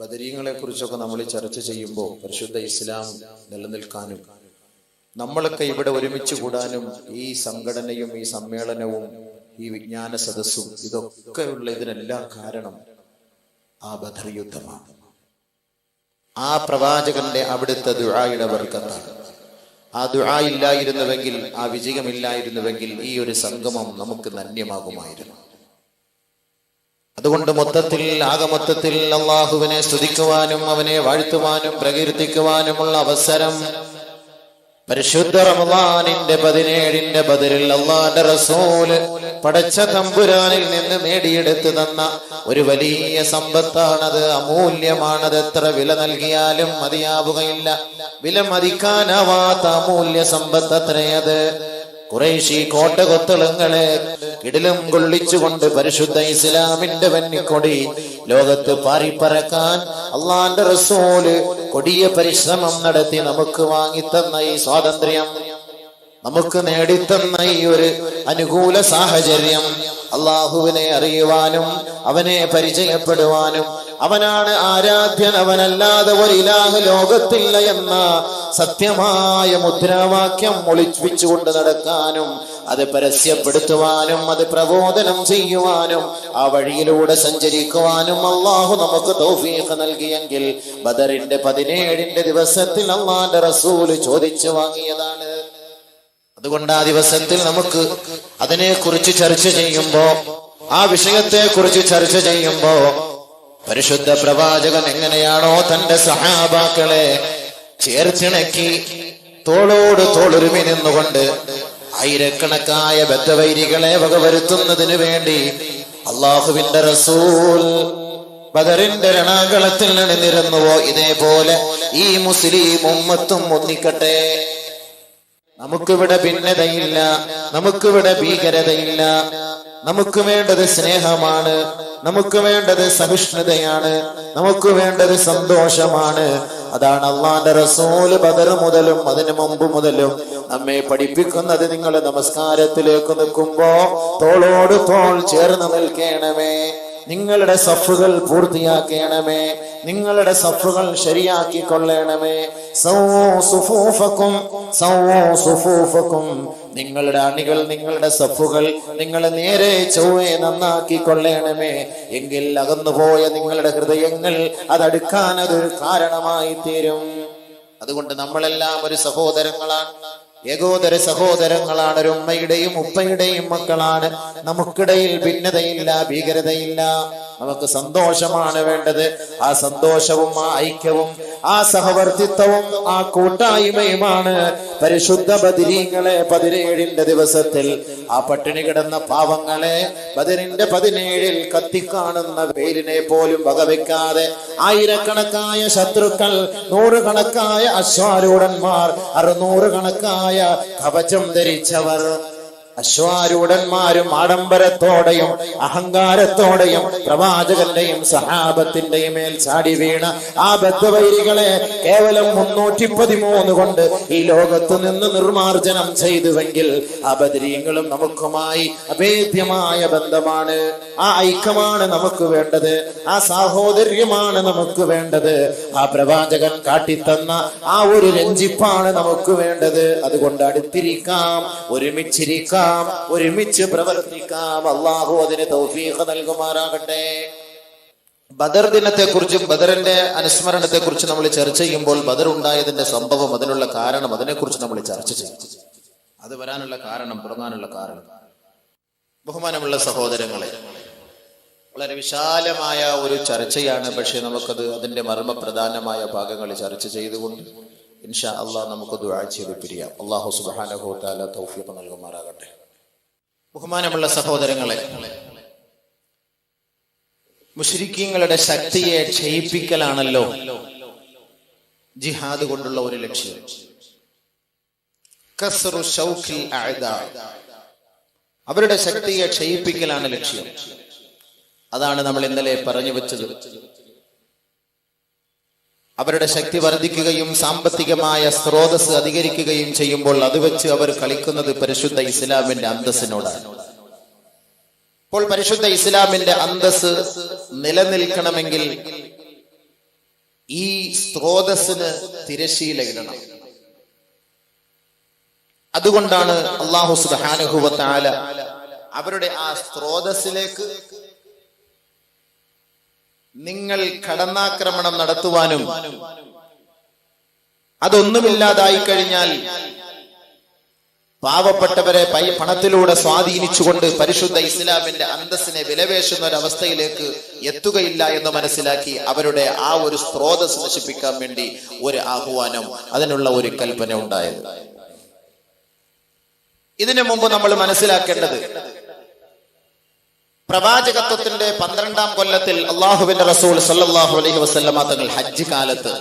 ബദരീങ്ങളെ കുറിച്ചൊക്കെ നമ്മൾ ചർച്ച ചെയ്യുമ്പോൾ പരിശുദ്ധ ഇസ്ലാം നിലനിൽക്കാനും നമ്മളൊക്കെ ഇവിടെ ഒരുമിച്ച് കൂടാനും ഈ സംഘടനയും ഈ സമ്മേളനവും ഈ വിജ്ഞാന സദസ്സും ഇതൊക്കെയുള്ള ഇതിനെല്ലാം കാരണം ആ ബദർ യുദ്ധമാണ്. ആ പ്രവാചകന്റെ അവിടുത്തെ ദുആയുടെ ബർക്കത്താണ്. ആ ദുആ ഇല്ലായിരുന്നുവെങ്കിൽ, ആ വിജയമില്ലായിരുന്നുവെങ്കിൽ ഈ ഒരു സംഗമം നമുക്ക് ധന്യമാകുമായിരുന്നു. അതുകൊണ്ട് മൊത്തത്തിൽ അള്ളാഹുവിനെ സ്തുതിക്കുവാനും അവനെ വാഴ്ത്തുവാനും പ്രകീർത്തിക്കുവാനുമുള്ള അവസരം പരിശുദ്ധ റമളാനിന്റെ 17 ബദറിൽ അല്ലാഹുവിന്റെ റസൂല് പടച്ച തമ്പുരാനിൽ നിന്ന് നേടിയെടുത്തു തന്ന ഒരു വലിയ സമ്പത്താണത്. അമൂല്യമാണത്. എത്ര വില നൽകിയാലും മതിയാവുകയില്ല. വില മതിക്കാനാവാത്ത അമൂല്യ സമ്പത്ത് അത്രയത്. ഖുറൈശി കോട്ടകൊത്തളങ്ങളെ കിടിലം കൊള്ളിച്ചുകൊണ്ട് പരിശുദ്ധ ഇസ്ലാമിന്റെ വന്നിക്കൊടി ലോകത്ത് പാറിപ്പറക്കാൻ അള്ളാന്റെ റസൂല് കൊടിയ പരിശ്രമം നടത്തി നമുക്ക് വാങ്ങിത്തന്ന ഈ സ്വാതന്ത്ര്യം, നമുക്ക് നേടിത്തന്ന ഈ ഒരു അനുകൂല സാഹചര്യം അള്ളാഹുവിനെ അറിയുവാനും അവനെ പരിചയപ്പെടുവാനും അവനാണ് ആരാധ്യൻ, അവനല്ലാതെ ഒരു ഇലാഹ് ലോകത്തില്ല എന്ന സത്യമായ മുദ്രാവാക്യം ഒളിപ്പിച്ചുകൊണ്ട് നടക്കാനും അത് പരസ്യപ്പെടുത്തുവാനും അത് പ്രബോധനം ചെയ്യുവാനും ആ വഴിയിലൂടെ സഞ്ചരിക്കുവാനും അള്ളാഹു നമുക്ക് തൗഫീഖ് നൽകിയെങ്കിൽ ബദറിന്റെ 17 ദിവസത്തിൽ അള്ളാന്റെ റസൂല് ചോദിച്ചു വാങ്ങിയതാണ്. അതുകൊണ്ട് ആ ദിവസത്തിൽ നമുക്ക് അതിനെക്കുറിച്ച് ചർച്ച ചെയ്യുമ്പോ, ആ വിഷയത്തെ കുറിച്ച് ചർച്ച ചെയ്യുമ്പോ പരിശുദ്ധ പ്രവാചകൻ എങ്ങനെയാണോ തന്റെ സഹാബാക്കളെ ചേർത്തിണക്കി തോളോട് തോളൊരുമി നിന്നുകൊണ്ട് ആയിരക്കണക്കായ ബദ്ധവൈരികളെ വകവരുത്തുന്നതിന് വേണ്ടി അള്ളാഹുവിന്റെ റസൂൽ ബദറിന്റെ രണാങ്കളത്തിൽ അണിനിരന്നുവോ, ഇതേപോലെ ഈ മുസ്ലിം ഉമ്മത്തും ഒന്നിക്കട്ടെ. നമുക്കിവിടെ ഭിന്നതയില്ല, നമുക്കിവിടെ ഭീകരതയില്ല. നമുക്ക് വേണ്ടത് സ്നേഹമാണ്, നമുക്ക് വേണ്ടത് സഹിഷ്ണുതയാണ്, നമുക്ക് വേണ്ടത് സന്തോഷമാണ്. അതാണ് അള്ളാന്റെ റസൂല് ബദർ മുതലും അതിനു മുമ്പ് മുതലും നമ്മെ പഠിപ്പിക്കുന്നത്. നിങ്ങൾ നമസ്കാരത്തിലേക്ക് നിൽക്കുമ്പോ തോളോട് തോൾ ചേർന്ന് നിൽക്കണമേ, നിങ്ങളുടെ സഫുകൾ പൂർത്തിയാക്കണമേ, നിങ്ങളുടെ സഫുകൾ ശരിയാക്കിക്കൊള്ളണമേ. നിങ്ങളുടെ അണികൾ, നിങ്ങളുടെ സഫുകൾ നിങ്ങൾ നേരെ ചൊവ്വേ നന്നാക്കിക്കൊള്ളണമേ. എങ്കിൽ അകന്നുപോയ നിങ്ങളുടെ ഹൃദയങ്ങൾ അതടുക്കാൻ അതൊരു കാരണമായി തീരും. അതുകൊണ്ട് നമ്മളെല്ലാം ഒരു സഹോദരങ്ങളാണ്, ഏകോദര സഹോദരങ്ങളാണ്, ഒരു ഉമ്മയുടെയും ഉപ്പയുടെയും മക്കളാണ്. നമുക്കിടയിൽ ഭിന്നതയില്ല, ഭീകരതയില്ല. നമുക്ക് സന്തോഷമാണ് വേണ്ടത്. ആ സന്തോഷവും ആ ഐക്യവും ആ സഹവർത്തിത്വവും ആ കൂട്ടായ്മയുമാണ് പരിശുദ്ധ ബദരീങ്ങളെ 17 ദിവസത്തിൽ ആ പട്ടിണി കിടന്ന പാവങ്ങളെ ബദറിന്റെ 17 കത്തിക്കാണുന്ന വെയിലിനെ പോലും വകവെക്കാതെ ആയിരക്കണക്കായ ശത്രുക്കൾ, നൂറുകണക്കായ അശ്വാരൂഢന്മാർ, 600 കണക്കായ കവചം ധരിച്ചവർ, അശ്വാരൂഢന്മാരും ആഡംബരത്തോടെയും അഹങ്കാരത്തോടെയും പ്രവാചകന്റെയും സഹാബത്തിന്റെയും മേൽ ചാടി വീണ ആ ബദ്ധവൈരികളെ കേവലം 313 കൊണ്ട് ഈ ലോകത്ത് നിന്ന് നിർമാർജനം ചെയ്തുവെങ്കിൽ ആ ബദരീങ്ങളും നമുക്കുമായി അഭേദ്യമായ ബന്ധമാണ്. ആ ഐക്യമാണ് നമുക്ക് വേണ്ടത്, ആ സാഹോദര്യമാണ് നമുക്ക് വേണ്ടത്. ആ പ്രവാചകൻ കാട്ടിത്തന്ന ആ ഒരു രഞ്ജിപ്പാണ് നമുക്ക് വേണ്ടത്. അതുകൊണ്ട് അടുത്തിരിക്കാം, ഒരുമിച്ചിരിക്കാം, ഒരുമിച്ച് പ്രവർത്തിക്കാം. അള്ളാഹു അതിന് തൗഫീഖ് നൽകുമാറാകട്ടെ. ബദർ ദിനത്തെക്കുറിച്ചും ബദറിന്റെ അനുസ്മരണത്തെ കുറിച്ച് നമ്മൾ ചർച്ച ചെയ്യുമ്പോൾ ബദർ ഉണ്ടായതിന്റെ സംഭവം, അതിനുള്ള കാരണം, അതിനെക്കുറിച്ച് നമ്മൾ ചർച്ച ചെയ്യും. അത് വരാനുള്ള കാരണം, തുടങ്ങാനുള്ള കാരണം, ബഹുമാനമുള്ള സഹോദരങ്ങളെ, വളരെ വിശാലമായ ഒരു ചർച്ചയാണ്. പക്ഷെ നമുക്കത് അതിന്റെ മർമ്മപ്രധാനമായ ഭാഗങ്ങൾ ചർച്ച ചെയ്തുകൊണ്ട് ഇൻഷാ അള്ളാഹ് നമുക്ക് ദുആ ചെയ്ത് പിരിയാം. അല്ലാഹു സുബ്ഹാനഹു വ തആല തൗഫീഖ് നൽകുമാറാകട്ടെ. ബഹുമാനമുള്ള സഹോദരങ്ങളെ, മുശ്രിക്കീങ്ങളുടെ ശക്തിയെ ക്ഷയിപ്പിക്കലാണല്ലോ ജിഹാദ് കൊണ്ടുള്ള ഒരു ലക്ഷ്യം. കസ്റു ശൗഖിൽ അഅദാ, അവരുടെ ശക്തിയെ ക്ഷയിപ്പിക്കലാണ് ലക്ഷ്യം. അതാണ് നമ്മൾ ഇന്നലെ പറഞ്ഞു വെച്ചത്. അവരുടെ ശക്തി വർദ്ധിക്കുകയും സാമ്പത്തികമായ സ്രോതസ് അധികരിക്കുകയും ചെയ്യുമ്പോൾ അത് വെച്ച് അവർ കളിക്കുന്നത് പരിശുദ്ധ ഇസ്ലാമിന്റെ അന്തസ്സിനോടാണ്. അപ്പോൾ പരിശുദ്ധ ഇസ്ലാമിന്റെ അന്തസ് നിലനിൽക്കണമെങ്കിൽ ഈ സ്രോതസ്സിന് തിരശീലയിടണം. അതുകൊണ്ടാണ് അല്ലാഹു സുബ്ഹാനഹു വ തആല അവരുടെ ആ സ്രോതസ്സിലേക്ക് നിങ്ങൾ കടന്നാക്രമണം നടത്തുവാനും അതൊന്നുമില്ലാതായി കഴിഞ്ഞാൽ പാവപ്പെട്ടവരെ പണത്തിലൂടെ സ്വാധീനിച്ചുകൊണ്ട് പരിശുദ്ധ ഇസ്ലാമിന്റെ അന്തസ്സിനെ വിലവേശുന്ന ഒരവസ്ഥയിലേക്ക് എത്തുകയില്ല എന്ന് മനസ്സിലാക്കി അവരുടെ ആ ഒരു സ്രോതസ് നശിപ്പിക്കാൻ വേണ്ടി ഒരു ആഹ്വാനം, അതിനുള്ള ഒരു കൽപ്പന ഉണ്ടായത്. ഇതിനു മുമ്പ് നമ്മൾ മനസ്സിലാക്കേണ്ടത്, പ്രവാചകത്വത്തിന്റെ 12ാം കൊല്ലത്തിൽ അള്ളാഹുവിന്റെ റസൂൽ സല്ലല്ലാഹു അലൈഹി വസല്ലമ തങ്ങൾ ഹജ്ജ് കാലത്ത്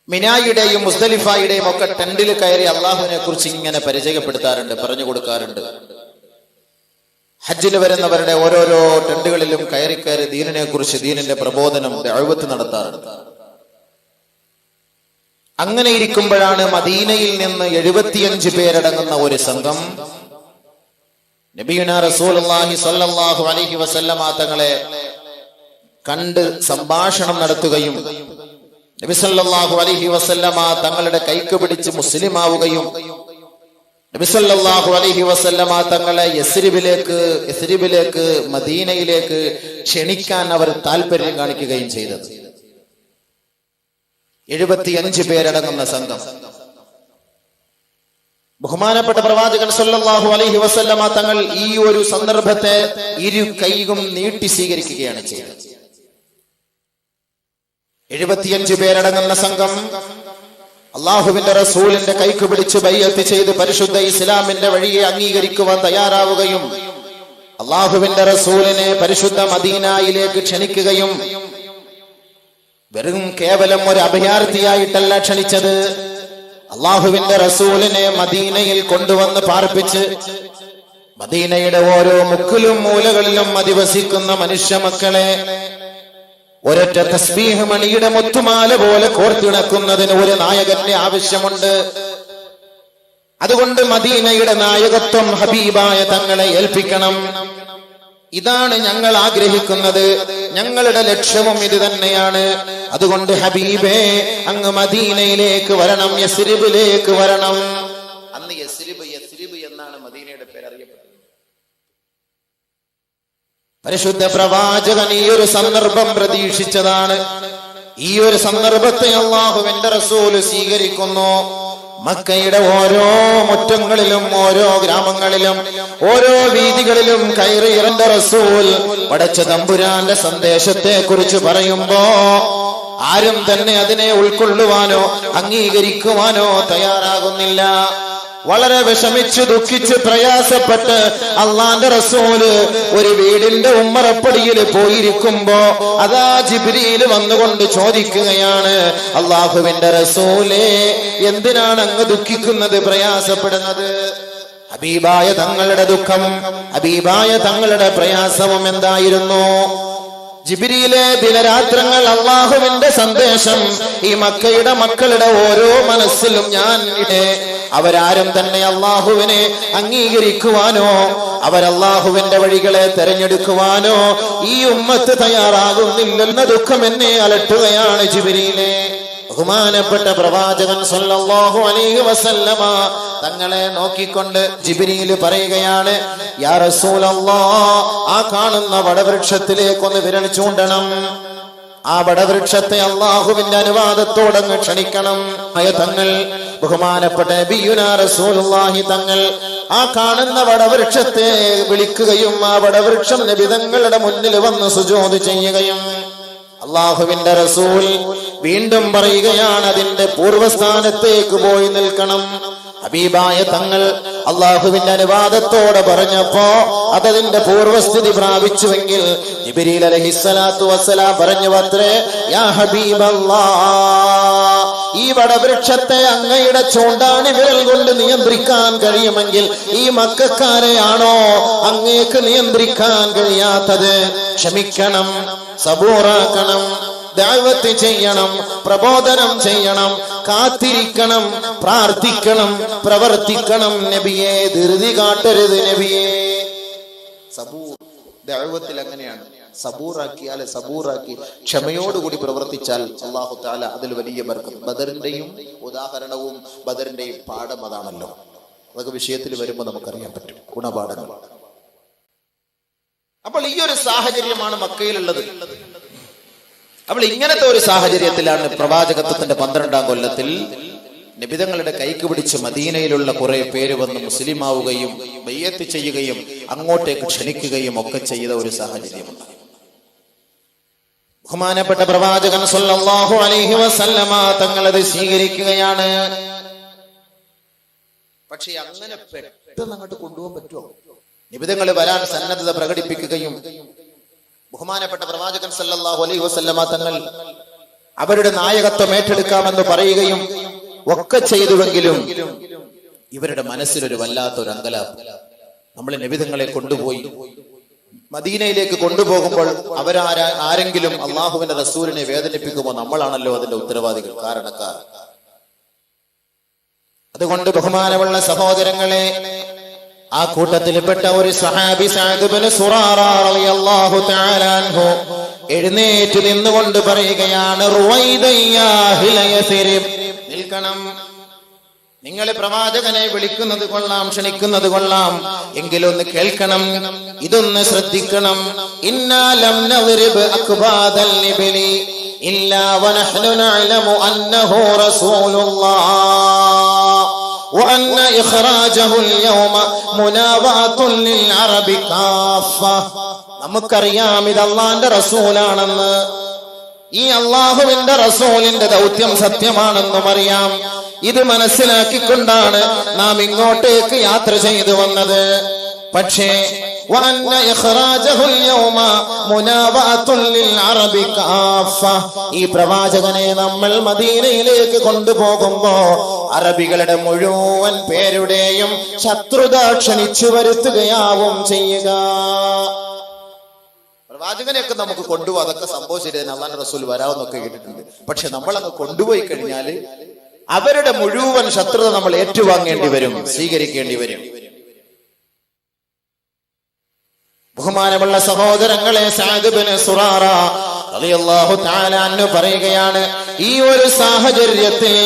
മിനായുടെയും മുസ്ദലിഫയുടെയും ഒക്കെ ടെന്റിൽ കയറി അള്ളാഹുവിനെ കുറിച്ച് ഇങ്ങനെ പരിചയപ്പെടുത്താറുണ്ട്, പറഞ്ഞു കൊടുക്കാറുണ്ട്. ഹജ്ജിന് വരുന്നവരുടെ ഓരോരോ ടെന്റുകളിലും കയറി കയറി ദീനിനെ കുറിച്ച്, ദീനിന്റെ പ്രബോധനം, ദഅവത്ത് നടത്താറുണ്ട്. അങ്ങനെ ഇരിക്കുമ്പോഴാണ് മദീനയിൽ നിന്ന് 75 പേരടങ്ങുന്ന ഒരു സംഘം നബിയുനാ റസൂലുള്ളാഹി സ്വല്ലല്ലാഹു അലൈഹി വസല്ലമ തങ്ങളെ കണ്ട് സംഭാഷണം നടത്തുകയും നബി സല്ലല്ലാഹു അലൈഹി വസല്ലമ തങ്ങളുടെ കൈക്ക് പിടിച്ച് മുസ്ലിം ആവുകയും നബി സല്ലല്ലാഹു അലൈഹി വസല്ലമ തങ്ങളെ യസ്രിബിലേക്ക് മദീനയിലേക്ക് ക്ഷണിക്കാൻ അവർ താല്പര്യം കാണിക്കുകയും ചെയ്തത്. 75 പേരടങ്ങുന്ന സംഘം. ബഹുമാനപ്പെട്ട പ്രവാചകൻ സല്ലല്ലാഹു അലൈഹി വസല്ലമ തങ്ങൾ ഈ ഒരു സന്ദർഭത്തെ ഇരു കൈയും നീട്ടി സ്വീകരിക്കുകയാണ് ചെയ്തത്. 75 പേരടങ്ങുന്ന സംഘം അള്ളാഹുവിന്റെ റസൂലിന്റെ കൈക്ക് പിടിച്ച് ബൈഅത്ത് ചെയ്ത് പരിശുദ്ധ ഇസ്ലാമിന്റെ വഴിയെ അംഗീകരിക്കുവാൻ തയ്യാറാവുകയും അള്ളാഹുവിന്റെ റസൂലിനെ പരിശുദ്ധ മദീനയിലേക്ക് ക്ഷണിക്കുകയും വെറും കേവലം ഒരു അഭയാർത്ഥിയായിട്ടല്ല ക്ഷണിച്ചത്, അള്ളാഹുവിന്റെ റസൂലിനെ മദീനയിൽ കൊണ്ടുവന്ന് പാർപ്പിച്ച് മദീനയുടെ ഓരോ മുക്കിലും മൂലകളിലും അധിവസിക്കുന്ന മനുഷ്യ മക്കളെ ഒരൊറ്റ തസ്ബീഹ് മണിയുടെ മുത്തുമാല പോലെ കോർത്തിണക്കുന്നതിന് ഒരു നായകന്റെ ആവശ്യമുണ്ട്. അതുകൊണ്ട് മദീനയുടെ നായകത്വം ഹബീബായ തങ്ങളെ ഏൽപ്പിക്കണം. ഇതാണ് ഞങ്ങൾ ആഗ്രഹിക്കുന്നത്, ഞങ്ങളുടെ ലക്ഷ്യവും ഇത് തന്നെയാണ്. അതുകൊണ്ട് ഹബീബേ, അങ്ങ് മദീനയിലേക്ക് വരണം, യസ്രിബിലേക്ക് വരണം. അന്ന് യസ്രിബ് എന്നാണ് മദീനയുടെ പേര് അറിയപ്പെട്ടത്. പരിശുദ്ധ പ്രവാചകൻ ഈ ഒരു സന്ദർഭം പ്രതീക്ഷിച്ചതാണ്. ഈ ഒരു സന്ദർഭത്തെ അല്ലാഹുവിന്റെ റസൂല് സ്വീകരിക്കുന്നു. മക്കയുടെ ഓരോ മുറ്റങ്ങളിലും ഓരോ ഗ്രാമങ്ങളിലും ഓരോ വീതികളിലും കയറിയിറങ്ങിയ റസൂൽ പടച്ച തമ്പുരാന്റെ സന്ദേശത്തെ കുറിച്ച് പറയുമ്പോ ആരും തന്നെ അതിനെ ഉൾക്കൊള്ളുവാനോ അംഗീകരിക്കുവാനോ തയ്യാറാകുന്നില്ല. വളരെ വിഷമിച്ച് ദുഃഖിച്ച് പ്രയാസപ്പെട്ട് അള്ളാന്റെ റസൂല് ഒരു വീടിന്റെ ഉമ്മറപ്പടിയിൽ പോയിരിക്കുമ്പോ അതാ ജിബ്രീൽ വന്നുകൊണ്ട് ചോദിക്കുകയാണ്, അള്ളാഹുവിന്റെ റസൂലേ, എന്തിനാണ് അങ്ങ് ദുഃഖിക്കുന്നത്, പ്രയാസപ്പെടുന്നത്? ഹബീബായ തങ്ങളുടെ ദുഃഖം, ഹബീബായ തങ്ങളുടെ പ്രയാസവും എന്തായിരുന്നു? ജിബ്രീലെ ദിനരാത്രങ്ങൾ അള്ളാഹുവിന്റെ സന്ദേശം ഈ മക്കയുടെ മക്കളുടെ ഓരോ മനസ്സിലും ഞാൻ അവരാരും തന്നെ അള്ളാഹുവിനെ അംഗീകരിക്കുവാനോ അവരല്ലാഹുവിന്റെ വഴികളെ തെരഞ്ഞെടുക്കുവാനോ ഈ ഉമ്മത്ത് തയ്യാറാകുന്നില്ലെന്ന ദുഃഖം എന്നെ അലട്ടുകയാണ് ജിബ്രീലെ. ബഹുമാനപ്പെട്ട പ്രവാചകൻ സല്ലല്ലാഹു അലൈഹി വസല്ലമ തങ്ങളെ നോക്കിക്കൊണ്ട് ജിബ്രീൽ പറയുകയാണ്, യാ റസൂലല്ലാഹ്, ആ കാണുന്ന വടവൃക്ഷത്തിലേക്കൊന്ന് വിരൽ ചൂണ്ടണം. ആ വടവൃക്ഷത്തെ അള്ളാഹുവിന്റെ അനുവാദത്തോടങ്ങ് ക്ഷണിക്കണം. തങ്ങൾ ബഹുമാനപ്പെട്ട നബിയുനാ റസൂലുള്ളാഹി തങ്ങൾ ആ കാണുന്ന വടവൃക്ഷത്തെ വിളിക്കുകയും ആ വടവൃക്ഷം നബി തങ്ങളുടെ മുന്നിൽ വന്ന് സുജൂദ് ചെയ്യുകയും അള്ളാഹുവിന്റെ റസൂൽ വീണ്ടും പറയുകയാണ്, അതിന്റെ പൂർവ്വസ്ഥാനത്തേക്ക് പോയി നിൽക്കണം. ഹബീബായ തങ്ങൾ അള്ളാഹുവിന്റെ അനുവാദത്തോടെ പറഞ്ഞപ്പോ അതതിന്റെ പൂർവസ്ഥിതി പ്രാപിച്ചുവെങ്കിൽ ജിബ്രീൽ അലൈഹിസ്സലാത്തു വസ്സലാം പറഞ്ഞു അത്രേ, യാ ഹബീബല്ലാഹ്, ഈ വടവൃക്ഷത്തെ അങ്ങയുടെ ചൂണ്ടാണി വിരൽ കൊണ്ട് നിയന്ത്രിക്കാൻ കഴിയുമെങ്കിൽ ഈ മക്കക്കാരെയാണോ അങ്ങേക്ക് നിയന്ത്രിക്കാൻ കഴിയാത്തത്? ക്ഷമിക്കണം, സബൂറാക്കണം, ദഅവത്ത് ചെയ്യണം, പ്രബോധനം ചെയ്യണം, കാത്തിരിക്കണം, പ്രാർത്ഥിക്കണം, പ്രവർത്തിക്കണം നബിയെ, ധൃതി കാട്ടരുത് നബിയെ. സബൂർ ദഅവത്തിൽ അങ്ങനെയാണ്. സബൂറാക്കിയാൽ സബൂറാക്കി ക്ഷമയോടുകൂടി പ്രവർത്തിച്ചാൽ അല്ലാഹു തആല അതിൽ വലിയ ബർക്കത്ത്. ബദറിന്റെയും ഉദാഹരണവും ബദറിന്റെയും പാഠം അതാണല്ലോ. അതൊക്കെ വിഷയത്തിൽ വരുമ്പോൾ നമുക്കറിയാൻ പറ്റും ഗുണപാഠങ്ങൾ. അപ്പോൾ ഈ ഒരു സാഹചര്യമാണ് മക്കയിലുള്ളത്. അപ്പോൾ ഇങ്ങനത്തെ ഒരു സാഹചര്യത്തിലാണ് പ്രവാചകത്വത്തിന്റെ 12ാം കൊല്ലത്തിൽ നബിതങ്ങളുടെ കൈക്ക് പിടിച്ച് മദീനയിലുള്ള കുറെ പേര് വന്ന് മുസ്ലിമാവുകയും ബയ്യത്ത് ചെയ്യുകയും അങ്ങോട്ടേക്ക് ക്ഷണിക്കുകയും ഒക്കെ ചെയ്ത ഒരു സാഹചര്യമുണ്ട്. ബഹുമാനപ്പെട്ട പ്രവാചകൻ സല്ലല്ലാഹു അലൈഹി വസല്ലമ തങ്ങളത് സ്വീകരിക്കുകയാണ്. പക്ഷെ അങ്ങനെ പെട്ടെന്ന് അങ്ങോട്ട് കൊണ്ടുപോകാൻ പറ്റുമോ? നിബിതങ്ങൾ വരാൻ സന്നദ്ധത പ്രകടിപ്പിക്കുകയും ബഹുമാനപ്പെട്ട പ്രവാചകൻ സല്ലല്ലാഹു അലൈഹി വസല്ലമ തങ്ങൾ അവരുടെ നായകത്വം ഏറ്റെടുക്കാമെന്ന് പറയുകയും ഒക്കെ ചെയ്തുവെങ്കിലും ഇവരുടെ മനസ്സിലൊരു വല്ലാത്തൊരു അങ്കലാപ്പ്. നമ്മൾ നബിതങ്ങളെ കൊണ്ടുപോയി മദീനയിലേക്ക് കൊണ്ടുപോകുമ്പോൾ ആരെങ്കിലും അള്ളാഹുവിന്റെ റസൂലിനെ വേദനിപ്പിക്കുമ്പോൾ നമ്മളാണല്ലോ അതിന്റെ ഉത്തരവാദികൾ, കാരണക്കാർ. അതുകൊണ്ട് ബഹുമാനമുള്ള സഹോദരങ്ങളെ, ആ കൂട്ടത്തിൽപ്പെട്ട ഒരു സഹാബി സഅദ് ഇബ്നു സുറാറ റളിയല്ലാഹു തആല അൻഹു എഴുന്നേറ്റ് നിന്നുകൊണ്ട് പറയുകയാണ്, റുവൈദയ്യാ അഹ്ല യസ്രിബ്, നിൽക്കണം. നിങ്ങൾ പ്രവാചകനെ വിളിക്കുന്നത് കൊള്ളാം, ക്ഷണിക്കുന്നത് കൊള്ളാം, എങ്കിലൊന്ന് കേൾക്കണം, ഇതൊന്ന് ശ്രദ്ധിക്കണം. ഇന്നാ ലം നദ്രിബ് അക്ബാദൽ ഇബ്ലി ഇല്ലാ വനഹ്നു നഅലമു അന്നഹു റസൂലുള്ളാഹ് വഅന്ന ഇഖ്റാജഹു അൽയൗമ മുനാവാതുൻ ലിൽ അറബി കാഫ. നമുക്കറിയാം ഇത് അല്ലാഹുവിന്റെ റസൂലാണെന്ന്, ഈ അള്ളാഹുവിന്റെ റസൂലിന്റെ ദൗത്യം സത്യമാണെന്നും അറിയാം. ഇത് മനസ്സിലാക്കിക്കൊണ്ടാണ് നാം ഇങ്ങോട്ടേക്ക് യാത്ര ചെയ്തു വന്നത്. പക്ഷേ ഈ പ്രവാചകനെ നമ്മൾ മദീനയിലേക്ക് കൊണ്ടുപോകുമ്പോ അറബികളുടെ മുഴുവൻ പേരുടെയും ശത്രുത ക്ഷണിച്ചു വരുത്തുകയാവും ചെയ്യുക. പ്രവാചകനെയൊക്കെ നമുക്ക് കൊണ്ടുപോകാം, അതൊക്കെ സംഭവിച്ചിട്ട് അല്ലാഹുവിന്റെ റസൂൽ വരാമെന്നൊക്കെ കേട്ടിട്ടുണ്ട്. പക്ഷെ നമ്മളങ്ങ് കൊണ്ടുപോയി കഴിഞ്ഞാൽ അവരുടെ മുഴുവൻ ശത്രുത നമ്മൾ ഏറ്റുവാങ്ങേണ്ടി വരും, സ്വീകരിക്കേണ്ടി വരും. ബഹുമാനമുള്ള സഹോദരങ്ങളെ, സഅദ് ഇബ്നു സുറാറ റളിയല്ലാഹു തആല അൻഹു പറയുകയാണ്, ഈ ഒരു സാഹചര്യത്തിൽ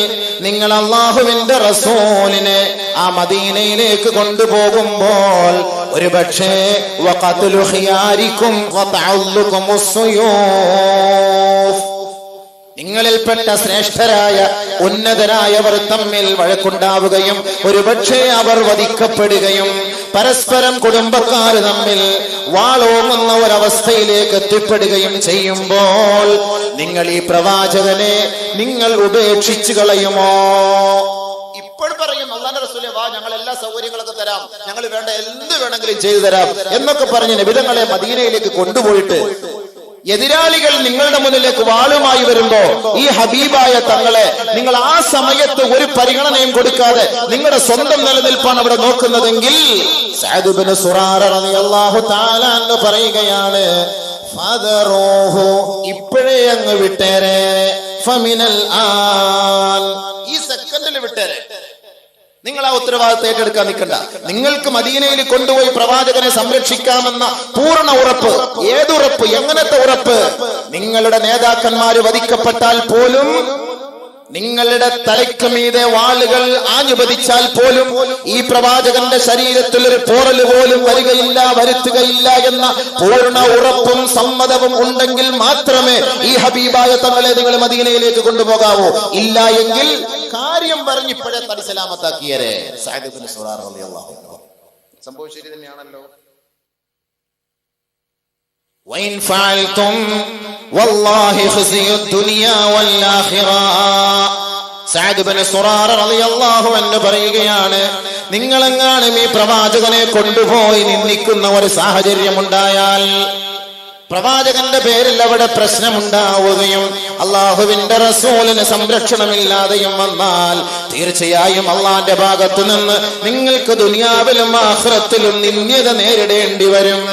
നിങ്ങൾ അല്ലാഹുവിന്റെ റസൂലിനെ ആ മദീനയിലേക്ക് കൊണ്ടുപോകുമ്പോൾ ഒരുപക്ഷേ വഖത്ലു ഖിയാരിക്കും വതഅല്ലുകുമുസ് സുയൂഫ്, നിങ്ങളിൽപ്പെട്ട ശ്രേഷ്ഠരായ ഉന്നതരായവർ തമ്മിൽ വഴക്കുണ്ടാവുകയും ഒരുപക്ഷെ അവർ വധിക്കപ്പെടുകയും പരസ്പരം കുടുംബക്കാർ തമ്മിൽ വാളോങ്ങുന്ന ഒരവസ്ഥയിലേക്ക് എത്തിപ്പെടുകയും ചെയ്യുമ്പോൾ നിങ്ങൾ ഈ പ്രവാചകനെ നിങ്ങൾ ഉപേക്ഷിച്ചു കളയുമോ? ഇപ്പോൾ പറയും അല്ലാഹുവിന്റെ റസൂലേ, വാ, ഞങ്ങൾ എല്ലാ സൗകര്യങ്ങളൊക്കെ തരാം, ഞങ്ങൾ വേണ്ട എന്ത് വേണമെങ്കിലും ചെയ്തു തരാം എന്നൊക്കെ പറഞ്ഞ് നബിതങ്ങളെ മദീനയിലേക്ക് കൊണ്ടുപോയിട്ട് എതിരാളികൾ നിങ്ങളുടെ മുന്നിലേക്ക് വാളുമായി വരുമ്പോ ഈ ഹബീബായ തങ്ങളെ നിങ്ങൾ ആ സമയത്ത് ഒരു പരിഗണനയും കൊടുക്കാതെ നിങ്ങളുടെ സ്വന്തം നിലനിൽപ്പാണ് അവിടെ നോക്കുന്നതെങ്കിൽ സഅദ് ഇബ്നു സുറാറ റളിയല്ലാഹു തആല അൻഹു പറയുകയാണ്, ഫദറൂഹു, ഇപ്പോഴേ അങ്ങ് വിട്ടേരെ, ഫമിനൽ ആൻ, ഈ സെക്കൻഡിൽ വിട്ടേരെ. നിങ്ങൾ ആ ഉത്തരവാദിത്തം ഏറ്റെടുക്കാൻ നിൽക്കണ്ട. നിങ്ങൾക്ക് മദീനയിൽ കൊണ്ടുപോയി പ്രവാചകനെ സംരക്ഷിക്കാമെന്ന പൂർണ്ണ ഉറപ്പ്. ഏതുറപ്പ്? എങ്ങനത്തെ ഉറപ്പ്? നിങ്ങളുടെ നേതാക്കന്മാര് വധിക്കപ്പെട്ടാൽ പോലും, നിങ്ങളുടെ തലയ്ക്ക് മീതെ വാളുകൾ ആഞ്ഞുപതിച്ചാൽ പോലും ഈ പ്രവാചകന്റെ ശരീരത്തിൽ ഒരു പോറല് പോലും വരുത്തുകയില്ല എന്ന പൂർണ്ണ ഉറപ്പും സമ്മതവും ഉണ്ടെങ്കിൽ മാത്രമേ ഈ ഹബീബായ തങ്ങളെ നിങ്ങൾ മദീനയിലേക്ക് കൊണ്ടുപോകാവൂ. ഇല്ല എങ്കിൽ കാര്യം പറഞ്ഞിപ്പോഴേ തടി സലാമത്താക്കിയരെ. സഅദ് ഇബ്നു സുറാറ റളിയല്ലാഹു അൻഹു സംഭവിച്ചത് തന്നെയാണല്ലോ. وَإِنْ فَعَلْتُمْ وَاللَّهِ خِزْيُ الدُّنْيَا وَالْآخِرَةِ. സഅദ് ഇബ്നു സുറാറ റളിയല്ലാഹു അൻഹു പറയുകയാണ്, നിങ്ങളെങ്ങാനും ഈ പ്രവാചകനെ കൊണ്ടുപോയി നിന്ദിക്കുന്ന ഒരു സാഹചര്യം ഉണ്ടായാൽ, പ്രവാചകന്റെ പേരിൽ അവിടെ പ്രശ്നമുണ്ടാവുകയും അള്ളാഹുവിന്റെ റസൂലിന് സംരക്ഷണമില്ലാതെയും വന്നാൽ തീർച്ചയായും അള്ളാന്റെ ഭാഗത്തു നിന്ന് നിങ്ങൾക്ക് ദുനിയാവിലും ആഖിറത്തിലും നിന്ദ്യത നേരിടേണ്ടി വരും.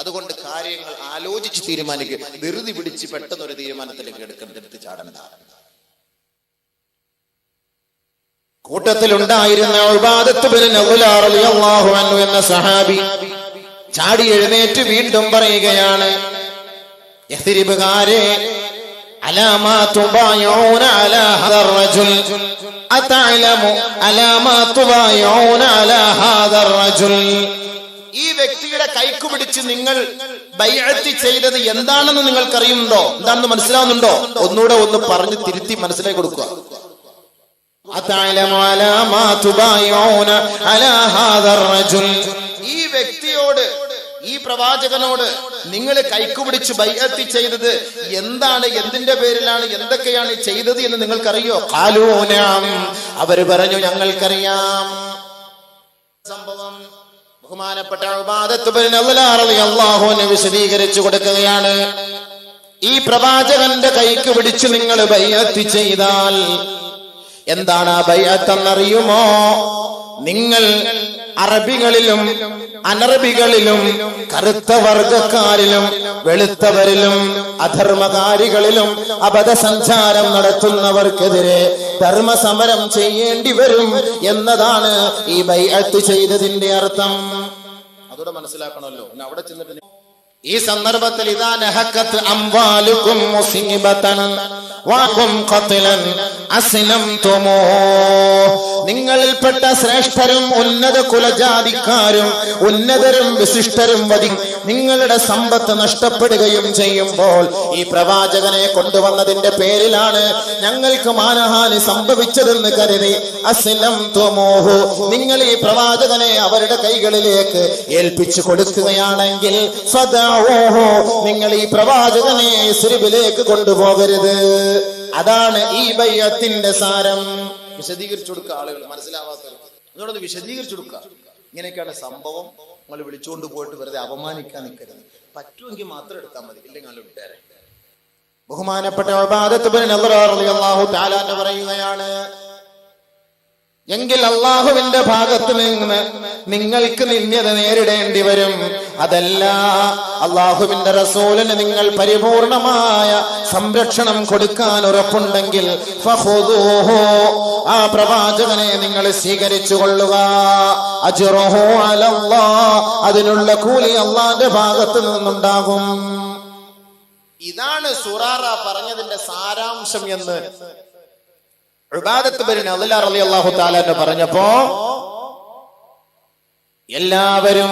അതുകൊണ്ട് കാര്യങ്ങൾ ആലോചിച്ച് തീരുമാനിക്കുക. ധൃതി പിടിച്ച് പെട്ടെന്നൊരു തീരുമാനത്തിലേക്ക് എടുത്ത് ചാടണ്ട. കൂട്ടത്തിലുണ്ടായിരുന്ന ഉബാദത്ത് ബിൻ നൗല റളിയല്ലാഹു അൻഹു എന്ന സഹാബി ചാടി എഴുന്നേറ്റ് വീണ്ടും പറയുകയാണ്, യസ്രിബുകാരെ അലാമാ തുബായൂന അലാ ഹദർ റജുൽ അതഅലമു അലാമാ തുബായൂന അലാ ഹദർ റജുൽ. ഈ വ്യക്തിയുടെ കൈക്ക് പിടിച്ച് നിങ്ങൾ ബൈഅത്ത് ചെയ്തത് എന്താണെന്ന് നിങ്ങൾക്കറിയുന്നുണ്ടോ? എന്താണെന്ന് മനസ്സിലാവുന്നുണ്ടോ? ഒന്നുകൂടെ ഒന്ന് പറഞ്ഞ് തിരുത്തി മനസ്സിലാക്കി കൊടുക്കുക. അതഅലമു അലാമാ തുബായൂന അലാ ഹദർ റജുൽ. ഈ വ്യക്തിയോട്, ഈ പ്രവാചകനോട് നിങ്ങൾ കൈക്കുപിടിച്ച് ബൈഅത്ത് ചെയ്തത് എന്താണ്, എന്തിന്റെ പേരിലാണ്, എന്തൊക്കെയാണ് ചെയ്തത് എന്ന് നിങ്ങൾക്കറിയോ? ഖാലൂ നഅം. അവര് പറഞ്ഞു ഞങ്ങൾക്കറിയാം. സംഭവം ബഹുമാനപ്പെട്ട ഉബാദത്ത് ഇബ്നു അല്ലാഹ് റളിയല്ലാഹു അൻഹു വിശദീകരിച്ചു കൊടുക്കുകയാണ്. ഈ പ്രവാചകന്റെ കൈക്ക് പിടിച്ച് നിങ്ങൾ ബൈഅത്ത് ചെയ്താൽ എന്താണ് ആ ബൈഅത്ത് എന്നറിയുമോ? നിങ്ങൾ അറബികളിലും അനറബികളിലും കറുത്ത വർഗക്കാരിലും വെളുത്തവരിലും അധർമ്മകാരികളിലും അബദ്ധസഞ്ചാരം നടത്തുന്നവർക്കെതിരെ ധർമ്മസമരം ചെയ്യേണ്ടി വരും എന്നതാണ് ഈ ബൈഅത്ത് ചെയ്തതിന്റെ അർത്ഥം. അതോടെ മനസ്സിലാക്കണമല്ലോ. അവിടെ ചെന്നിട്ട് ഈ സന്ദർഭത്തിൽ ഇദാ നഹക്കത്ത് അംവാലുകും മുസീബതൻ വഹും ഖത്ലൻ അസ്ലംതുമൂ. നിങ്ങളിൽപ്പെട്ട ശ്രേഷ്ഠരും ഉന്നത കുലജാതിക്കാരും ഉന്നതരും വിശിഷ്ടരും നിങ്ങളുടെ സമ്പത്ത് നഷ്ടപ്പെടുകയും ചെയ്യുമ്പോൾ ഈ പ്രവാചകനെ കൊണ്ടുവന്നതിന്റെ പേരിലാണ് ഞങ്ങൾക്ക് മാനഹാനി സംഭവിച്ചതെന്ന് കരുതി അസ്ലംതുമൂഹു, നിങ്ങൾ ഈ പ്രവാചകനെ അവരുടെ കൈകളിലേക്ക് ഏൽപ്പിച്ചു കൊടുക്കുകയാണെങ്കിൽ നിങ്ങൾ ഈ പ്രവാചകനെ ഇസ്രിബിലേക്ക് കൊണ്ടുപോകരുത്. അതാണ് ഈ ബൈഅത്തിന്റെ സാരം. വിശദീകരിച്ചു കൊടുക്കുക, ആളുകൾ മനസ്സിലാവാത്തവർക്ക് അതോടൊന്ന് വിശദീകരിച്ചു കൊടുക്കുക. ഇങ്ങനെയൊക്കെയാണ് സംഭവം. നിങ്ങൾ വിളിച്ചുകൊണ്ട് പോയിട്ട് വെറുതെ അപമാനിക്കാൻ നിൽക്കരുത്. പറ്റുമെങ്കിൽ മാത്രം എടുത്താൽ മതി, ഇല്ലെങ്കിൽ നിങ്ങൾ വിട്ടേരെ. ബഹുമാനപ്പെട്ട ഉബാദത്ത് ഇബ്നു അല്ലാഹ് റളിയല്ലാഹു തആല എന്ന് പറയുകയാണ്, എങ്കിൽ അള്ളാഹുവിന്റെ ഭാഗത്ത് നിന്ന് നിങ്ങൾക്ക് നിന്ദ്യത നേരിടേണ്ടി വരും. അതല്ല, അള്ളാഹുവിന്റെ റസൂലിന് നിങ്ങൾ പരിപൂർണമായ സംരക്ഷണം കൊടുക്കാൻ ഉറപ്പുണ്ടെങ്കിൽ ഫഖുദൂഹു, ആ പ്രവാചകനെ നിങ്ങൾ സ്വീകരിച്ചു കൊള്ളുക. അജ്റുഹു അലല്ലാഹ്, അതിനുള്ള കൂലി അള്ളാന്റെ ഭാഗത്ത് നിന്നുണ്ടാകും. ഇതാണ് സുറാറ പറഞ്ഞതിന്റെ സാരാംശം എന്ന് ഉബാദത്ത് ഇബ്നു അല്ലാഹ് റളിയല്ലാഹു തആല പറഞ്ഞപ്പോ എല്ലാവരും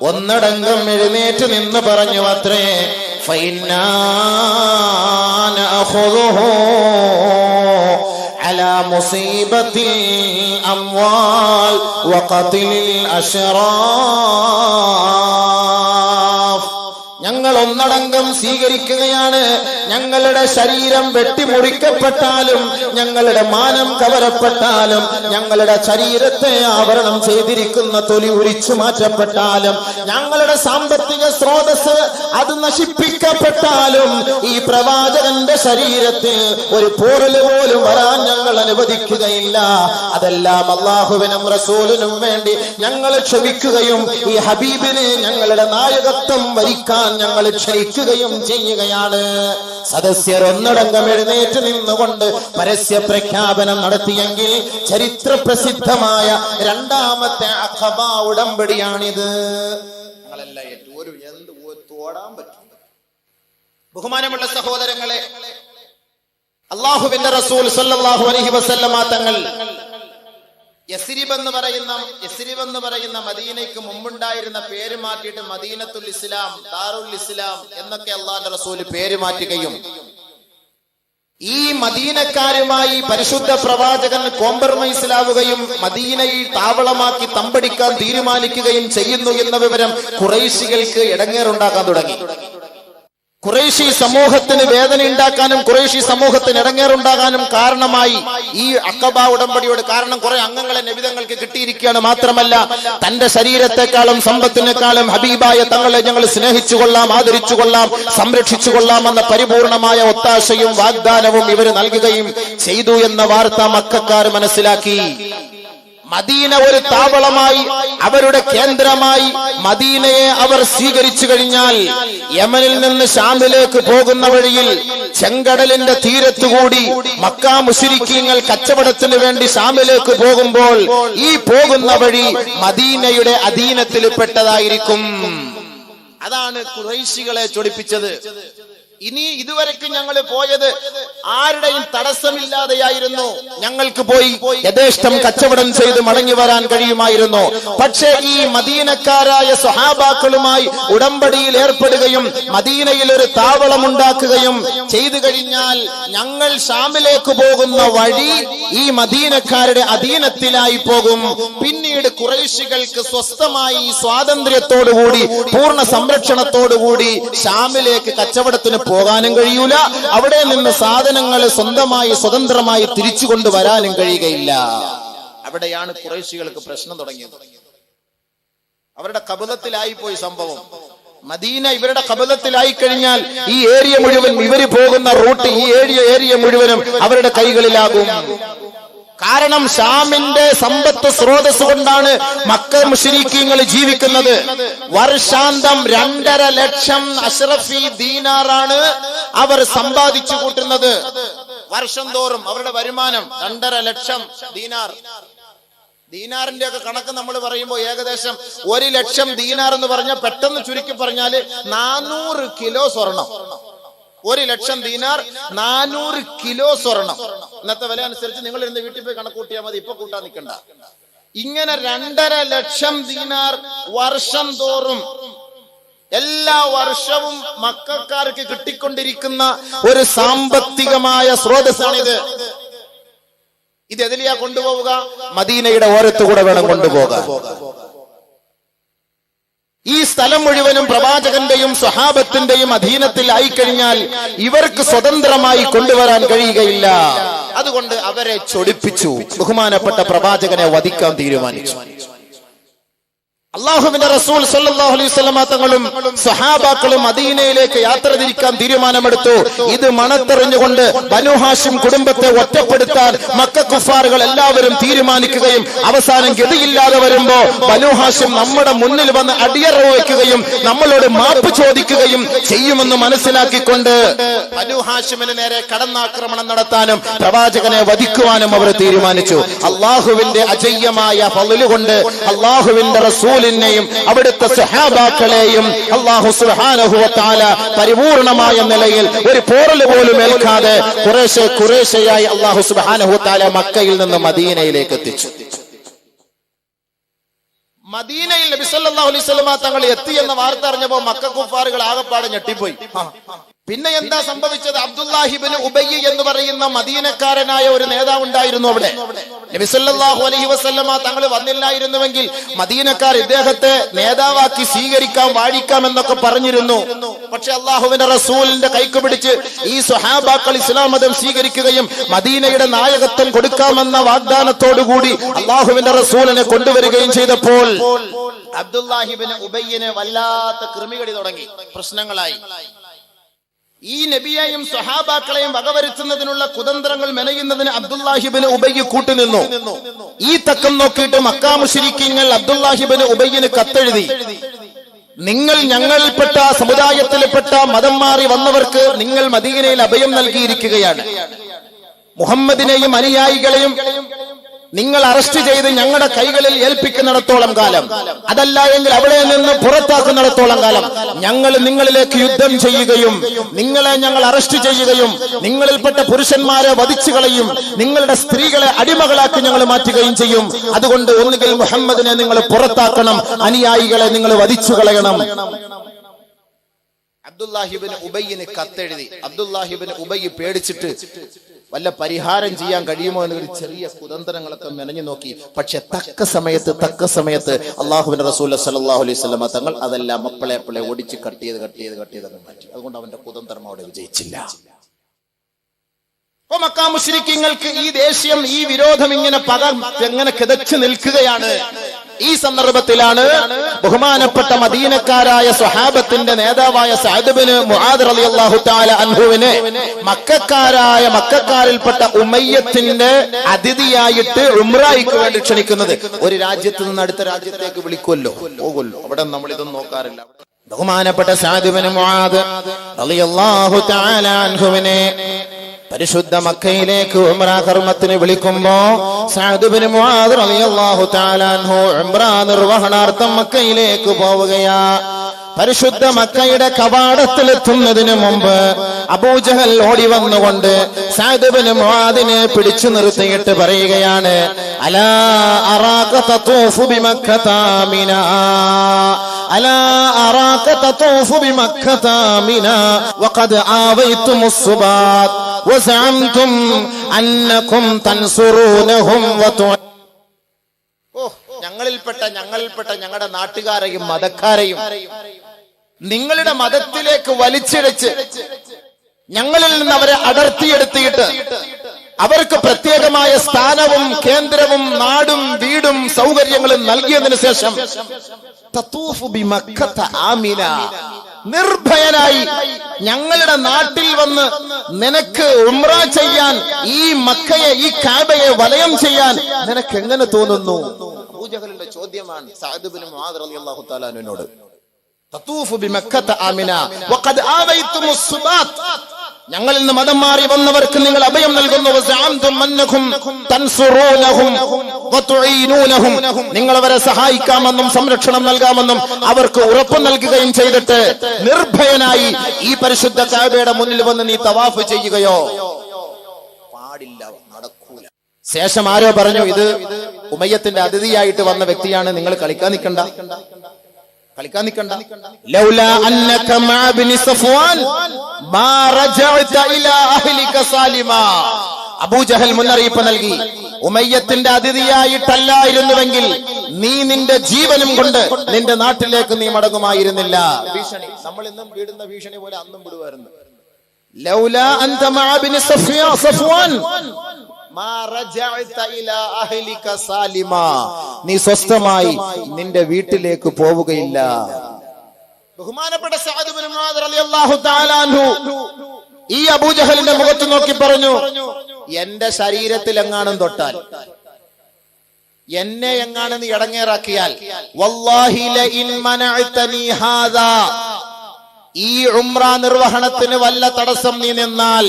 ഒന്നടങ്കം എഴുന്നേറ്റ് നിന്ന് പറഞ്ഞു അത്രേ, ഫൈന്നാ നഅഖുദുഹു അലാ മുസീബത്തിൽ അംവാൽ വഖത്ലിൽ അശ്റാഫ്. ഞങ്ങൾ ഒന്നടങ്കം സ്വീകരിക്കുകയാണ്. ഞങ്ങളുടെ ശരീരം വെട്ടിമുറിക്കപ്പെട്ടാലും, ഞങ്ങളുടെ മാനം കവരപ്പെട്ടാലും, ഞങ്ങളുടെ ശരീരത്തെ ആവരണം ചെയ്തിരിക്കുന്ന തൊലി ഉരിച്ചു മാറ്റപ്പെട്ടാലും, ഞങ്ങളുടെ സാമ്പത്തിക സ്രോതസ് അത് നശിപ്പിക്കപ്പെട്ടാലും, ഈ പ്രവാചകന്റെ ശരീരത്തിൽ ഒരു പോറല് പോലും വരാൻ ഞങ്ങൾ അനുവദിക്കുകയില്ല. അതെല്ലാം അള്ളാഹുവിനും റസൂലിനും വേണ്ടി ഞങ്ങൾ ക്ഷമിക്കുകയും ഈ ഹബീബിനെ ഞങ്ങളുടെ നായകത്വം വരിക്കാൻ ഞങ്ങൾ ക്ഷണിക്കുകയും ചെയ്യുകയാണ്. സദസ്യർ ഒന്നടങ്കം എഴുന്നേറ്റ് നിന്നുകൊണ്ട് പരസ്യ പ്രഖ്യാപനം നടത്തിയെങ്കിൽ ചരിത്ര പ്രസിദ്ധമായ രണ്ടാമത്തെ അഖബ ഉടമ്പടിയാണിത്. ഞങ്ങളെല്ലാം തോടാൻ പറ്റും. ബഹുമാനമുള്ള സഹോദരങ്ങളെ, അള്ളാഹുവിന്റെ റസൂൽ സല്ലല്ലാഹു അലൈഹി വസല്ലമ തങ്ങൾ യസ്രിബ് എന്ന് പറയുന്ന മദീനയ്ക്ക് മുമ്പുണ്ടായിരുന്ന പേര് മാറ്റിയിട്ട് മദീനത്തുൽ ഇസ്ലാം, ദാറുൽ ഇസ്ലാം എന്നൊക്കെ അള്ളാഹുവിന്റെ റസൂൽ പേര് മാറ്റുകയും ഈ മദീനക്കാരുമായി പരിശുദ്ധ പ്രവാചകൻ കോംപ്രമൈസിലാവുകയും മദീനയിൽ താവളമാക്കി തമ്പടിക്കാൻ തീരുമാനിക്കുകയും ചെയ്യുന്നു എന്ന വിവരം ഖുറൈശികൾക്ക് ഇടങ്ങേറുണ്ടാക്കാൻ തുടങ്ങി. ഖുറൈശി സമൂഹത്തിന് വേദന ഉണ്ടാക്കാനും ഖുറൈശി സമൂഹത്തിന് ഇടങ്ങേറുണ്ടാകാനും കാരണമായി ഈ അഖബ ഉടമ്പടിയോട്. കാരണം കുറെ അംഗങ്ങളെ നബിതങ്ങൾക്ക് കിട്ടിയിരിക്കുകയാണ്. മാത്രമല്ല, തന്റെ ശരീരത്തെക്കാളും സമ്പത്തിനേക്കാളും ഹബീബായ തങ്ങളെ ഞങ്ങൾ സ്നേഹിച്ചുകൊള്ളാം, ആദരിച്ചുകൊള്ളാം, സംരക്ഷിച്ചുകൊള്ളാം എന്ന പരിപൂർണമായ ഒത്താശയും വാഗ്ദാനവും ഇവർ നൽകുകയും ചെയ്തു എന്ന വാർത്ത മക്കക്കാർ മനസ്സിലാക്കി. മദീന ഒരു താവളമായി, അവരുടെ കേന്ദ്രമായി മദീനയെ അവർ സ്വീകരിച്ചു കഴിഞ്ഞാൽ യമനിൽ നിന്ന് ഷാമിലേക്ക് പോകുന്ന വഴിയിൽ ചെങ്കടലിന്റെ തീരത്തുകൂടി മക്കാ മുശ്രിക്കീങ്ങൾ കച്ചവടത്തിന് വേണ്ടി ഷാമിലേക്ക് പോകുമ്പോൾ ഈ പോകുന്ന വഴി മദീനയുടെ അധീനത്തിൽ പെട്ടതായിരിക്കും. അതാണ് ഖുറൈശികളെ ചൊടിപ്പിച്ചത്. ഇനി ഇതുവരെക്ക് ഞങ്ങൾ പോയത് ആരുടെയും തടസ്സമില്ലാതെയായിരുന്നു. ഞങ്ങൾക്ക് പോയി യഥേഷ്ടം കച്ചവടം ചെയ്ത് മടങ്ങി വരാൻ കഴിയുമായിരുന്നു. പക്ഷേ ഈ മദീനക്കാരായ സ്വഹാബാക്കളുമായി ഉടമ്പടിയിൽ ഏർപ്പെടുകയും മദീനയിൽ ഒരു താവളമുണ്ടാക്കുകയും ചെയ്തു കഴിഞ്ഞാൽ ഞങ്ങൾ ഷാമിലേക്ക് പോകുന്ന വഴി ഈ മദീനക്കാരുടെ അധീനത്തിലായി പോകും. പിന്നീട് ഖുറൈശികൾക്ക് സ്വസ്ഥമായി സ്വാതന്ത്ര്യത്തോടുകൂടി പൂർണ്ണ സംരക്ഷണത്തോടുകൂടി ഷാമിലേക്ക് കച്ചവടത്തിന് പോകാനും കഴിയൂല. അവിടെ നിന്ന് സാധനങ്ങൾ സ്വന്തമായി സ്വതന്ത്രമായി തിരിച്ചു കൊണ്ടുവരാനും കഴിയുകയില്ല. അവിടെയാണ് ഖുറൈശികൾക്ക് പ്രശ്നം തുടങ്ങിയത്. അവരുടെ കബളത്തിലായി പോയി സംഭവം. മദീന ഇവരുടെ കബളത്തിലായി കഴിഞ്ഞാൽ ഈ ഏരിയ മുഴുവൻ, ഇവര് പോകുന്ന റൂട്ട്, ഈ ഏരിയ മുഴുവനും അവരുടെ കൈകളിലാകും. കാരണം ഷാമിന്റെ സമ്പത്ത് സ്രോതസ് കൊണ്ടാണ് മക്ക മുശ്രിക്കീങ്ങൾ ജീവിക്കുന്നത്. വർഷാന്തം 2.5 ലക്ഷം അഷ്റഫി ദീനാറാണ് അവർ സമ്പാദിച്ചു കൂട്ടുന്നത്. വർഷം തോറും അവരുടെ വരുമാനം 2.5 ലക്ഷം ദീനാർ. ദീനാറിന്റെ ഒക്കെ കണക്ക് നമ്മൾ പറയുമ്പോൾ ഏകദേശം 1 ലക്ഷം ദീനാർ എന്ന് പറഞ്ഞാൽ പെട്ടെന്ന് ചുരുക്കി പറഞ്ഞാല് 400 കിലോ സ്വർണം. 1 ലക്ഷം ദീനാർ 400 കിലോ സ്വർണം. ഇന്നത്തെ വില അനുസരിച്ച് നിങ്ങൾ ഇരുന്ന് വീട്ടിൽ പോയി കണക്ക് കൂട്ടിയാൽ മതി, ഇപ്പൊ കൂട്ടാൻ നിൽക്കണ്ട. ഇങ്ങനെ 2.5 ലക്ഷം ദീനാർ വർഷം തോറും എല്ലാ വർഷവും മക്കക്കാർക്ക് കിട്ടിക്കൊണ്ടിരിക്കുന്ന ഒരു സാമ്പത്തികമായ സ്രോതസ്സാണിത്. ഇത് എതിലെയാ കൊണ്ടുപോവുക? മദീനയുടെ ഓരത്തുകൂടെ വേണം കൊണ്ടുപോകാൻ. ഈ സ്ഥലം മുഴുവനും പ്രവാചകന്റെയും സ്വഹാബത്തിന്റെയും അധീനത്തിൽ ആയിക്കഴിഞ്ഞാൽ ഇവർക്ക് സ്വതന്ത്രമായി കൊണ്ടുവരാൻ കഴിയുകയില്ല. അതുകൊണ്ട് അവരെ ചൊടിപ്പിച്ചു. ബഹുമാനപ്പെട്ട പ്രവാചകനെ വധിക്കാൻ തീരുമാനിച്ചു. അല്ലാഹുവിന്റെ റസൂൽ സല്ലല്ലാഹു അലൈഹി വസല്ലമ തങ്ങളും സ്വഹാബാക്കളും മദീനയിലേക്ക് യാത്ര തിരിക്കാൻ തീരുമാനമെടുത്തു. ഇത് മണത്തെറിഞ്ഞുകൊണ്ട് ബനു ഹാഷിം കുടുംബത്തെ ഒറ്റപ്പെടുത്താൻ മക്ക കുഫാറുകൾ എല്ലാവരും തീരുമാനിക്കുകയും അവസാനം ഗതിയില്ലാതെ വരുമ്പോ ബനു ഹാഷിം നമ്മുടെ മുന്നിൽ വന്ന് അടിയറവ് വയ്ക്കുകയും നമ്മളോട് മാപ്പ് ചോദിക്കുകയും ചെയ്യുമെന്ന് മനസ്സിലാക്കിക്കൊണ്ട് ബനു ഹാഷിമിന് നേരെ കടന്നാക്രമണം നടത്താനും പ്രവാചകനെ വധിക്കുവാനും അവർ തീരുമാനിച്ചു. അല്ലാഹുവിന്റെ അജയ്യമായ ഫള് കൊണ്ട് അല്ലാഹുവിന്റെ റസൂൽ അവിടുത്തെ സ്വഹാബാക്കളെയും അല്ലാഹു സുബ്ഹാനഹു വ തആല പരിപൂർണമായ നിലയിൽ ഒരു പോറൽ പോലും ഏൽക്കാതെ കുറേശ്ശെയായി അല്ലാഹു സുബ്ഹാനഹു വ തആല മക്കയിൽ നിന്ന് മദീനയിലേക്ക് എത്തിച്ചു. മദീനയിൽ നബി സല്ലല്ലാഹു അലൈഹി വസല്ലമ തങ്ങൾ എത്തി എന്ന വാർത്ത അറിഞ്ഞപ്പോൾ മക്ക കുഫാറുകൾ ആകപ്പാടെ ഞെട്ടിപ്പോയി. പിന്നെ എന്താ സംഭവിച്ചത്? അബ്ദുല്ലാഹി ഇബ്നു ഉബയ്യ് എന്ന് പറയുന്ന മദീനക്കാരനായ ഒരു നേതാവ് ഉണ്ടായിരുന്നു അവിടെ. നബി സല്ലല്ലാഹു അലൈഹി വസല്ലമ തങ്ങൾ വന്നില്ലായിരുന്നുവെങ്കിൽ മദീനക്കാർ ഇദ്ദേഹത്തെ നേതാവാക്കി സ്വീകരിക്കാം, വാഴിക്കാം എന്നൊക്കെ പറഞ്ഞിരുന്നു. പക്ഷെ അല്ലാഹുവിന്റെ റസൂലിന്റെ കൈക്ക് പിടിച്ച് ഈ സ്വഹാബാക്കൾ ഇസ്ലാം മതം സ്വീകരിക്കുകയും മദീനയുടെ നായകത്വം കൊടുക്കാമെന്ന വാഗ്ദാനത്തോടുകൂടി അല്ലാഹുവിന്റെ റസൂലിനെ കൊണ്ടുവരികയും ചെയ്തപ്പോൾ അബ്ദുല്ലാഹി ഇബ്നു ഉബയ്യിന് വല്ലാത്ത കൃമികടി തുടങ്ങി, പ്രശ്നങ്ങളായി. ഈ നബിയെയും സ്വഹാബാക്കളെയും വകവരുത്തുന്നതിനുള്ള കുതന്ത്രങ്ങൾ മെനയുന്നതിന് അബ്ദുല്ലാഹി ഇബ്നു ഉബയ്യ് കൂട്ടുനിന്നു. ഈ തക്കം നോക്കിയിട്ട് മക്കാ മുശ്രിക്കീങ്ങൾ അബ്ദുല്ലാഹി ഇബ്നു ഉബയ്യിന് കത്തെഴുതി, നിങ്ങൾ ഞങ്ങളിൽപ്പെട്ട സമുദായത്തിൽപ്പെട്ട മതം മാറി വന്നവർക്ക് നിങ്ങൾ മദീനയിൽ അഭയം നൽകിയിരിക്കുകയാണ്. മുഹമ്മദിനെയും അനുയായികളെയും നിങ്ങൾ അറസ്റ്റ് ചെയ്ത് ഞങ്ങളുടെ കൈകളിൽ ഏൽപ്പിക്കുന്നിടത്തോളം കാലം, അതല്ല എങ്കിൽ അവിടെ നിന്ന് പുറത്താക്കുന്നിടത്തോളം കാലം ഞങ്ങൾ നിങ്ങളിലേക്ക് യുദ്ധം ചെയ്യുകയും നിങ്ങളെ ഞങ്ങൾ അറസ്റ്റ് ചെയ്യുകയും നിങ്ങളിൽപ്പെട്ട പുരുഷന്മാരെ വധിച്ചു കളയും, നിങ്ങളുടെ സ്ത്രീകളെ അടിമകളാക്കി ഞങ്ങൾ മാറ്റുകയും ചെയ്യും. അതുകൊണ്ട് ഒന്നുകിൽ മുഹമ്മദിനെ നിങ്ങൾ പുറത്താക്കണം, അനുയായികളെ നിങ്ങൾ വധിച്ചു കളയണം. അബ്ദുല്ലാഹി ഇബ്നു ഉബയ്യിന് കത്തെഴുതി. അബ്ദുല്ലാഹി ഇബ്നു ഉബയ്യ് പേടിച്ചിട്ട് വല്ല പരിഹാരം ചെയ്യാൻ കഴിയുമോ എന്നൊരു ചെറിയ കുതന്ത്രങ്ങളൊക്കെ മെനഞ്ഞു നോക്കി. പക്ഷെ തക്ക സമയത്ത് അല്ലാഹുവിന്റെ റസൂൽ സല്ലല്ലാഹു അലൈഹി വസല്ലമ തങ്ങൾ അതെല്ലാം അപ്പളെ ഓടിച്ച് കട്ട് ചെയ്ത് മാറ്റി. അതുകൊണ്ട് അവന്റെ കുതന്ത്രം അവിടെ വിജയിച്ചില്ല. അപ്പൊ മക്കാ മുശ്രിക്കീങ്ങൾക്ക് ഈ ദേഷ്യം, ഈ വിരോധം ഇങ്ങനെ കിതച്ചു നിൽക്കുകയാണ്. ഈ സന്ദർഭത്തിലാണ് ബഹുമാനപ്പെട്ട മദീനക്കാരായ സ്വഹാബത്തിന്റെ നേതാവായ സഅദ് ഇബ്നു മുആദ് റളിയല്ലാഹു തആല അൻഹുവിനെ മക്കക്കാരിൽപ്പെട്ട ഉമയ്യത്തിന്റെ അതിഥിയായിട്ട് ഉംറയ്ക്ക് വേണ്ടി ക്ഷണിക്കുന്നത്. ഒരു രാജ്യത്ത് നിന്ന് അടുത്ത രാജ്യത്തേക്ക് പോകുമല്ലോ, അവിടെ നമ്മൾ ഇതൊന്നും നോക്കാറില്ല. ബഹുമാനപ്പെട്ട സഅദ് ഇബ്നു മുആദ് റളിയല്ലാഹു തആല അൻഹുവിനെ പരിശുദ്ധ മക്കയിലേക്ക് ഉംറ കർമ്മത്തിന് വിളിക്കുമ്പോ സഅദ് ഇബ്നു മുആദ് റളിയല്ലാഹു തആല അൻഹു ഉംറ നിർവഹണാർത്ഥം മക്കയിലേക്ക് പോവുകയാ. പരിശുദ്ധ മക്കയുടെ കവാടത്തിലെത്തുന്നതിന് മുമ്പ് അബൂജഹൽ ഓടി വന്നുകൊണ്ട് സഅദ് ഇബ്നു മുആദിനെ പിടിച്ചു നിർത്തിയിട്ട് പറയുകയാണ്, അലാ അറാക തതൂഫു ബിമക്കത ആമിനാ, അലാ അറാക തതൂഫു ബിമക്കത ആമിനാ വഖദ് ആവൈതുമുസ് സുബാത് വസഅംതും അന്നകും തൻസുറൂനഹും ഞങ്ങളിൽപ്പെട്ട ഞങ്ങളുടെ നാട്ടുകാരെയും മതക്കാരെയും നിങ്ങളുടെ മതത്തിലേക്ക് വലിച്ചിഴച്ച് ഞങ്ങളിൽ നിന്ന് അവരെ അടർത്തിയെടുത്തിയിട്ട് അവർക്ക് പ്രത്യേകമായ സ്ഥാനവും കേന്ദ്രവും നാടും വീടും സൗകര്യങ്ങളും നൽകിയതിനു ശേഷം തതൂഫു ബിമക്കത ആമിന, നിർഭയനായി ഞങ്ങളുടെ നാട്ടിൽ വന്ന് നിനക്ക് ഉംറ ചെയ്യാൻ, ഈ മക്കയെ ഈ കാബയെ വലയം ചെയ്യാൻ നിനക്ക് എങ്ങനെ തോന്നുന്നു? അബൂജഹലിന്റെ ചോദ്യമാണ് സഅദ് ഇബ്നു മുആദ് റളിയല്ലാഹു തആല അൻഹുവിനോട്. തതൂഫു ബിമക്കത ആമിന വഖദ് ആവൈതുമുസ് സുബാത്, ഞങ്ങളിൽ നിന്ന് മതം മാറി വന്നവർക്ക് നിങ്ങൾ അഭയം നൽകുന്നു. വസഅംതും അന്നകും തൻസുറൂനഹും വതുഈനൂനഹും, നിങ്ങൾ അവരെ സഹായിക്കാമെന്നും സംരക്ഷണം നൽകാമെന്നും അവർക്ക് ഉറപ്പ് നൽകുകയും ചെയ്തിട്ട് നിർഭയനായി ഈ പരിശുദ്ധ കഅബയുടെ മുന്നിൽ വന്ന് നീ തവാഫ് ചെയ്യുകയോ? പാടില്ല, നടക്കൂല. ശേഷം ആരോ പറഞ്ഞു, ഇത് ഉമയ്യത്തിന്റെ അതിഥിയായിട്ട് വന്ന വ്യക്തിയാണ്, നിങ്ങൾ കളിക്കാൻ നിൽക്കണ്ട. ലൗലാ അന്നക മഅ ഇബ്നു സഫ്വാൻ മാ റജഅത ഇലാ അഹ്ലിക സാലിമാ. അബൂജഹൽ മുന്നറിയിപ്പ് നൽകി, ഉമയ്യത്തിന്റെ അതിഥിയായിട്ടല്ലായിരുന്നുവെങ്കിൽ നീ നിന്റെ ജീവനും കൊണ്ട് നിന്റെ നാട്ടിലേക്ക് നീ മടങ്ങുമായിരുന്നില്ല. ഭീഷണി, നമ്മൾ ഇന്നും വീടുന്ന ഭീഷണി പോലെ അന്നും വിടുവായിരുന്നു. ലൗലാ അൻത മഅ ഇബ്നു സഫ്വാൻ മാ റജഅത ഇലാ അഹ്ലിക സാലിമാ, നീ സ്വസ്ഥമായി നിന്റെ വീട്ടിലേക്ക് പോവുകയില്ല. ബഹുമാനപ്പെട്ട സഅദ് ഇബ്നു മുആദ് റളിയല്ലാഹു തആല അൻഹു ഈ അബൂജഹലിന്റെ മുഖത്ത് നോക്കി പറഞ്ഞു, എന്റെ ശരീരത്തിൽ എങ്ങാനും തൊട്ടാൽ, എന്നെ എങ്ങാനും നീ ഇടങ്ങേറാക്കിയാൽ, വല്ലാഹി ലഇൻ മനഅതനി ഹാദാ, ഈ ഉംറ നിർവഹണത്തിന് വല്ല തടസ്സം നീ നിന്നാൽ,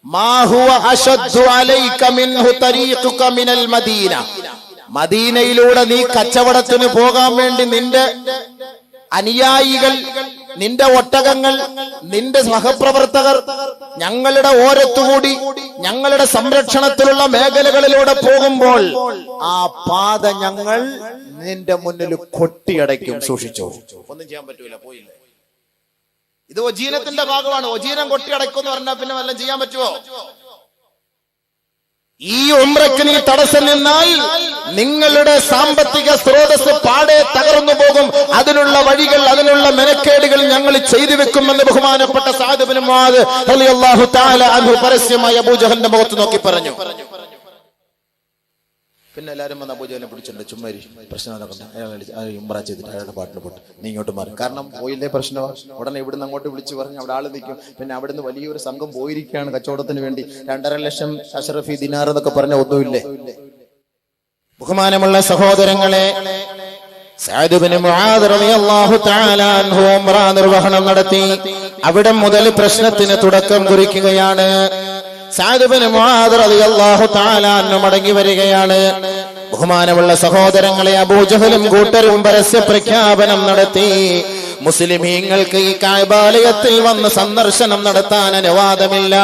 മാ ഹുവ അശദ്ദു അലൈക മിൻഹു തരീഖുക മിനൽ മദീന, മദീനയിലൂടെ നീ കച്ചവടത്തിന് പോകാൻ വേണ്ടി നിന്റെ അനുയായികൾ, നിന്റെ ഒട്ടകങ്ങൾ, നിന്റെ സഹപ്രവർത്തകർ ഞങ്ങളുടെ ഓരത്തുകൂടി ഞങ്ങളുടെ സംരക്ഷണത്തിലുള്ള മേഖലകളിലൂടെ പോകുമ്പോൾ ആ പാത ഞങ്ങൾ നിന്റെ മുന്നിൽ കൊട്ടിയടയ്ക്കും, സൂക്ഷിച്ചോ. ഒന്നും ചെയ്യാൻ പറ്റൂല, പോയില്ല. ഇത് ഒജീനത്തിന്റെ ഭാഗമാണ്. ഒജീനം കൊട്ടിയടക്കും എന്ന് പറഞ്ഞാൽ പിന്നെ വല്ലതും ചെയ്യാൻ പറ്റുമോ? ഈ ഉംറയ്ക്ക് നീ തടസ്സം നിന്നാൽ നിങ്ങളുടെ സാമ്പത്തിക സ്രോതസ് പാടെ തകർന്നു പോകും. അതിനുള്ള വഴികൾ, അതിനുള്ള മെനക്കേടുകൾ ഞങ്ങൾ ചെയ്തു വെക്കുമെന്ന് ബഹുമാനപ്പെട്ട സഅദ് ഇബ്നു മുആദ് റളിയല്ലാഹു തആല അൻഹു പരസ്യമായി അബൂജഹലിന്റെ മുഖത്ത് നോക്കി പറഞ്ഞു. പിന്നെ എല്ലാവരും വന്ന് അബൂജഹലിനെ പിടിച്ചിട്ടുണ്ട്, ചുമ്മാരി പ്രശ്നം അയാൾ ഉംറ ചെയ്തിട്ട് അയാളുടെ പാട്ടിന് പോട്ട് നീ ഇങ്ങോട്ട് മാറി, കാരണം പോയില്ലേ പ്രശ്നമാണ്. ഉടനെ ഇവിടുന്ന് അങ്ങോട്ട് വിളിച്ചു പറഞ്ഞ് അവിടെ ആള് നിൽക്കും. പിന്നെ അവിടുന്ന് വലിയൊരു സംഘം പോയിരിക്കുകയാണ് കച്ചവടത്തിന് വേണ്ടി, 2.5 ലക്ഷം അഷ്റഫി ദിനാർ എന്നൊക്കെ പറഞ്ഞ ഒന്നുമില്ലേ. ബഹുമാനമുള്ള സഹോദരങ്ങളെ, സഅദ് ഇബ്നു മുആദ് റളിയല്ലാഹു തആല അൻഹു ഉംറ നിർവഹണം നടത്തി. അവിടെ മുതൽ പ്രശ്നത്തിന് തുടക്കം കുറിക്കുകയാണ്. സഅദ് ഇബ്നു മുആദ് റളിയല്ലാഹു തആല അൻഹു മടങ്ങി വരികയാണ്. ബഹുമാനമുള്ള സഹോദരങ്ങളെ, അബൂജഹലും കൂട്ടരും പരസ്യ പ്രഖ്യാപനം നടത്തി, മുസ്ലിമീങ്ങൾക്ക് ഈ കഅബാലയത്തിൽ വന്ന് സന്ദർശനം നടത്താൻ അനുവാദമില്ല.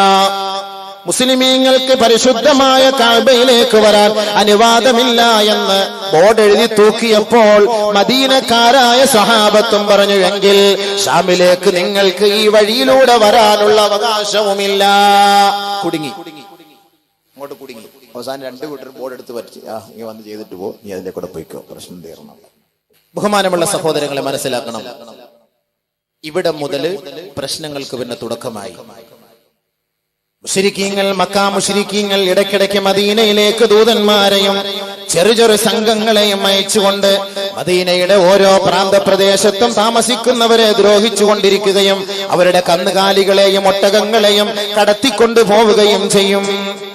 മുസ്ലിമീങ്ങൾക്ക് പരിശുദ്ധമായ കഅബയിലേക്ക് വരാൻ അനുവാദമില്ല എന്ന് ബോർഡ് എഴുതി തൂക്കിയപ്പോൾ മദീനക്കാരായ സ്വഹാബത്തും പറഞ്ഞു, എങ്കിൽ ഷാമിലേക്ക് നിങ്ങൾക്ക് ഈ വഴിയിലൂടെ വരാനുള്ള അവകാശവുമില്ല. കുടുങ്ങി, അങ്ങോട്ട് കുടുങ്ങി. അവസാനം 2 കൂട്ടർ ബോർഡ് എടുത്ത് പറ്റി, നീ വന്ന് ചെയ്തിട്ട് പോ, നീ അതിലെ കൂടെ പോയിക്കോ, പ്രശ്നം തീർന്നു. ബഹുമാനമുള്ള സഹോദരങ്ങളെ, മനസ്സിലാക്കണം, ഇവിടെ മുതൽ പ്രശ്നങ്ങൾക്ക് പിന്നെ തുടക്കമായി. മുശ്രിക്കീങ്ങൾ, മക്കാ മുശ്രിക്കീങ്ങൾ ഇടയ്ക്കിടയ്ക്ക് മദീനയിലേക്ക് ദൂതന്മാരെയും ചെറു സംഘങ്ങളെയും അയച്ചുകൊണ്ട് മദീനയുടെ ഓരോ പ്രാന്തപ്രദേശത്തും താമസിക്കുന്നവരെ ദ്രോഹിച്ചുകൊണ്ടിരിക്കുകയും അവരുടെ കന്നുകാലികളെയും ഒട്ടകങ്ങളെയും കടത്തിക്കൊണ്ടു പോവുകയും ചെയ്യും.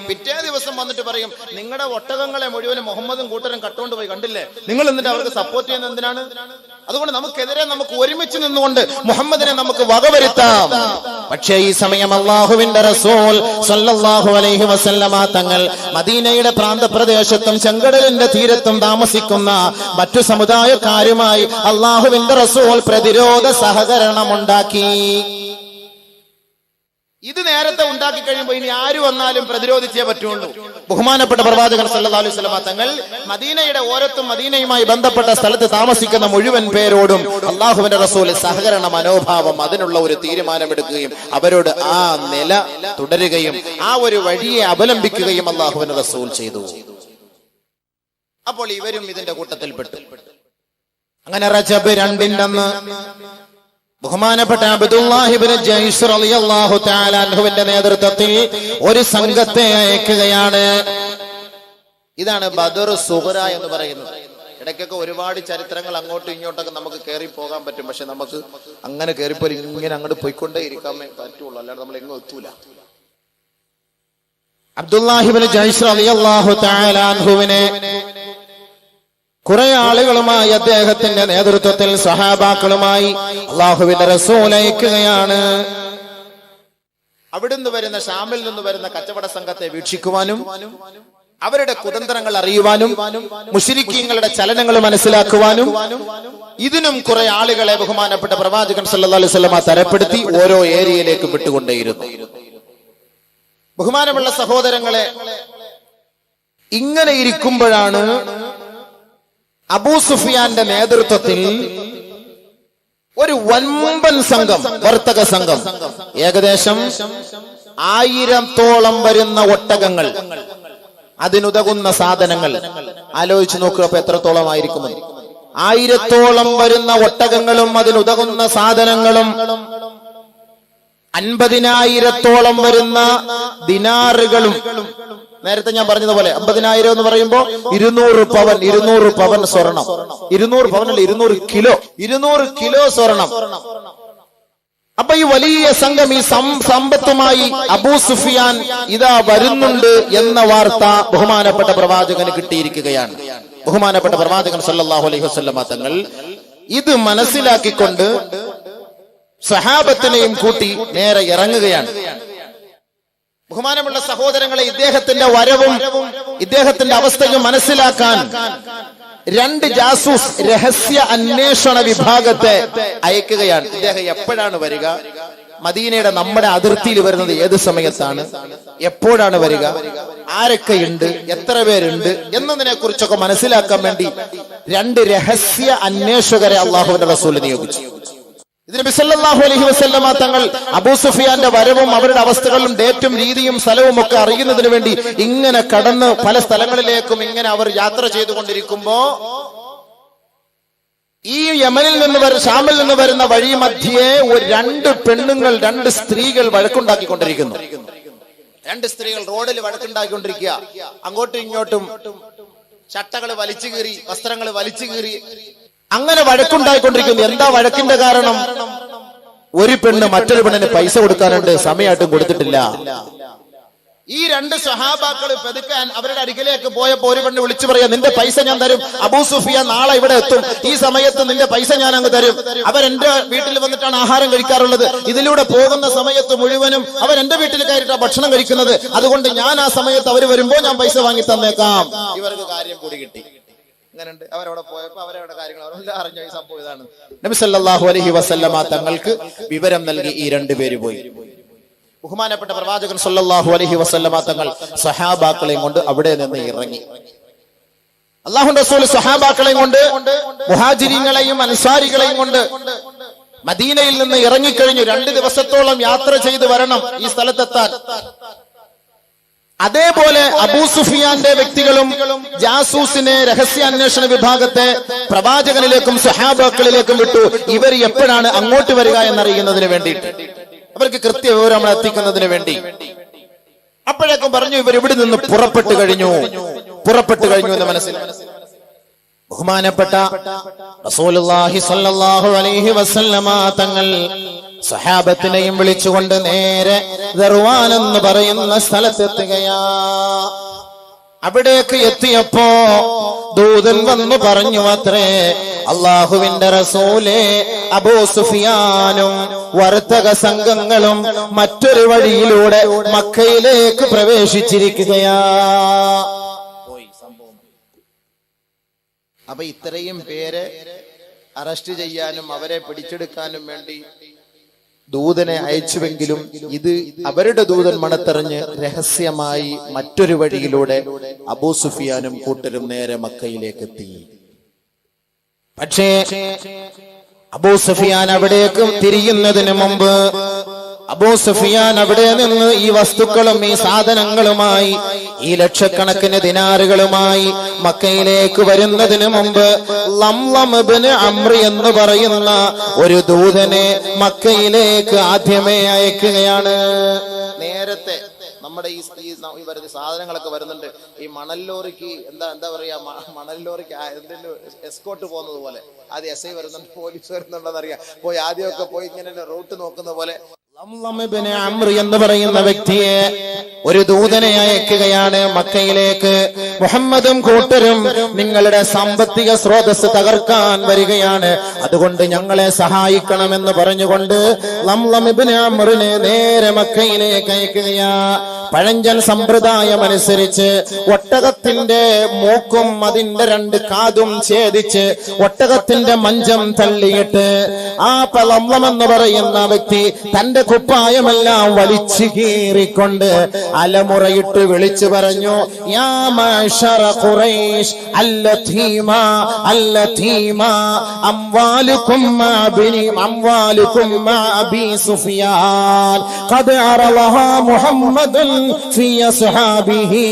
പിറ്റേ ദിവസം വന്നിട്ട് പറയും, നിങ്ങളുടെ ഒട്ടകങ്ങളെ മുഴുവനും മുഹമ്മദും കൂട്ടരും കട്ടുകൊണ്ട് പോയി, കണ്ടില്ലേ? നിങ്ങൾ എന്നിട്ട് അവർക്ക് സപ്പോർട്ട് ചെയ്യുന്നത് എന്തിനാണ്? അതുകൊണ്ട് നമുക്കെതിരെ നമുക്ക് ഒരുമിച്ച് നിന്നുകൊണ്ട് മുഹമ്മദിനെ നമുക്ക് വകവരുത്താം. പക്ഷേ ഈ സമയം അല്ലാഹുവിന്റെ റസൂൽ സല്ലല്ലാഹു അലൈഹി വസല്ലമ തങ്ങൾ മദീനയുടെ പ്രാന്തപ്രദേശത്തും ചെങ്കടലിന്റെ തീരത്തും താമസിക്കുന്ന മറ്റു സമുദായക്കാരുമായി അല്ലാഹുവിന്റെ റസൂൽ പ്രതിരോധ സഹകരണമുണ്ടാക്കി. ഇത് നേരത്തെ ഉണ്ടാക്കി കഴിയുമ്പോൾ ഇനി ആര് വന്നാലും പ്രതിരോധിച്ചേ പറ്റുള്ളൂ. ബഹുമാനപ്പെട്ട പ്രവാചകൻ സല്ലല്ലാഹു അലൈഹി വസല്ലമ തങ്ങൾ മദീനയുടെ ഓരത്തും മദീനയുമായി ബന്ധപ്പെട്ട സ്ഥലത്ത് താമസിക്കുന്ന മുഴുവൻ പേരോടും അല്ലാഹുവിന്റെ റസൂൽ സഹകരണ മനോഭാവം, അതിനുള്ള ഒരു തീരുമാനമെടുക്കുകയും അവരോട് ആ നില തുടരുകയും ആ ഒരു വഴിയെ അവലംബിക്കുകയും അല്ലാഹുവിന്റെ റസൂൽ ചെയ്തു. അപ്പോൾ ഇവരും ഇതിന്റെ കൂട്ടത്തിൽപ്പെട്ടു. അങ്ങനെ റജബ് 2 അന്ന് ബഹുമാനപ്പെട്ട അബ്ദുല്ലാഹി ഇബ്നു ജയ്സ് റളിയല്ലാഹു തആല അൻഹുവിന്റെ നേതൃത്വത്തിൽ ഒരു സംഘത്തെ അയക്കുകയാണ്. ഇതാണ് ബദർ സുഹറ എന്ന് പറയുന്നത്. ഇടയ്ക്കൊക്കെ ഒരുപാട് ചരിത്രങ്ങൾ അങ്ങോട്ടും ഇങ്ങോട്ടൊക്കെ നമുക്ക് കയറി പോകാൻ പറ്റും. പക്ഷെ നമുക്ക് അങ്ങനെ കയറിപ്പോ ഇങ്ങനെ അങ്ങോട്ട് പോയിക്കൊണ്ടേ ഇരിക്കാമേ പറ്റുള്ളൂ, അല്ലാതെ നമ്മൾ എങ്ങും എത്തൂല. അബ്ദുല്ലാഹി ഇബ്നു ജയ്സ് റളിയല്ലാഹു തആല അൻഹുവിനെ കുറെ ആളുകളുമായി അദ്ദേഹത്തിന്റെ നേതൃത്വത്തിൽ സഹാബാക്കളുമായി അല്ലാഹുവിന്റെ റസൂൽ അയക്കുകയാണ്. അവിടുന്ന് വരുന്ന ഷാമിൽ നിന്ന് വരുന്ന കച്ചവട സംഘത്തെ വീക്ഷിക്കുവാനും അവരുടെ കുതന്ത്രങ്ങൾ അറിയുവാനും മുശ്രിക്കീങ്ങളുടെ ചലനങ്ങൾ മനസ്സിലാക്കുവാനും ഇതിനും കുറെ ആളുകളെ ബഹുമാനപ്പെട്ട പ്രവാചകൻ സല്ലല്ലാഹു അലൈഹി വസല്ലമ തരപ്പെടുത്തി ഓരോ ഏരിയയിലേക്ക് വിട്ടുകൊണ്ടേയിരുന്നു. ബഹുമാനമുള്ള സഹോദരങ്ങളെ, ഇങ്ങനെ ഇരിക്കുമ്പോഴാണ് അബൂ സുഫിയാന്റെ നേതൃത്വത്തിൽ ഒരു വൻപൻ സംഘം, വർത്തക സംഘം, ഏകദേശം 1000-ഓളം വരുന്ന ഒട്ടകങ്ങൾ, അതിനുതകുന്ന സാധനങ്ങൾ, ആലോചിച്ച് നോക്കുക അപ്പൊ എത്രത്തോളം ആയിരിക്കുമെന്ന്. 1000-ഓളം വരുന്ന ഒട്ടകങ്ങളും അതിനുതകുന്ന സാധനങ്ങളും 50,000-ഓളം വരുന്ന ദിനാറുകളും. നേരത്തെ ഞാൻ പറഞ്ഞതുപോലെ 50,000 എന്ന് പറയുമ്പോ 200 പവൻ സ്വർണം, 200 പവനല്ല 200 കിലോ സ്വർണം. അപ്പൊ ഈ വലിയ സംഘം ഈ സമ്പത്തുമായി അബൂ സുഫിയാൻ ഇതാ വരുന്നുണ്ട് എന്ന വാർത്ത ബഹുമാനപ്പെട്ട പ്രവാചകന് കിട്ടിയിരിക്കുകയാണ്. ബഹുമാനപ്പെട്ട പ്രവാചകൻ സല്ലല്ലാഹു അലൈഹി വസല്ലമ തങ്ങൾ ഇത് മനസ്സിലാക്കിക്കൊണ്ട് സഹാബത്തിനെയും കൂട്ടി നേരെ ഇറങ്ങുകയാണ്. ബഹുമാനമുള്ള സഹോദരങ്ങളെ, ഇദ്ദേഹത്തിന്റെ വരവും ഇദ്ദേഹത്തിന്റെ അവസ്ഥയും മനസ്സിലാക്കാൻ 2 ജാസൂസ് രഹസ്യ അന്വേഷണ വിഭാഗത്തെ അയക്കുകയാണ്. ഇദ്ദേഹം എപ്പോഴാണ് വരിക, മദീനയുടെ നമ്മുടെ അതിർത്തിയിൽ വരുന്നത് ഏത് സമയത്താണ്, എപ്പോഴാണ് വരിക, ആരൊക്കെയുണ്ട്, എത്ര പേരുണ്ട് എന്നതിനെ കുറിച്ചൊക്കെ മനസ്സിലാക്കാൻ വേണ്ടി 2 രഹസ്യ അന്വേഷകരെ അല്ലാഹുവിന്റെ റസൂൽ നിയോഗിച്ചു. ഇതിന് നബി സല്ലല്ലാഹു അലൈഹി വസല്ലമ തങ്ങൾ അബൂ സുഫിയാന്റെ വരവും അവരുടെ അവസ്ഥകളും ഡേറ്റും രീതിയും സ്ഥലവും ഒക്കെ അറിയുന്നതിന് വേണ്ടി ഇങ്ങനെ കടന്ന് പല സ്ഥലങ്ങളിലേക്കും ഇങ്ങനെ അവർ യാത്ര ചെയ്തുകൊണ്ടിരിക്കുമ്പോ ഈ യമനിൽ നിന്ന് ഷാമിൽ നിന്ന് വരുന്ന വഴി മധ്യേ 2 പെണ്ണുങ്ങൾ, 2 സ്ത്രീകൾ വഴക്കുണ്ടാക്കിക്കൊണ്ടിരിക്കുന്നു. 2 സ്ത്രീകൾ റോഡിൽ വഴക്കുണ്ടാക്കിക്കൊണ്ടിരിക്കുക. അങ്ങോട്ടും ഇങ്ങോട്ടും ചട്ടകൾ വലിച്ചു കീറി, വസ്ത്രങ്ങൾ വലിച്ചു കീറി, അങ്ങനെ വഴക്കുണ്ടായിക്കൊണ്ടിരിക്കുന്നു. എന്താ വഴക്കിന്റെ കാരണം? ഒരു പെണ്ണ് മറ്റൊരു പെണ്ണിന് പൈസ കൊടുക്കാനുണ്ട്, സമയമായിട്ടും കൊടുത്തിട്ടില്ല. ഈ 2 സ്വഹാബാക്കൾ പെതുക്കാൻ അവരുടെ അരികിലേക്ക് പോയപ്പോ ഒരു പെണ്ണ് വിളിച്ചു പറയാ, നിന്റെ പൈസ ഞാൻ തരും, അബൂ സുഫിയാൻ നാളെ ഇവിടെ എത്തും, ഈ സമയത്ത് നിന്റെ പൈസ ഞാൻ അങ്ങ് തരും. അവരെന്റെ വീട്ടിൽ വന്നിട്ടാണ് ആഹാരം കഴിക്കാറുള്ളത്, ഇതിലൂടെ പോകുന്ന സമയത്ത് മുഴുവനും അവരെന്റെ വീട്ടിൽ കയറിയിട്ടാണ് ഭക്ഷണം കഴിക്കുന്നത്, അതുകൊണ്ട് ഞാൻ ആ സമയത്ത് അവർ വരുമ്പോ ഞാൻ പൈസ വാങ്ങി തന്നേക്കാം. ഇവർക്ക് കാര്യം കൂടി കിട്ടി. അവരവിടെ പോയപ്പോ അവരവരുടെ കാര്യങ്ങൾ അറിഞ്ഞ ഈ സംഭവം ഇതാണ്. നബി സല്ലല്ലാഹു അലൈഹി വസല്ലമ തങ്ങൾക്ക് വിവരം നൽകി ഈ 2 പേര് പോയി. ബഹുമാനപ്പെട്ട പ്രവാചകൻ സല്ലല്ലാഹു അലൈഹി വസല്ലമ തങ്ങൾ സഹാബാക്കളെയും കൊണ്ട് അവിടെ നിന്ന് ഇറങ്ങി. അല്ലാഹുവിന്റെ റസൂൽ സഹാബാക്കളെയും കൊണ്ട്, മുഹാജിരീങ്ങളെയും അൻസാരികളെയും കൊണ്ട് മദീനയിൽ നിന്ന് ഇറങ്ങിക്കഴിഞ്ഞു. 2 ദിവസത്തോളം യാത്ര ചെയ്ത് വരണം ഈ സ്ഥലത്തെത്താൻ. അതേപോലെ അബൂ സുഫിയാന്റെ വ്യക്തികളും ജാസൂസിനെ, രഹസ്യാന്വേഷണ വിഭാഗത്തെ പ്രവാചകനിലേക്കും സഹാബാക്കളിലേക്കും വിട്ടു. ഇവർ എപ്പോഴാണ് അങ്ങോട്ട് വരിക എന്നറിയുന്നതിന് വേണ്ടിയിട്ട്, അവർക്ക് കൃത്യ വിവരം എത്തിക്കുന്നതിന് വേണ്ടി. അപ്പോഴേക്കും പറഞ്ഞു ഇവർ ഇവിടെ നിന്ന് പുറപ്പെട്ടു കഴിഞ്ഞു എന്ന് മനസ്സിലായി. ബഹുമാനപ്പെട്ട റസൂലുള്ളാഹി സ്വല്ലല്ലാഹു അലൈഹി വസല്ലമ തങ്ങൾ സഹാബത്തിനെയും വിളിച്ചുകൊണ്ട് നേരെ ദർവാൻ എന്ന് പറയുന്ന സ്ഥലത്തെത്തുകയാ. അവിടേക്ക് എത്തിയപ്പോ ദൂതൻ വന്നു പറഞ്ഞു അത്രേ, അള്ളാഹുവിന്റെ റസൂലേ, അബൂ സുഫിയാനും വർത്തക സംഘങ്ങളും മറ്റൊരു വഴിയിലൂടെ മക്കയിലേക്ക് പ്രവേശിച്ചിരിക്കുകയാ. അപ്പൊ ഇത്രയും പേരെ അറസ്റ്റ് ചെയ്യാനും അവരെ പിടിച്ചെടുക്കാനും വേണ്ടി ദൂതനെ അയച്ചുവെങ്കിലും ഇത് അവരുടെ ദൂതൻ മണത്തെറിഞ്ഞ് രഹസ്യമായി മറ്റൊരു വഴിയിലൂടെ അബൂ സുഫിയാനും കൂട്ടരും നേരെ മക്കയിലേക്ക് എത്തി. പക്ഷേ അബൂ സുഫിയാൻ അവിടേക്ക് തിരിയുന്നതിന് മുമ്പ് അബൂ സുഫിയാൻ അവിടെ നിന്ന് ഈ വസ്തുക്കളും ഈ സാധനങ്ങളുമായി ഈ ലക്ഷക്കണക്കിന് ദിനാറുകളുമായി മക്കയിലേക്ക് വരുന്നതിന് മുമ്പ് ലംലം ഇബ്നു അംർ എന്ന് പറയുന്ന ഒരു ദൂതനെ മക്കയിലേക്ക് ആദ്യമേ അയക്കുകയാണ്. നേരത്തെ നമ്മുടെ ഈ വരുന്ന സാധനങ്ങളൊക്കെ വരുന്നുണ്ട്. ഈ മണൽ ലോറിക്ക് എന്താ പറയാ, മണൽ ലോറിക്ക് എന്തെങ്കിലും എസ്കോട്ട് പോകുന്നത് പോലെ ആദ്യം എസ് ഐ വരുന്നുണ്ട്, പോലീസ് വരുന്നുണ്ടെന്ന് അറിയാം. പോയി ആദ്യമൊക്കെ പോയി ഇങ്ങനെ റൂട്ട് നോക്കുന്ന പോലെ ലംലം ഇബ്നു അംർ എന്ന് പറയുന്ന വ്യക്തിയെ ഒരു ദൂതനെ അയക്കുകയാണ് മക്കയിലേക്ക്. മുഹമ്മദും കൂട്ടരും നിങ്ങളുടെ സാമ്പത്തിക സ്രോതസ് തകർക്കാൻ വരികയാണ്, അതുകൊണ്ട് ഞങ്ങളെ സഹായിക്കണമെന്ന് പറഞ്ഞുകൊണ്ട് ലംലം ഇബ്നു അംറിനെ നേരെ മക്കയിലേക്ക് അയക്കുകയാ. പഴഞ്ചൻ സമ്പ്രദായം അനുസരിച്ച് ഒട്ടകത്തിന്റെ മൂക്കും അതിന്റെ 2 കാതും ഛേദിച്ച് ഒട്ടകത്തിന്റെ മഞ്ചം തള്ളിയിട്ട് ആ ലംലം എന്ന് പറയുന്ന വ്യക്തി തന്റെ കുപ്പായമെല്ലാം വലിച്ചു കീറിക്കൊണ്ട് അലമുറയിട്ട് വിളിച്ചു പറഞ്ഞു, യാ മഅ്ശറ ഖുറൈശ് അല്ലതീമ അംവാലുകും മാ അബീ സുഫിയാൻ ഖദ് അറലഹാ മുഹമ്മദുൻ ഫീ അസ്ഹാബിഹി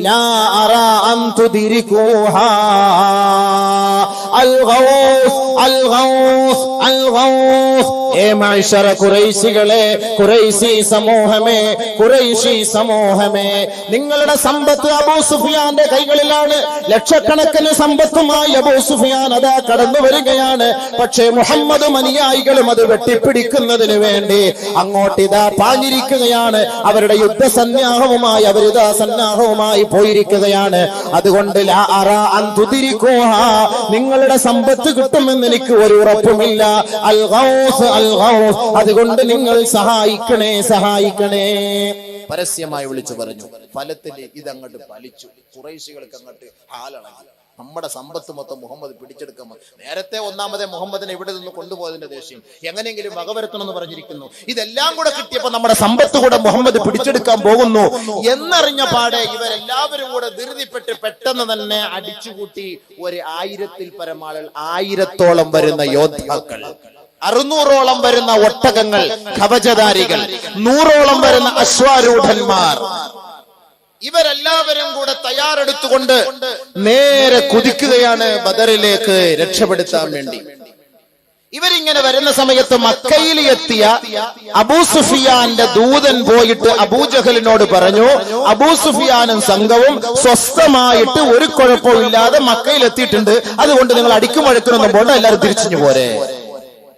ലാ അറാ അൻ തുദ്രികൂഹാ ഖുറൈശികളെ, ഖുറൈശി സമൂഹമേ, നിങ്ങളുടെ സമ്പത്ത് അബൂ സുഫിയാന്റെ കൈകളിലാണ്. ലക്ഷക്കണക്കിന് സമ്പത്തുമായി അബൂ സുഫിയാൻ അതാ കടന്നു വരികയാണ്. പക്ഷേ മുഹമ്മദും അനുയായികളും അത് വെട്ടിപ്പിടിക്കുന്നതിന് വേണ്ടി അങ്ങോട്ട് ഇതാ പാഞ്ഞിരിക്കുകയാണ്. അവരുടെ യുദ്ധസന്നാഹവുമായി അവരിതാ സന്നാഹവുമായി പോയിരിക്കുകയാണ്. അതുകൊണ്ട് ലാ അറാ അൻ തുദ്രികൂഹാ, നിങ്ങളുടെ സമ്പത്ത് കിട്ടുമെന്ന് എനിക്ക് ഒരു ഉറപ്പുമില്ല. അൽ ഗൗസ് അതുകൊണ്ട് നിങ്ങൾ സഹായിക്കണേ. പരസ്യമായി വിളിച്ചു പറഞ്ഞു. ഫലത്തിൽ ഇതങ്ങോട്ട് ഫലിച്ചു. ഖുറൈശികൾക്ക് അങ്ങോട്ട് ഹാലളകി. നമ്മുടെ സമ്പത്ത് മൊത്തം മുഹമ്മദ് പിടിച്ചെടുക്കാൻ. നേരത്തെ ഒന്നാമതെ മുഹമ്മദിനെ ഇവിടെ നിന്ന് കൊണ്ടുപോയതിന്റെ ദേഷ്യം എങ്ങനെയെങ്കിലും വകവരുത്തണം എന്ന് പറഞ്ഞിരിക്കുന്നു. ഇതെല്ലാം കൂടെ കിട്ടിയപ്പോ നമ്മുടെ സമ്പത്ത് കൂടെ മുഹമ്മദ് പിടിച്ചെടുക്കാൻ പോകുന്നു എന്നറിഞ്ഞ പാടെ ഇവരെല്ലാവരും കൂടെ ധൃതിപ്പെട്ട് പെട്ടെന്ന് തന്നെ അടിച്ചുകൂട്ടി. 1000-ൽ പരം ആളുകൾ, 1000-ഓളം വരുന്ന യോദ്ധാക്കൾ, 600-ഓളം വരുന്ന ഒട്ടകങ്ങൾ, കവചധാരികൾ, 100-ഓളം വരുന്ന അശ്വാരൂഢന്മാർ, ഇവരെല്ലാവരും കൂടെ തയ്യാറെടുത്തുകൊണ്ട് നേരെ കുതിക്കുകയാണ് ബദറിലേക്ക് രക്ഷപ്പെടുത്താൻ വേണ്ടി. ഇവരിങ്ങനെ വരുന്ന സമയത്ത് മക്കയിൽ എത്തിയ അബൂ സുഫിയാന്റെ ദൂതൻ പോയിട്ട് അബൂജഹലിനോട് പറഞ്ഞു, അബൂ സുഫിയാനും സംഘവും സ്വസ്ഥമായിട്ട് ഒരു കുഴപ്പമില്ലാതെ മക്കയിൽ എത്തിയിട്ടുണ്ട്, അതുകൊണ്ട് നിങ്ങൾ അടിക്കുമഴക്കണമെന്നും പോണ്ട, എല്ലാവരും തിരിച്ചു പോരെ.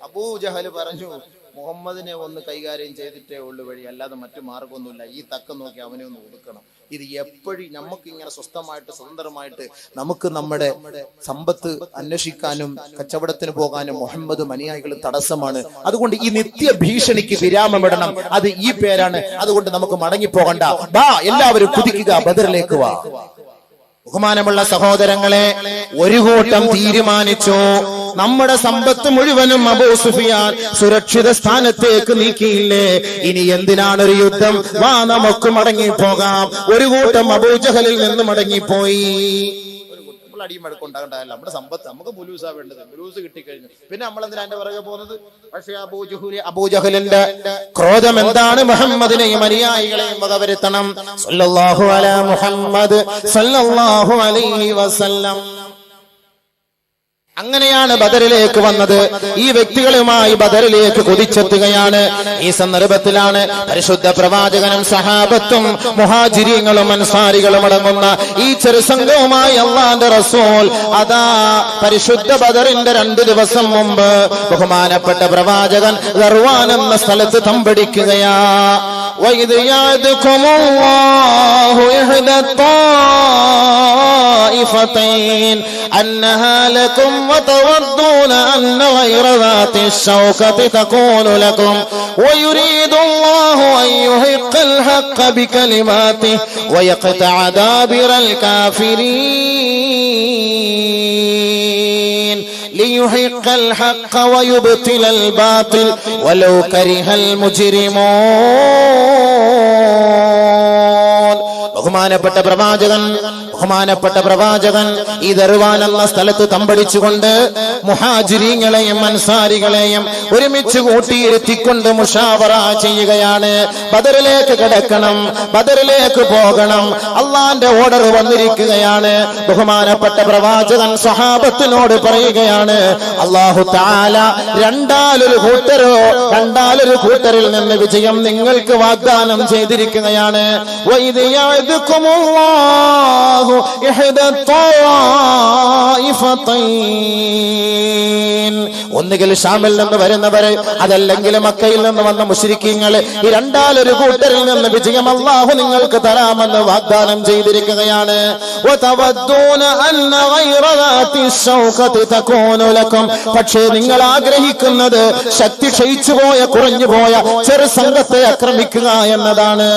അബൂജഹൽ പറഞ്ഞു, മുഹമ്മദിനെ ഒന്ന് കൈകാര്യം ചെയ്തിട്ടേ ഉള്ളു വഴി, അല്ലാതെ മറ്റു മാർഗമൊന്നുമില്ല. ഈ തക്കം നോക്കി അവനെ ഒന്ന് ഒതുക്കണം. ഇത് എപ്പോഴും നമുക്ക് ഇങ്ങനെ സ്വസ്ഥമായിട്ട് സ്വതന്ത്രമായിട്ട് നമുക്ക് നമ്മുടെ സമ്പത്ത് അന്വേഷിക്കാനും കച്ചവടത്തിന് പോകാനും മുഹമ്മദും അനുയായികളും തടസ്സമാണ്. അതുകൊണ്ട് ഈ നിത്യ ഭീഷണിക്ക് വിരാമമിടണം. അത് ഈ പേരാണ്. അതുകൊണ്ട് നമുക്ക് മടങ്ങിപ്പോകണ്ട. വാ, എല്ലാവരും കുതിക്കുക, ബദറിലേക്ക് വാ. ബഹുമാനമുള്ള സഹോദരങ്ങളെ, ഒരു കൂട്ടം തീരുമാനിച്ചു, നമ്മുടെ സമ്പത്ത് മുഴുവനും അബൂ സുഫിയാൻ സുരക്ഷിത സ്ഥാനത്തേക്ക് നീക്കിയില്ലേ, ഇനി എന്തിനാണൊരു യുദ്ധം, വാ നമുക്ക് മടങ്ങിപ്പോകാം. ഒരു കൂട്ടം അബൂജഹലിൽ നിന്ന് മടങ്ങിപ്പോയി. അടിയും വഴക്കുണ്ടാകണ്ടല്ല, നമ്മുടെ സമ്പത്ത് നമുക്ക് മുലൂസാ വേണ്ടത്. മുലൂസ് കിട്ടിക്കഴിഞ്ഞു പിന്നെ നമ്മളെന്തിനാ എന്റെ പുറകെ പോകുന്നത്? പക്ഷേ അബൂജഹലിന്റെ ക്രോധം എന്താണ്? മുഹമ്മദിനെയും അനുയായികളെയും വകവരുത്തണം. സല്ലല്ലാഹു അലാ മുഹമ്മദ് സല്ലല്ലാഹു അലൈഹി വസല്ലം. അങ്ങനെയാണ് ബദറിലേക്ക് വന്നത്. ഈ വ്യക്തികളുമായി ബദറിലേക്ക് കുതിച്ചെത്തുകയാണ്. ഈ സന്ദർഭത്തിലാണ് പരിശുദ്ധ പ്രവാചകനും സഹാബത്തും മുഹാജിരീങ്ങളും അൻസാരികളും അടങ്ങുന്ന ഈ ചെറുസംഘവുമായി അല്ലാഹുവിന്റെ റസൂൽ അതാ പരിശുദ്ധ ബദറിന്റെ 2 ദിവസം മുമ്പ് ബഹുമാനപ്പെട്ട പ്രവാചകൻ ദർവാൻ എന്ന സ്ഥലത്ത് തമ്പടിക്കുകയാ. وإذ يعدكم الله إحدى الطائفتين أنها لكم وتودون أن غير ذات الشوكة تكون لكم ويريد الله أن يحق الحق بكلماته ويقطع دابر الكافرين ليحق الحق ويبطل الباطل ولو كره المجرمون. ബഹുമാനപ്പെട്ട പ്രവാചകൻ ഈ ദർവാൻ എന്ന സ്ഥലത്ത് തമ്പടിച്ചുകൊണ്ട് മുഹാജിരീങ്ങളെയും അൻസാരികളെയും ഒരുമിച്ച് കൂട്ടിയിരുത്തിക്കൊണ്ട് മുഷാവറ ചെയ്യുകയാണ്. ബദറിലേക്ക് കടക്കണം, ബദറിലേക്ക് പോകണം, അള്ളാന്റെ ഓർഡർ വന്നിരിക്കുകയാണ്. ബഹുമാനപ്പെട്ട പ്രവാചകൻ സ്വഹാബത്തിനോട് പറയുകയാണ്, അല്ലാഹു തആല രണ്ടാലൊരു കൂട്ടരിൽ നിന്ന് വിജയം നിങ്ങൾക്ക് വാഗ്ദാനം ചെയ്തിരിക്കുകയാണ്. വഇദ് യഅദുകുമുല്ലാഹു ഇഹ്ദാ ത്വായിഫതൈൻ. ഒന്നുകിൽ ഷാമിൽ നിന്ന് വരുന്നവരെ, അതല്ലെങ്കിൽ മക്കയിൽ നിന്ന് വന്ന മുശ്രിക്കീങ്ങൾ, ഈ രണ്ടാലൊരു കൂട്ടരിൽ നിന്ന് വിജയം അല്ലാഹു നിങ്ങൾക്ക് തരാമെന്ന് വാഗ്ദാനം ചെയ്തിരിക്കുകയാണ്. വതവദ്ദൂന അന്ന ഗൈറ ദാതി ശൗകതി തകൂനു ലക്കും. പക്ഷേ നിങ്ങൾ ആഗ്രഹിക്കുന്നത് ശക്തി ക്ഷയിച്ചുപോയ, കുറഞ്ഞുപോയ ചെറു സംഘത്തെ ആക്രമിക്കുക എന്നതാണ്.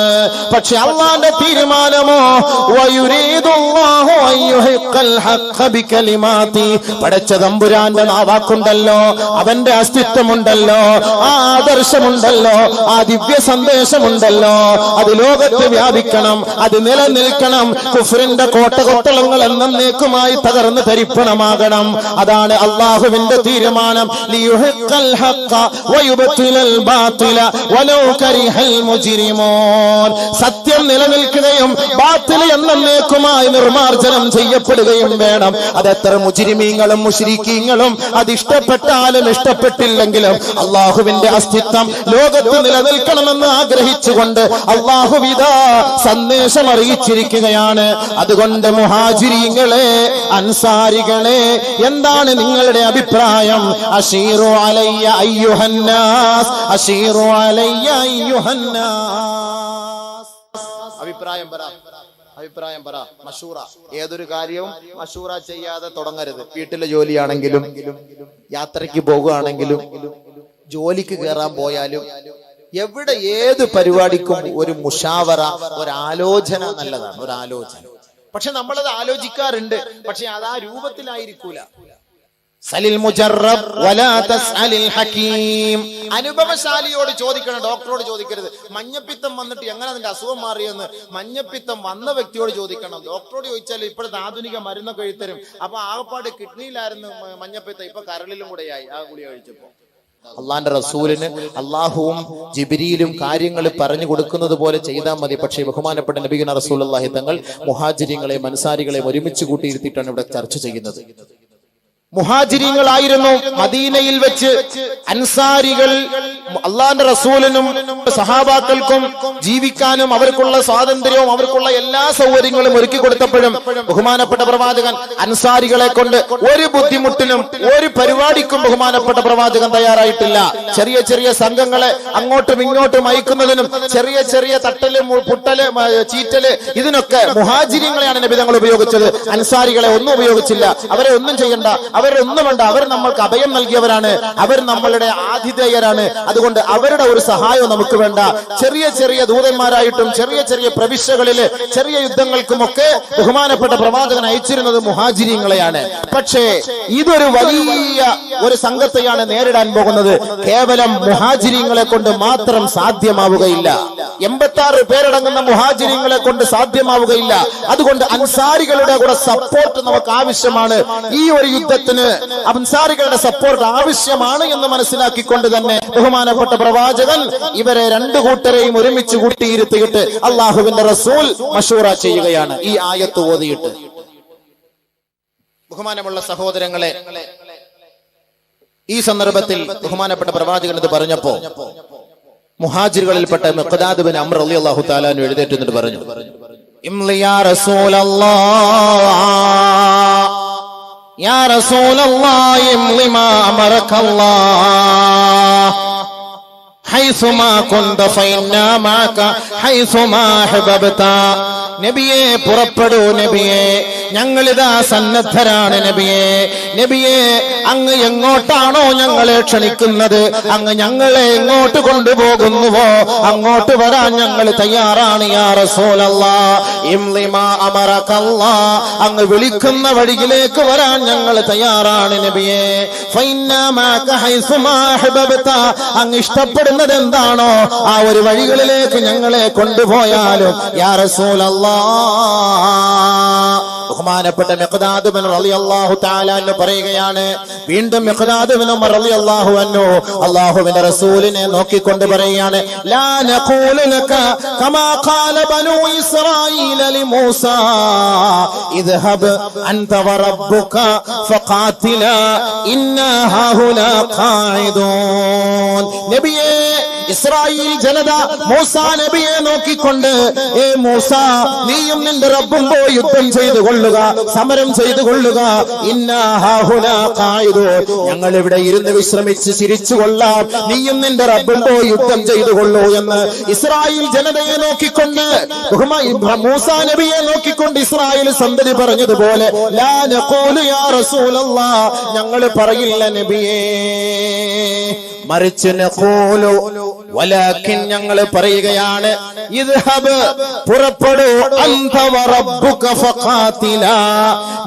പക്ഷെ അള്ളാന്റെ തീരുമാനമോ വയുരീദുല്ലാഹു അൻ യുഹിഖൽ ഹഖ ബികലിമാതി. പടച്ച തമ്പുരാന്റെ നാവാക്കുണ്ടല്ലോ, അവന്റെ അസ്തിത്വമുണ്ടല്ലോ, ആ ആദർശമുണ്ടല്ലോ, ആ ദിവ്യ സന്ദേശമുണ്ടല്ലോ, അത് ലോകത്ത് വ്യാപിക്കണം, അത് നിലനിൽക്കണം. കുഫ്രിന്റെ കോട്ടകൊത്തളങ്ങൾ എന്നേക്കുമായി തകർന്ന് തരിപ്പണമാകണം. അതാണ് അള്ളാഹുവിന്റെ തീരുമാനം. ലിയുഹിഖൽ ഹഖ വയുബ്തിലൽ ബാതില വലൗ കരിഹൽ മുജ്രിമൂൻ. സത്യം നിലനിൽക്കുകയും ബാത്തിൽ എന്നേക്കുമായി നിർമാർജനം ചെയ്യപ്പെടുകയും വേണം. അതെത്ര മുജ്രിമീങ്ങളും മുശ്രിക്കീങ്ങളും അത് ഇഷ്ടപ്പെട്ടാലും ഇഷ്ടപ്പെട്ടില്ലെങ്കിലും അള്ളാഹുവിന്റെ അസ്തിത്വം ലോകത്ത് നിലനിൽക്കണമെന്ന് ആഗ്രഹിച്ചുകൊണ്ട് അള്ളാഹുവിദാ സന്ദേശം അറിയിച്ചിരിക്കുകയാണ്. അതുകൊണ്ട് മുഹാജിരീങ്ങളെ, അൻസാരികളെ, എന്താണ് നിങ്ങളുടെ അഭിപ്രായം? അശീറു അലയ്യ അയ്യുഹന്നാസ്, അശീറു അലയ്യ അയ്യുഹന്നാസ്. അഭിപ്രായം പറ. മഷൂറ. ഏതൊരു കാര്യവും മഷൂറ ചെയ്യാതെ തുടങ്ങരുത്. വീട്ടിലെ ജോലിയാണെങ്കിലും, യാത്രയ്ക്ക് പോകുകയാണെങ്കിലും, ജോലിക്ക് കയറാൻ പോയാലും, എവിടെ ഏത് പരിപാടിക്കും ഒരു മുഷാവറ, ഒരാലോചന നല്ലതാണ്. ഒരാലോചന. പക്ഷെ നമ്മളത് ആലോചിക്കാറുണ്ട്, പക്ഷെ അത് ആ രൂപത്തിലായിരിക്കൂല. സലിൽ മുജറബ് വലാ തസ്അലിൽ ഹകീം. അനുഭവശാലിയോട് ചോദിക്കണം, ഡോക്ടറോട് ചോദിക്കരുത്. മഞ്ഞപ്പിത്തം വന്നിട്ട് എങ്ങനെ അതിന്റെ അസുഖം മാറിയെന്ന് മഞ്ഞപ്പിത്തം വന്ന വ്യക്തിയോട് ചോദിക്കണം. ഡോക്ടറോട് ചോദിച്ചാൽ ഇപ്പോഴത്തെ ആധുനിക മരുന്നൊക്കെ എഴുത്തരും. അപ്പൊ ആകപ്പാട് കിഡ്നിയിലായിരുന്നു മഞ്ഞപ്പിത്തം, ഇപ്പൊ കരളിലും കൂടെയായി ആ ഗുളിക കഴിച്ചപ്പോ. അള്ളാന്റെ റസൂലിന് അള്ളാഹുവും ജിബ്രീലും കാര്യങ്ങൾ പറഞ്ഞു കൊടുക്കുന്നത് പോലെ ചെയ്താൽ മതി. പക്ഷേ ബഹുമാനപ്പെട്ട നബിയുന റസൂലുള്ളാഹി തങ്ങൾ മുഹാജിരീങ്ങളെയും അൻസാരികളെയും ഒരുമിച്ച് കൂട്ടിയിരുത്തിയിട്ടാണ് ഇവിടെ ചർച്ച ചെയ്യുന്നത്. മുഹാജിരീങ്ങളായിരുന്നു മദീനയിൽ വെച്ച് അൻസാരികൾ അള്ളാന്റെ റസൂലിനും സഹാബാക്കൾക്കും ജീവിക്കാനും അവർക്കുള്ള സ്വാതന്ത്ര്യവും അവർക്കുള്ള എല്ലാ സൗകര്യങ്ങളും ഒരുക്കി കൊടുത്തപ്പോഴും ബഹുമാനപ്പെട്ട പ്രവാചകൻ അൻസാരികളെ കൊണ്ട് ഒരു ബുദ്ധിമുട്ടിനും ഒരു പരിപാടിക്കും ബഹുമാനപ്പെട്ട പ്രവാചകൻ തയ്യാറായിട്ടില്ല. ചെറിയ ചെറിയ സംഘങ്ങളെ അങ്ങോട്ടും ഇങ്ങോട്ടും അയക്കുന്നതിനും ചെറിയ ചെറിയ തട്ടല്, പുട്ടല്, ചീറ്റല്, ഇതിനൊക്കെ മുഹാജിരീങ്ങളെയാണ് നബി തങ്ങൾ ഉപയോഗിച്ചത്. അൻസാരികളെ ഒന്നും ഉപയോഗിച്ചില്ല. അവരെ ഒന്നും ചെയ്യണ്ട, അവരൊന്നും വേണ്ട. അവർ നമ്മൾക്ക് അഭയം നൽകിയവരാണ്, അവർ നമ്മളുടെ ആതിഥേയരാണ്. അതുകൊണ്ട് അവരുടെ ഒരു സഹായവും നമുക്ക് വേണ്ട. ചെറിയ ചെറിയ ദൂതന്മാരായിട്ടും ചെറിയ ചെറിയ പ്രവിശ്യകളില് ചെറിയ യുദ്ധങ്ങൾക്കുമൊക്കെ ബഹുമാനപ്പെട്ട പ്രവാചകൻ അയച്ചിരുന്നത് മുഹാജിരീങ്ങളെയാണ്. പക്ഷേ ഇതൊരു വലിയ ഒരു സംഘത്തെയാണ് നേരിടാൻ പോകുന്നത്. കേവലം മുഹാജിരീങ്ങളെ കൊണ്ട് മാത്രം സാധ്യമാവുകയില്ല. 86 പേരടങ്ങുന്ന മുഹാജിരീങ്ങളെ കൊണ്ട് സാധ്യമാവുകയില്ല. അതുകൊണ്ട് അൻസാരികളുടെ കൂടെ സപ്പോർട്ട് നമുക്ക് ആവശ്യമാണ്. ഈ ഒരു യുദ്ധത്തിന് അൻസാരികളുടെ സപ്പോർട്ട് ആവശ്യമാണ് എന്ന് മനസ്സിലാക്കിക്കൊണ്ട് തന്നെ ബഹുമാനപ്പെട്ട പ്രവാചകൻ ഇവരെ രണ്ടു കൂട്ടരെയും ഒരുമിച്ച് കൂട്ടിയിരുത്തിയിട്ട് അള്ളാഹുവിന്റെ റസൂൽ മഷൂറ ചെയ്യുകയാണ് ഈ ആയത്ത് ഓതിയിട്ട്. ബഹുമാനമുള്ള സഹോദരങ്ങളെ, ഈ സന്ദർഭത്തിൽ ബഹുമാനപ്പെട്ട പ്രവാചകൻ ഇത് പറഞ്ഞപ്പോ മുഹാജിറുകളിൽപ്പെട്ട മിഖ്ദാദ് ബിൻ അംർ റളിയല്ലാഹു തആല അൻഹു എഴുന്നേറ്റ് നിന്നിട്ട് പറഞ്ഞു, ഇംലി യാ റസൂലല്ലാഹ്, യാ റസൂലല്ലാഹ് ഇംലി മാ അമറകല്ലാഹ് ഹൈസുമാ കുന്ത ഫഇന്നാ മഅക ഹൈസുമാ ഹബബ്ത. നബിയെ പുറപ്പെടൂ നബിയെ, ഞങ്ങളിതാ സന്നദ്ധരാണ് നബിയെ. നബിയെ അങ്ങ് എങ്ങോട്ടാണോ ഞങ്ങളെ ക്ഷണിക്കുന്നത്, അങ്ങ് ഞങ്ങളെ എങ്ങോട്ട് കൊണ്ടുപോകുന്നുവോ അങ്ങോട്ട് വരാൻ ഞങ്ങൾ തയ്യാറാണ് യാ റസൂലല്ലാഹ്. ഇംലിമാ അമറകല്ലാഹ്, അങ്ങ് വിളിക്കുന്ന വഴിയിലേക്ക് വരാൻ ഞങ്ങൾ തയ്യാറാണ് നബിയെ. ഫഇന്നാ മഅക ഹൈസുമാ ഹബബ്ത, അങ്ങ് ഇഷ്ടപ്പെടുന്നത് എന്താണോ ആ ഒരു വഴികളിലേക്ക് ഞങ്ങളെ കൊണ്ടുപോയാലും യാ റസൂലല്ലാഹ്. ബഹുമാനപ്പെട്ട മിഖ്ദാദ് ഇബ്നു റളിയല്ലാഹു തആല അൻഹു പറയുകയാണ്, വീണ്ടും മിഖ്ദാദ് ഇബ്നു ഉമർ റളിയല്ലാഹു അൻഹു അല്ലാഹുവിന്റെ റസൂലിനെ നോക്കിക്കൊണ്ട് പറയുകയാണ്, ലാ നഖൂലു ലക കമാ ഖാല ബനൂ ഇസ്രായീല ലിമൂസാ ഇദ്ഹബ് അൻത വറബ്ബുക ഫഖാതിലാ ഇന്നാ ഹാഹുനാ ഖാഇദൂൻ. നബിയേ, ഇസ്രായേൽ ജനത മൂസാ നബിയെ നോക്കിക്കൊണ്ട്, ഏ മൂസ, നീയും നിന്റെ റബ്ബും പോയി യുദ്ധം ചെയ്തു കൊള്ളുക, സമരം ചെയ്തു കൊള്ളുക. ഇന്നാ ഹാഹുനാ ഖാഇദൂൻ, ഞങ്ങൾ ഇവിടെ ഇരുന്ന് വിശ്രമിച്ച് ചിരിച്ചു കൊള്ളാം, നീയും നിന്റെ റബ്ബും പോയി യുദ്ധം ചെയ്തു കൊള്ളൂ എന്ന് ഇസ്രായേൽ ജനതയെ നോക്കിക്കൊണ്ട്, മൂസാ നബിയെ നോക്കിക്കൊണ്ട് ഇസ്രായേൽ സന്തതി പറഞ്ഞതുപോലെ ലാ നഖൂലു യാ റസൂലല്ലാഹ്, ഞങ്ങൾ പറയില്ല നബിയേ, മറിച്ച് നഖൂലു വലാകിൻ, ഞങ്ങൾ പറയുകയാണ്, ഇദ്ഹബ്, പുറപ്പെടൂ, അൻത വറബ്ബുക ഫഖാതിലാ,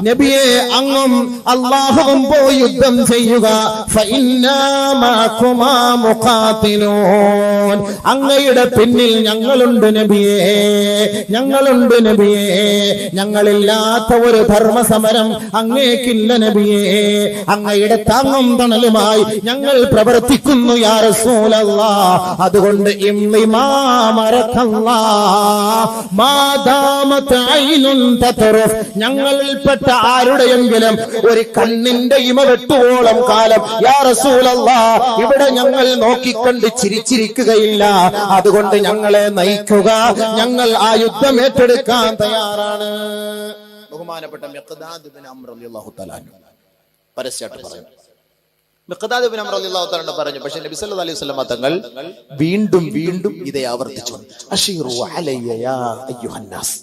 നബിയെ അങ്ങും അല്ലാഹുവും പോയി യുദ്ധം ചെയ്യുക. ഫഇന്നാ മഅകുമാ മുഖാതിലൂൻ, അങ്ങയുടെ പിന്നിൽ ഞങ്ങളുണ്ട് നബിയേ, ഞങ്ങളുണ്ട് നബിയേ. ഞങ്ങളില്ലാത്ത ഒരു ധർമ്മസമരം അങ്ങേക്കില്ല നബിയേ. അങ്ങയുടെ താങ്ങും തണലുമായി ഞങ്ങൾ പ്രവർത്തിക്കുന്നു യാ റസൂലല്ലാഹ്. അതുകൊണ്ട് ഞങ്ങളിൽപ്പെട്ട ആരുടെയെങ്കിലും ഒരു കണ്ണിന്റെ ഇമ വെട്ടുവോളം കാലം യാ റസൂലല്ലാഹ് ഇവിടെ ഞങ്ങൾ നോക്കിക്കണ്ട് ചിരിച്ചിരിക്കുകയില്ല. അതുകൊണ്ട് ഞങ്ങളെ നയിക്കുക, ഞങ്ങൾ ആ യുദ്ധം ഏറ്റെടുക്കാൻ തയ്യാറാണ്. ബഹുമാനപ്പെട്ട മിഖ്ദാദ് ഇബ്നു അംർ റളിയല്ലാഹു തആല പരസ്യമായിട്ട് പറഞ്ഞു, മിഖ്ദാദ് ഇബ്നു അംർ റളിയല്ലാഹു തആല പറഞ്ഞു. പക്ഷേ നബി സല്ലല്ലാഹു അലൈഹി വസല്ലം തങ്ങൾ വീണ്ടും വീണ്ടും ഇതേ ആവർത്തിച്ചു, അശീറു അലയ്യ യാ അയ്യുഹന്നാസ്,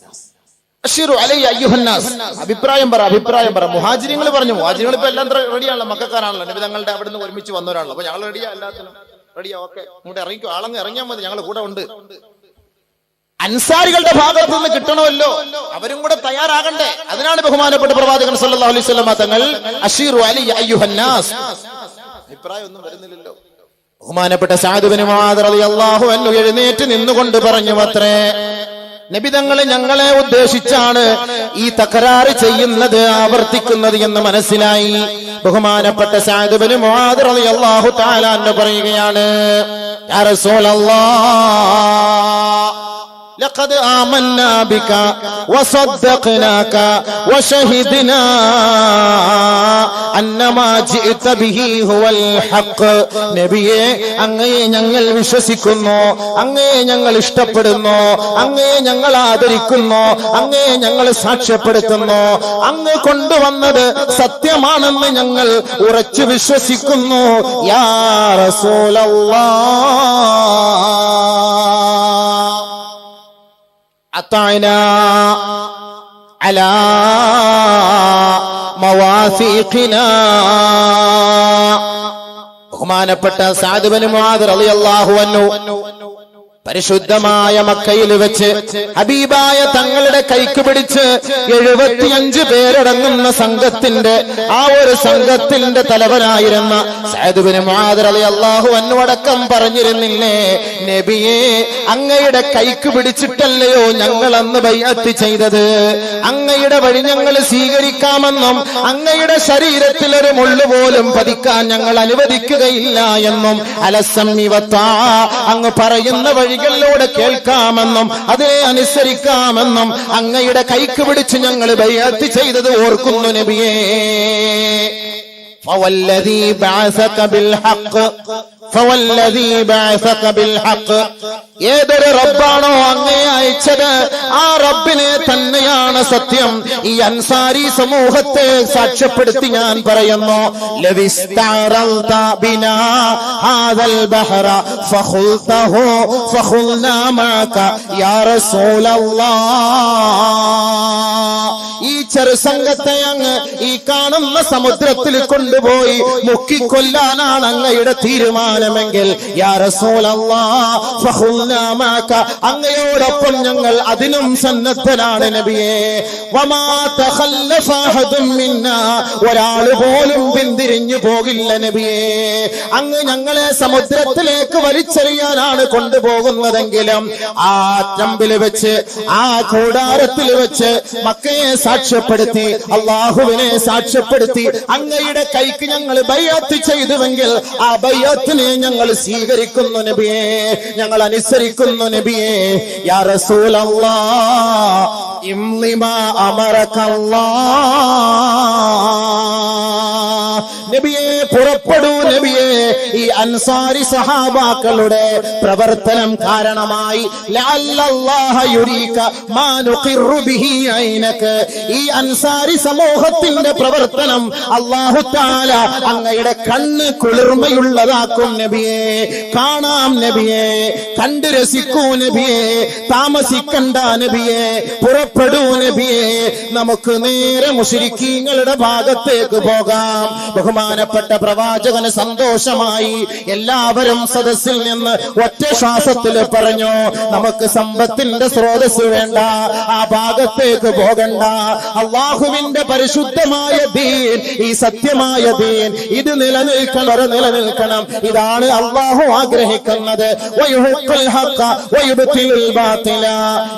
അശീറു അലയ്യ അയ്യുഹന്നാസ്. അഭിപ്രായം പറ, അഭിപ്രായം പറ. മുഹാജിരിങ്ങൾ പറഞ്ഞു, മുഹാജിരികൾ ഇപ്പൊ എല്ലാം റെഡിയാണല്ലോ, മക്കക്കാരാണല്ലോ, നബി തങ്ങളുടെ അവിടെ നിന്ന് ഒരുമിച്ച് വന്നവരാണല്ലോ, അപ്പൊ ഞങ്ങൾ റെഡിയാ, എല്ലാത്തിനും റെഡിയാ, ഓക്കെ, ഇങ്ങോട്ട് ഇറങ്ങിക്കോ, ആളങ്ങ് ഇറങ്ങിയാൽ മതി, ഞങ്ങൾ കൂടെ ഉണ്ട്. അൻസാരികളുടെ ഭാഗത്ത് നിന്ന് കിട്ടണമല്ലോ, അവരും കൂടെ തയ്യാറാകണ്ടേ. അതിനാണ് ബഹുമാനപ്പെട്ട പ്രവാചകൻ സല്ലല്ലാഹു അലൈഹി വസല്ലം തങ്ങൾ അശീറു അലയ്യ അയ്യുഹന്നാസ്. അഭിപ്രായം ഒന്നും വരുന്നില്ലല്ലോ. ബഹുമാനപ്പെട്ട സഅദ് ഇബ്നു മുആദ് റളിയല്ലാഹു അൻഹു എഴുന്നേറ്റ് നിന്നുകൊണ്ട് പറഞ്ഞു, അത്രേ നബി തങ്ങൾ ഞങ്ങളെ ഉദ്ദേശിച്ചാണ് ഈ തകരാറ് ചെയ്യുന്നത്, ആവർത്തിക്കുന്നത് എന്ന് മനസ്സിലായി. ബഹുമാനപ്പെട്ട സഅദ് ഇബ്നു മുആദ് റളിയല്ലാഹു തആല അൻഹു പറയുകയാണ്, യാ റസൂലല്ലാഹ്, لقد آمنا بك وصدقناك وشهدنا أن ما جئت به هو الحق. നബിയെ, അങ്ങയെ ഞങ്ങൾ വിശ്വസിക്കുന്നു, അങ്ങയെ ഞങ്ങൾ ഇഷ്ടപ്പെടുന്നു, അങ്ങയെ ഞങ്ങൾ ആദരിക്കുന്നു, അങ്ങയെ ഞങ്ങൾ സാക്ഷ്യപ്പെടുത്തുന്നു, അങ്ങ് കൊണ്ടുവന്നത് സത്യമാണെന്ന് ഞങ്ങൾ ഉറച്ചു വിശ്വസിക്കുന്നു യാ റസൂലല്ലാഹ്. അതാനാ അലാ മവാസിഖിനാ. ബഹുമാനപ്പെട്ട സഅദ് ഇബ്നു മുആദ് റളിയല്ലാഹു അൻഹു പരിശുദ്ധമായ മക്കയിൽ വെച്ച് ഹബീബായ തങ്ങളുടെ കൈക്ക് പിടിച്ച് 75 പേരടങ്ങുന്ന സംഘത്തിന്റെ ആ ഒരു സംഘത്തിന്റെ തലവനായിരുന്ന സഅദ് ഇബ്നു മുആദ് റളിയല്ലാഹു അൻഹു അടക്കം പറഞ്ഞിരുന്നില്ലേ, നബിയെ, അങ്ങയുടെ കൈക്ക് പിടിച്ചിട്ടല്ലയോ ഞങ്ങൾ അന്ന് ബൈഅത്ത് ചെയ്തത്, അങ്ങയുടെ വഴി ഞങ്ങൾ സ്വീകരിക്കാമെന്നും അങ്ങയുടെ ശരീരത്തിൽ ഒരു മുള്ളു പോലും പതിക്കാൻ ഞങ്ങൾ അനുവദിക്കുകയില്ല എന്നും അലസ്സമി വത്താ, അങ്ങ് പറയുന്ന വഴികളിലൂടെ കേൾക്കാമെന്നും അതിനെ അനുസരിക്കാമെന്നും അങ്ങയുടെ കൈക്ക് പിടിച്ച് ഞങ്ങൾ ബൈഅത്ത് ചെയ്തത് ഓർക്കുന്നു നബിയേ. ഫവല്ലദീ ബഅസക ബിൽ ഹഖ്, ഫവല്ലദീ ബഅസക ബിൽ ഹഖ്, ഏതൊരു റബ്ബാണോ അങ്ങയെ അയച്ച നിർണയിച്ചത് ആ റബ്ബിനെ തന്നെയാണ് സത്യം. ഈ അൻസാരി സമൂഹത്തെ സാക്ഷ്യപ്പെടുത്തി ഞാൻ പറയുന്നു, ലവിസ്തറൽത ബിനാ ഹാദൽ ബഹറ ഫഖുൽതഹു ഫഖുൽനാ മഅക യാ റസൂലല്ലാഹ്. ഈ ചെറുസംഘത്തെ അങ്ങ് ഈ കാണുന്ന സമുദ്രത്തിൽ കൊണ്ടുപോയി മുക്കിക്കൊല്ലാനാണ് അങ്ങയുടെ തീരുമാനമെങ്കിൽ യാ റസൂലല്ലാഹ് ഫഖുൽനാ മഅക, അങ്ങയോടൊപ്പം ഞങ്ങൾ അതിനും സന്നദ്ധരാണ് നബിയേ. വമാ തഖല്ലഫ അഹദും മിന്നാ, ഒരാൾ പോലും പിന്തിരിഞ്ഞു പോകില്ല നബിയേ. അങ്ങ് ഞങ്ങളെ സമുദ്രത്തിലേക്ക് വലിച്ചെറിയാനാണ് കൊണ്ടുപോകുന്നതെങ്കിലും ആ ചമ്പിൽ വെച്ച്, ആ കൂടാരത്തിൽ വെച്ച് മക്കയെ സാക്ഷ്യപ്പെടുത്തി, അള്ളാഹുവിനെ സാക്ഷ്യപ്പെടുത്തി അങ്ങയുടെ കൈക്ക് ഞങ്ങൾ ബൈഅത്ത് ചെയ്തുവെങ്കിൽ ആ ബൈഅത്തിനെ ഞങ്ങൾ സ്വീകരിക്കുന്നു നബിയേ, ഞങ്ങൾ അനുസരിക്കുന്നു നബിയേ. യാ റസൂലല്ലാഹ് ഇംലിമാ അമറകല്ലാഹ്, നബിയേ പുറപ്പെടൂ നബിയേ. ഈ അൻസാരി സഹാബാക്കളുടെ പ്രവർത്തനം കാരണമായി ലഅല്ലല്ലാഹ യുരീക മാ നുഖിറു ബിഹി ഐനക, ഈ അൻസാരി സമൂഹത്തിന്റെ പ്രവർത്തനം അല്ലാഹു തആല അങ്ങയുടെ കണ്ണ് കുളിർമയുള്ളതാക്കും നബിയേ. കാണാം നബിയേ, കണ്ട് രസിക്കൂ നബിയേ, താമസിക്കണ്ട നബിയേ, പുറപ്പെടൂ നബിയേ. നമുക്ക് നേരെ മുശ്രിക്കീങ്ങളുടെ ഭാഗത്തേക്ക് പോകാം. ബഹുമാനപ്പെട്ട പ്രവാചകന് സന്തോഷമായി. എല്ലാവരും സദസ്സിൽ നിന്ന് ഒറ്റ ശ്വാസത്തിൽ പറഞ്ഞു, നമുക്ക് സമ്പത്തിന്റെ സ്രോതസ് വേണ്ട, ആ ഭാഗത്തേക്ക് പോകണ്ട. അള്ളാഹുവിന്റെ പരിശുദ്ധമായ ദീൻ, ഈ സത്യമായ ദീൻ, ഇത് നിലനിൽക്കണം. ഇതാണ് അള്ളാഹു ആഗ്രഹിക്കുന്നത്. വയുഹിഖുൽ ഹഖ വയുബ്തിലുൽ ബാതില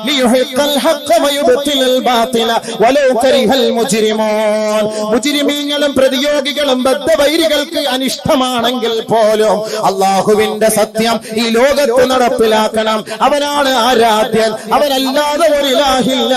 ലിയുഹിഖൽ ഹഖ വയുബ്തിലുൽ ബാതില വലൗ കരിഹൽ മുജ്രിമൂൻ. മുജ്രിമീങ്ങളും പ്രതിയോഗികളും ബദ്ധവൈരികൾക്ക് അനിഷ്ടമാണെങ്കിൽ പോലും അള്ളാഹുവിന്റെ സത്യം ഈ ലോകത്ത് നടപ്പിലാക്കണം. അവനാണ് ആരാധ്യൻ, അവനല്ലാതെ ഒരു ഇലാഹില്ല.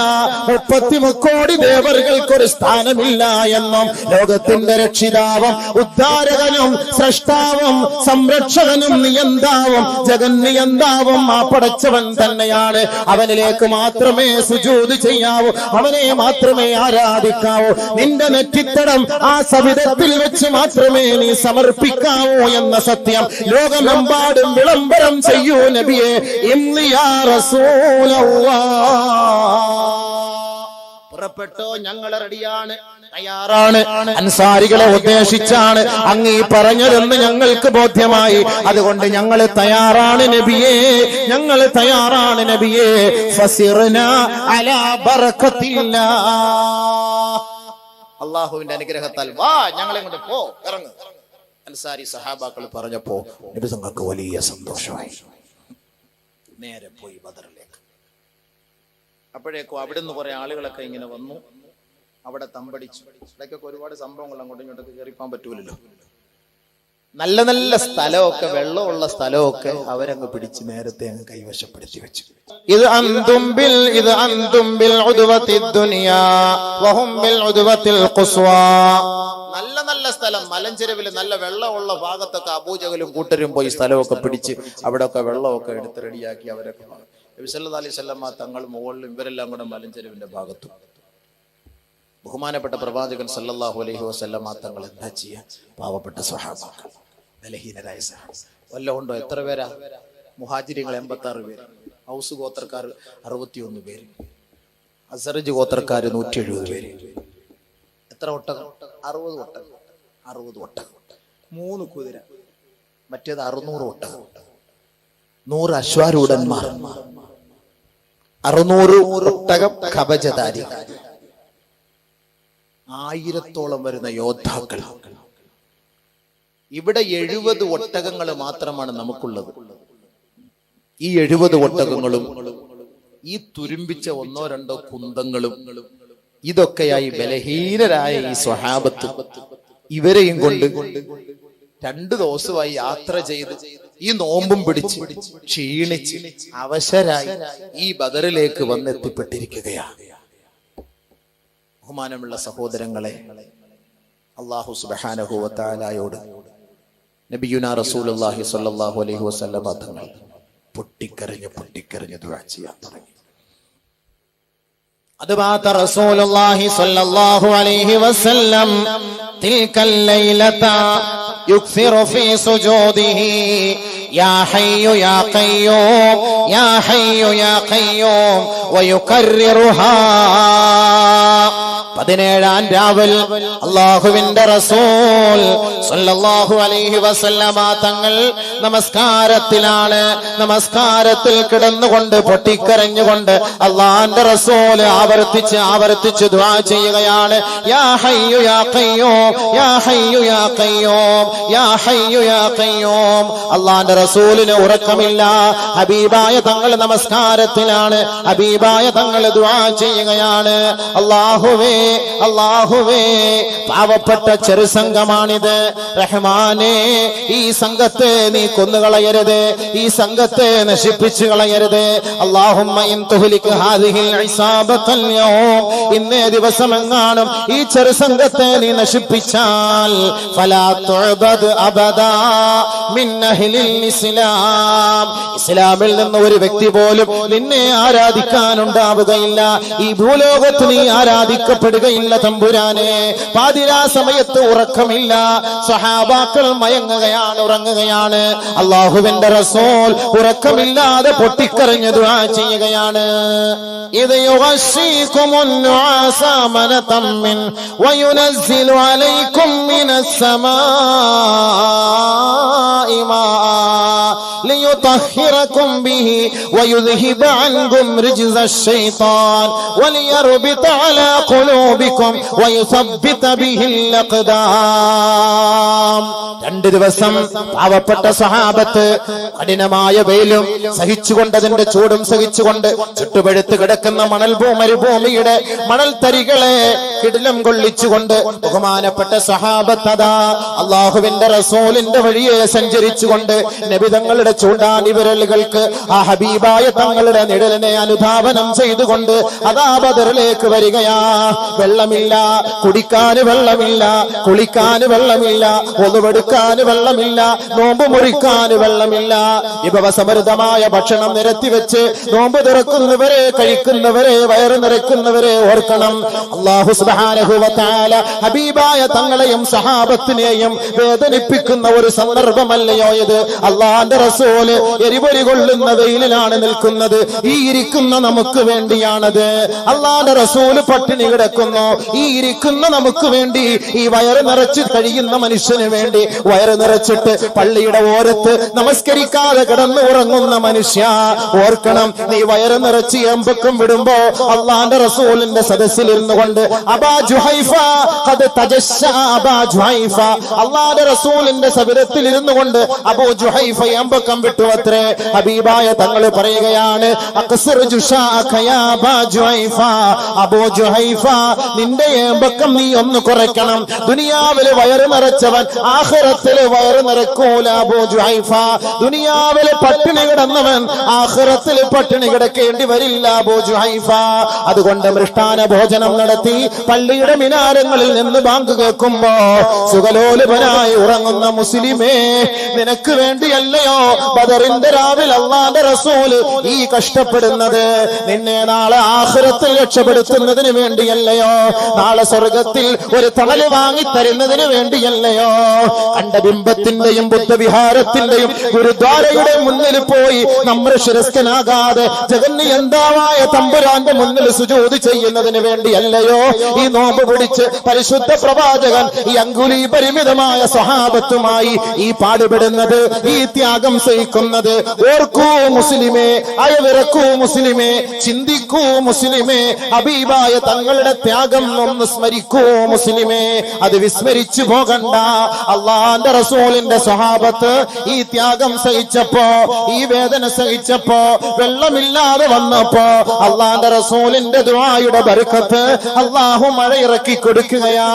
33 കോടി ദേവറുകൾക്കൊരു സ്ഥാനമില്ല എന്നും ലോകത്തിന്റെ രക്ഷിതാവും ഉദ്ധാരകനും സ്രഷ്ടാവും സംരക്ഷകനും നിയന്താവും ജഗന്നിയന്താവും ആ പടച്ചവൻ തന്നെയാണ്. അവനിലേക്ക് മാത്രമേ സുജൂദ് ചെയ്യാവൂ, അവനെ മാത്രമേ ആരാധിക്കാവൂ. നിന്റെ നെറ്റിത്തടം ആ സവിധത്തിൽ വെച്ച് മാത്രമേ നീ സമർപ്പിക്കാവൂ എന്ന സത്യം ലോകമെമ്പാടും വിളംബരം ചെയ്യൂ നബിയെ. ഇംലിയാ റസൂലല്ലാഹ്, പുറപ്പെട്ടോ, ഞങ്ങൾ റെഡിയാണ്, തയ്യാറാണ്. അൻസാരികളെ ഉദ്ദേശിച്ചാണ് അങ്ങ് ഈ പറഞ്ഞതെന്ന് ഞങ്ങൾക്ക് ബോധ്യമായി. അതുകൊണ്ട് ഞങ്ങൾ തയ്യാറാണ് നബിയേ, ഞങ്ങൾ തയ്യാറാണ് നബിയേ. ഫസിർനാ അലാ ബറകത്തില്ലാഹ്, അള്ളാഹുവിന്റെ അനുഗ്രഹത്താൽ വാ, ഞങ്ങളെ കൊണ്ട് പോ, ഇറങ്ങ്. അൻസാരി സഹാബാക്കൾ പറഞ്ഞപ്പോ നബി തങ്ങൾക്ക് വലിയ സന്തോഷമായി. നേരെ പോയി ബദറിലേക്ക്. അപ്പോഴേക്കും അവിടുന്ന് കുറെ ആളുകളൊക്കെ ഇങ്ങനെ വന്നു, അവിടെ തമ്പടിച്ചു. ഇടയ്ക്കൊക്കെ ഒരുപാട് സംഭവങ്ങൾ അങ്ങോട്ടും ഇങ്ങോട്ടൊക്കെ കയറിപ്പാൻ പറ്റൂലല്ലോ. നല്ല നല്ല സ്ഥലമൊക്കെ, വെള്ളമുള്ള സ്ഥലമൊക്കെ അവരങ്ങ് പിടിച്ച് നേരത്തെ അങ്ങ് കൈവശപ്പെടുത്തി വെച്ചു. ഇത് അന്തുംബിൽ ഉദ്വത്തിദ് ദുനിയാ വഹും ബിൽ ഉദ്വത്തിൽ ഖുസ്വാ. നല്ല നല്ല സ്ഥലം, മലഞ്ചെരുവിൽ നല്ല വെള്ളമുള്ള ഭാഗത്തൊക്കെ അബൂജഹലും കൂട്ടരും പോയി സ്ഥലമൊക്കെ പിടിച്ച് അവിടെയൊക്കെ വെള്ളമൊക്കെ എടുത്ത് റെഡിയാക്കി അവരൊക്കെ. നബി സല്ലല്ലാഹു അലൈഹി വസല്ലം തങ്ങൾ മുകളിലും ഇവരെല്ലാം കൂടെ മലഞ്ചെരുവിന്റെ ഭാഗത്തും. ബഹുമാനപ്പെട്ട പ്രവാചകൻ സല്ലല്ലാഹു അലൈഹി വസല്ലം തങ്ങൾ എന്താ ചെയ്യാ? പാവപ്പെട്ട സ്വഹാബാക്കൾ, ബലഹീനരായ സ്വഹാബ വല്ലതും ഉണ്ടോ? എത്ര പേരാ? മുഹാജിരികൾ 86 പേര്, ഔസ് ഗോത്രക്കാർ 61 പേര്, അസറജ് ഗോത്രക്കാർ 170 പേര്. എത്ര ഒട്ടകം? 60 ഒട്ടകം. 60 ഒട്ടകം, 3 കുതിര, മറ്റേത് 600 ഒട്ടകം, 100 അശ്വാരൂഢന്മാർ, 600 ഒട്ടകം കവചധാരി, 1000-ഓളം വരുന്ന യോദ്ധാക്കൾ. ഇവിടെ 70 ഒട്ടകങ്ങൾ മാത്രമാണ് നമുക്കുള്ളത്. ഈ 70 ഒട്ടകങ്ങളും ഈ തുരുമ്പിച്ച 1-2 കുന്തങ്ങളും ഇതൊക്കെയായി ബലഹീനരായ ഈ സ്വഹാബത്ത് ഇവരെയും കൊണ്ട് 2 ദിവസമായി യാത്ര ചെയ്ത് ഈ നോമ്പും പിടിച്ച് ക്ഷീണിച്ച് അവശരായി ഈ ബദറിലേക്ക് വന്നെത്തിപ്പെട്ടിരിക്കുകയാണ്. ബഹുമാനമുള്ള സഹോദരങ്ങളെ, അല്ലാഹു സുബ്ഹാനഹു വ തആലയോട് നബിയുനാ റസൂലുള്ളാഹി സ്വല്ലല്ലാഹു അലൈഹി വസല്ലം തങ്ങൾ പൊട്ടിക്കരഞ്ഞ് ദുആ ചെയ്യാൻ തുടങ്ങി. അതുമാത്ത റസൂലുള്ളാഹി സ്വല്ലല്ലാഹു അലൈഹി വസല്ലം തിൽക്കൽ ലൈലത യുക്സിറു ഫീ സുജൂദിഹി യാ ഹയ്യു യാ ഖയ്യൂം യാ ഹയ്യു യാ ഖയ്യൂം വയുകർറിറുഹാ. 17-ാം രാവിൽ അല്ലാഹുവിന്റെ റസൂൽ സ്വല്ലല്ലാഹു അലൈഹി വസല്ലമ തങ്ങൾ നമസ്കാരത്തിലാണ്. നമസ്കാരത്തിൽ കിടന്നുകൊണ്ട് പൊട്ടിക്കരഞ്ഞുകൊണ്ട് അല്ലാഹുവിന്റെ റസൂൽ ആവർത്തിച്ച് ദുആ ചെയ്യുകയാണ്. യാ ഹയ്യു യാ ഖയ്യൂം യാ ഹയ്യു യാ ഖയ്യൂം യാ ഹയ്യു യാ ഖയ്യൂം. അല്ലാഹുവിന്റെ റസൂലിന് ഉറക്കമില്ല. ഹബീബായ തങ്ങൾ നമസ്കാരത്തിലാണ്. ഹബീബായ തങ്ങൾ ദുആ ചെയ്യുകയാണ്. അല്ലാഹുവേ അല്ലാഹുവേ, പാവപ്പെട്ട ചെറുസംഘമാണിത്. റഹ്മാനേ, ഈ സംഘത്തെ നീ കൊന്നുകളയരുത്, ഈ സംഘത്തെ നശിപ്പിച്ചു കളയരുത്. അല്ലാഹുമ്മ ഇൻ തുഹ്ലിക് ഹാദിഹിൽ ഇസാബത്തൽ യൗം, ഇന്നേ ദിവസമെങ്ങാനും ഈ ചെറുസംഘത്തെ നീ നശിപ്പിച്ചാൽ ഫലാ തുഅബദ് അബദാ മിൻ അഹ്ലിൽ ഇസ്ലാം, ഇസ്ലാമിൽ നിന്ന് ഒരു വ്യക്തി പോലും നിന്നെ ആരാധിക്കാനുണ്ടാവുകയില്ല. ഈ ഭൂലോകത്ത് നീ ആരാധിക്കപ്പെടുകയില്ല തമ്പുരാനെ. പാതിരാ സമയത്ത് ഉറക്കമില്ല. സ്വഹാബാക്കൾ മയങ്ങുകയാണ്, ഉറങ്ങുകയാണ്. അല്ലാഹുവിന്റെ റസൂൽ ഉറക്കമില്ലാതെ പൊട്ടിക്കരഞ്ഞു ദുആ ചെയ്യുകയാണ്. ഇദ യുഗശീകുമുൻ നുആസ മനതം മിൻ വയുനസ്സിലു അലൈക്കും മിനസ് സമാഇ മാഅ ലിയുതഹിറകും ബിഹി വയുദ്ഹിബ അൻകും റിജ്സ ശൈത്താൻ വലിയർബിത അലാ ഖുലൂബികും വയുസബ്ബിത ബിഹിൽ അഖ്ദാം. 2 ദിവസം പാവപ്പെട്ട സ്വഹാബത്ത് കഠിനമായ വെയിലും സഹിച്ചുകൊണ്ട്, അതിന്റെ ചൂടും സഹിച്ചുകൊണ്ട്, ചുട്ടുപഴുത്ത് കിടക്കുന്ന മരുഭൂമിയുടെ മണൽ തരികളെ കിടിലം കൊള്ളിച്ചുകൊണ്ട് ബഹുമാനപ്പെട്ട സ്വഹാബത്ത് അതാ അല്ലാഹുവിന്റെ റസൂലിന്റെ വഴിയെ സഞ്ചരിച്ചുകൊണ്ട് നബിതങ്ങളുടെ ചൂണ്ടാനി വിരലുകൾക്ക് ആ ഹബീബായ തങ്ങളുടെ നിഴലിനെ അനുധാവനം ചെയ്തുകൊണ്ട് അതാ ബദറിലേക്ക് വരികയാ. വെള്ളമില്ല, കുടിക്കാന് വെള്ളമില്ല, കുളിക്കാന് വെള്ളമില്ല, ഒന്നുവെടുക്കാന് വെള്ളമില്ല, നോമ്പ് മുറിക്കാന് വെള്ളമില്ല. വിഭവസമൃദ്ധമായ ഭക്ഷണം നിരത്തിവെച്ച് നോമ്പ് തുറക്കുന്നവരെ, കഴിക്കുന്നവരെ, വയറ് നിറയ്ക്കുന്നവരെ ഓർക്കണം. അല്ലാഹു സുബ്ഹാനഹു വ തആല ഹബീബായ തങ്ങളെയും സഹാബത്തിനെയും വേദനിപ്പിക്കുന്ന ഒരു സന്ദർഭമല്ലയോ ഇത്? അല്ലാഹുവിന്റെ റസൂല് എരിപൊരി കൊള്ളുന്ന വെയിലിലാണ് നിൽക്കുന്നത്. ഈ ഇരിക്കുന്ന നമുക്ക് വേണ്ടിയാണത്. അല്ലാഹുവിന്റെ റസൂല് പട്ടിണി കിടക്കുന്നു. ഈ ഇരിക്കുന്ന നമുക്ക് വേണ്ടി, ഈ വയറ് നിറച്ച് കഴിയുന്ന മനുഷ്യന് വേണ്ടി, വയറ് നിറച്ചിട്ട് പള്ളിയുടെ ഓരത്ത് നമസ്കരിക്കാതെ കിടന്നു ഉറങ്ങുന്ന മനുഷ്യ ഓർക്കണം, നീ വയറ് നിറച്ച് എമ്പക്കം വിടുമ്പോ അല്ലാഹുവിന്റെ റസൂലിന്റെ സദസ്സിലിരുന്നു കൊണ്ട് അബാ ജുഹൈഫ ഖദ് തജശ്ശഅ അബാ ജുഹൈഫ, അല്ലാഹുവിന്റെ റസൂലിന്റെ സബിരത്തിൽ ഇരുന്നു കൊണ്ട് അബൂ ജുഹൈഫ എമ്പക്കം വിട്ടു അത്രേ. ഹബീബായ തങ്ങൾ പറയുകയാണ്, അഖ്സിർ ജുശാഅക യാ അബാ ജുഹൈഫ, അബൂ ജുഹൈഫ നിന്റെ എമ്പക്കം നീ ഒന്ന് കുറയ്ക്കണം. ദുനിയാവിലെ വയറ് നിറച്ചവൻ ആഖിറത്തിലെ വയറ് നിറക്കൂല അബൂ ജുഹൈഫ. ദുനിയാവിലെ പട്ടിണി കിടന്നവൻ ആഖിറത്തിലെ പട്ടിണി കിടക്കേണ്ടി വരില്ല അബൂ ജുഹൈഫ. അതുകൊണ്ട് മൃഷ്ടാന ഭോജനം നടത്തി പള്ളിയുടെ മിനാരങ്ങളിൽ നിന്ന് ബാങ്ക് കേൾക്കുമ്പോ സുഖലോലുപനായി ഉറങ്ങുന്ന മുസ്ലിമേ, നിനക്ക് വേണ്ടിയല്ലയോ ബദറിന്റെ രാവിൽ അല്ലാഹുവിന്റെ റസൂൽ ഈ കഷ്ടപ്പെടുന്നത്? നിന്നെ നാളെ ആഖിറത്തിൽ രക്ഷപ്പെടുത്തുന്നതിന് വേണ്ടിയല്ലയോ? നാളെ സ്വർഗത്തിൽ ഒരു തണല് വാങ്ങി തരുന്നതിന് വേണ്ടിയല്ലയോ? കണ്ട ബിംബത്തിന്റെയും ബുദ്ധവിഹാരത്തിന്റെയും ഗുരുദ്വാരയുടെ മുന്നിൽ പോയി നമ്മൾ ശിരസ്കനാകാതെ ജഗന്നിയന്താവായ തമ്പുരാന്റെ മുന്നിൽ സുജൂദ് ചെയ്യുന്നതിന് വേണ്ടിയല്ലയോ ഈ നോമ്പ് പിടിച്ച് പരിശുദ്ധ പ്രവാചകൻ ഈ അങ്കുലി പരിമിതമായ സ്വഹാബത്തുമായി ഈ പാടുപെടുന്നത്, ഈ ത്യാഗം സഹിക്കുന്നത്? ഓർക്കൂ മുസ്ലിമേ, അയവിറക്കൂ മുസ്ലിമേ, ചിന്തിക്കൂ മുസ്ലിമേ, ഹബീബായ തങ്ങളുടെ ത്യാഗം ഒന്ന് സ്മരിക്കൂ മുസ്ലിമേ. അത് വിസ്മരിച്ചു പോകണ്ട. അല്ലാഹുവിന്റെ റസൂലിന്റെ സ്വഹാബത്ത് ഈ ത്യാഗം സഹിച്ചപ്പോ, ഈ വേദന സഹിച്ചപ്പോ, വെള്ളമില്ലാതെ വന്നപ്പോ അല്ലാഹുവിന്റെ റസൂലിന്റെ ദുആയുടെ ബർക്കത്ത് അല്ലാഹു മഴ ഇറക്കി കൊടുക്കുകയാ.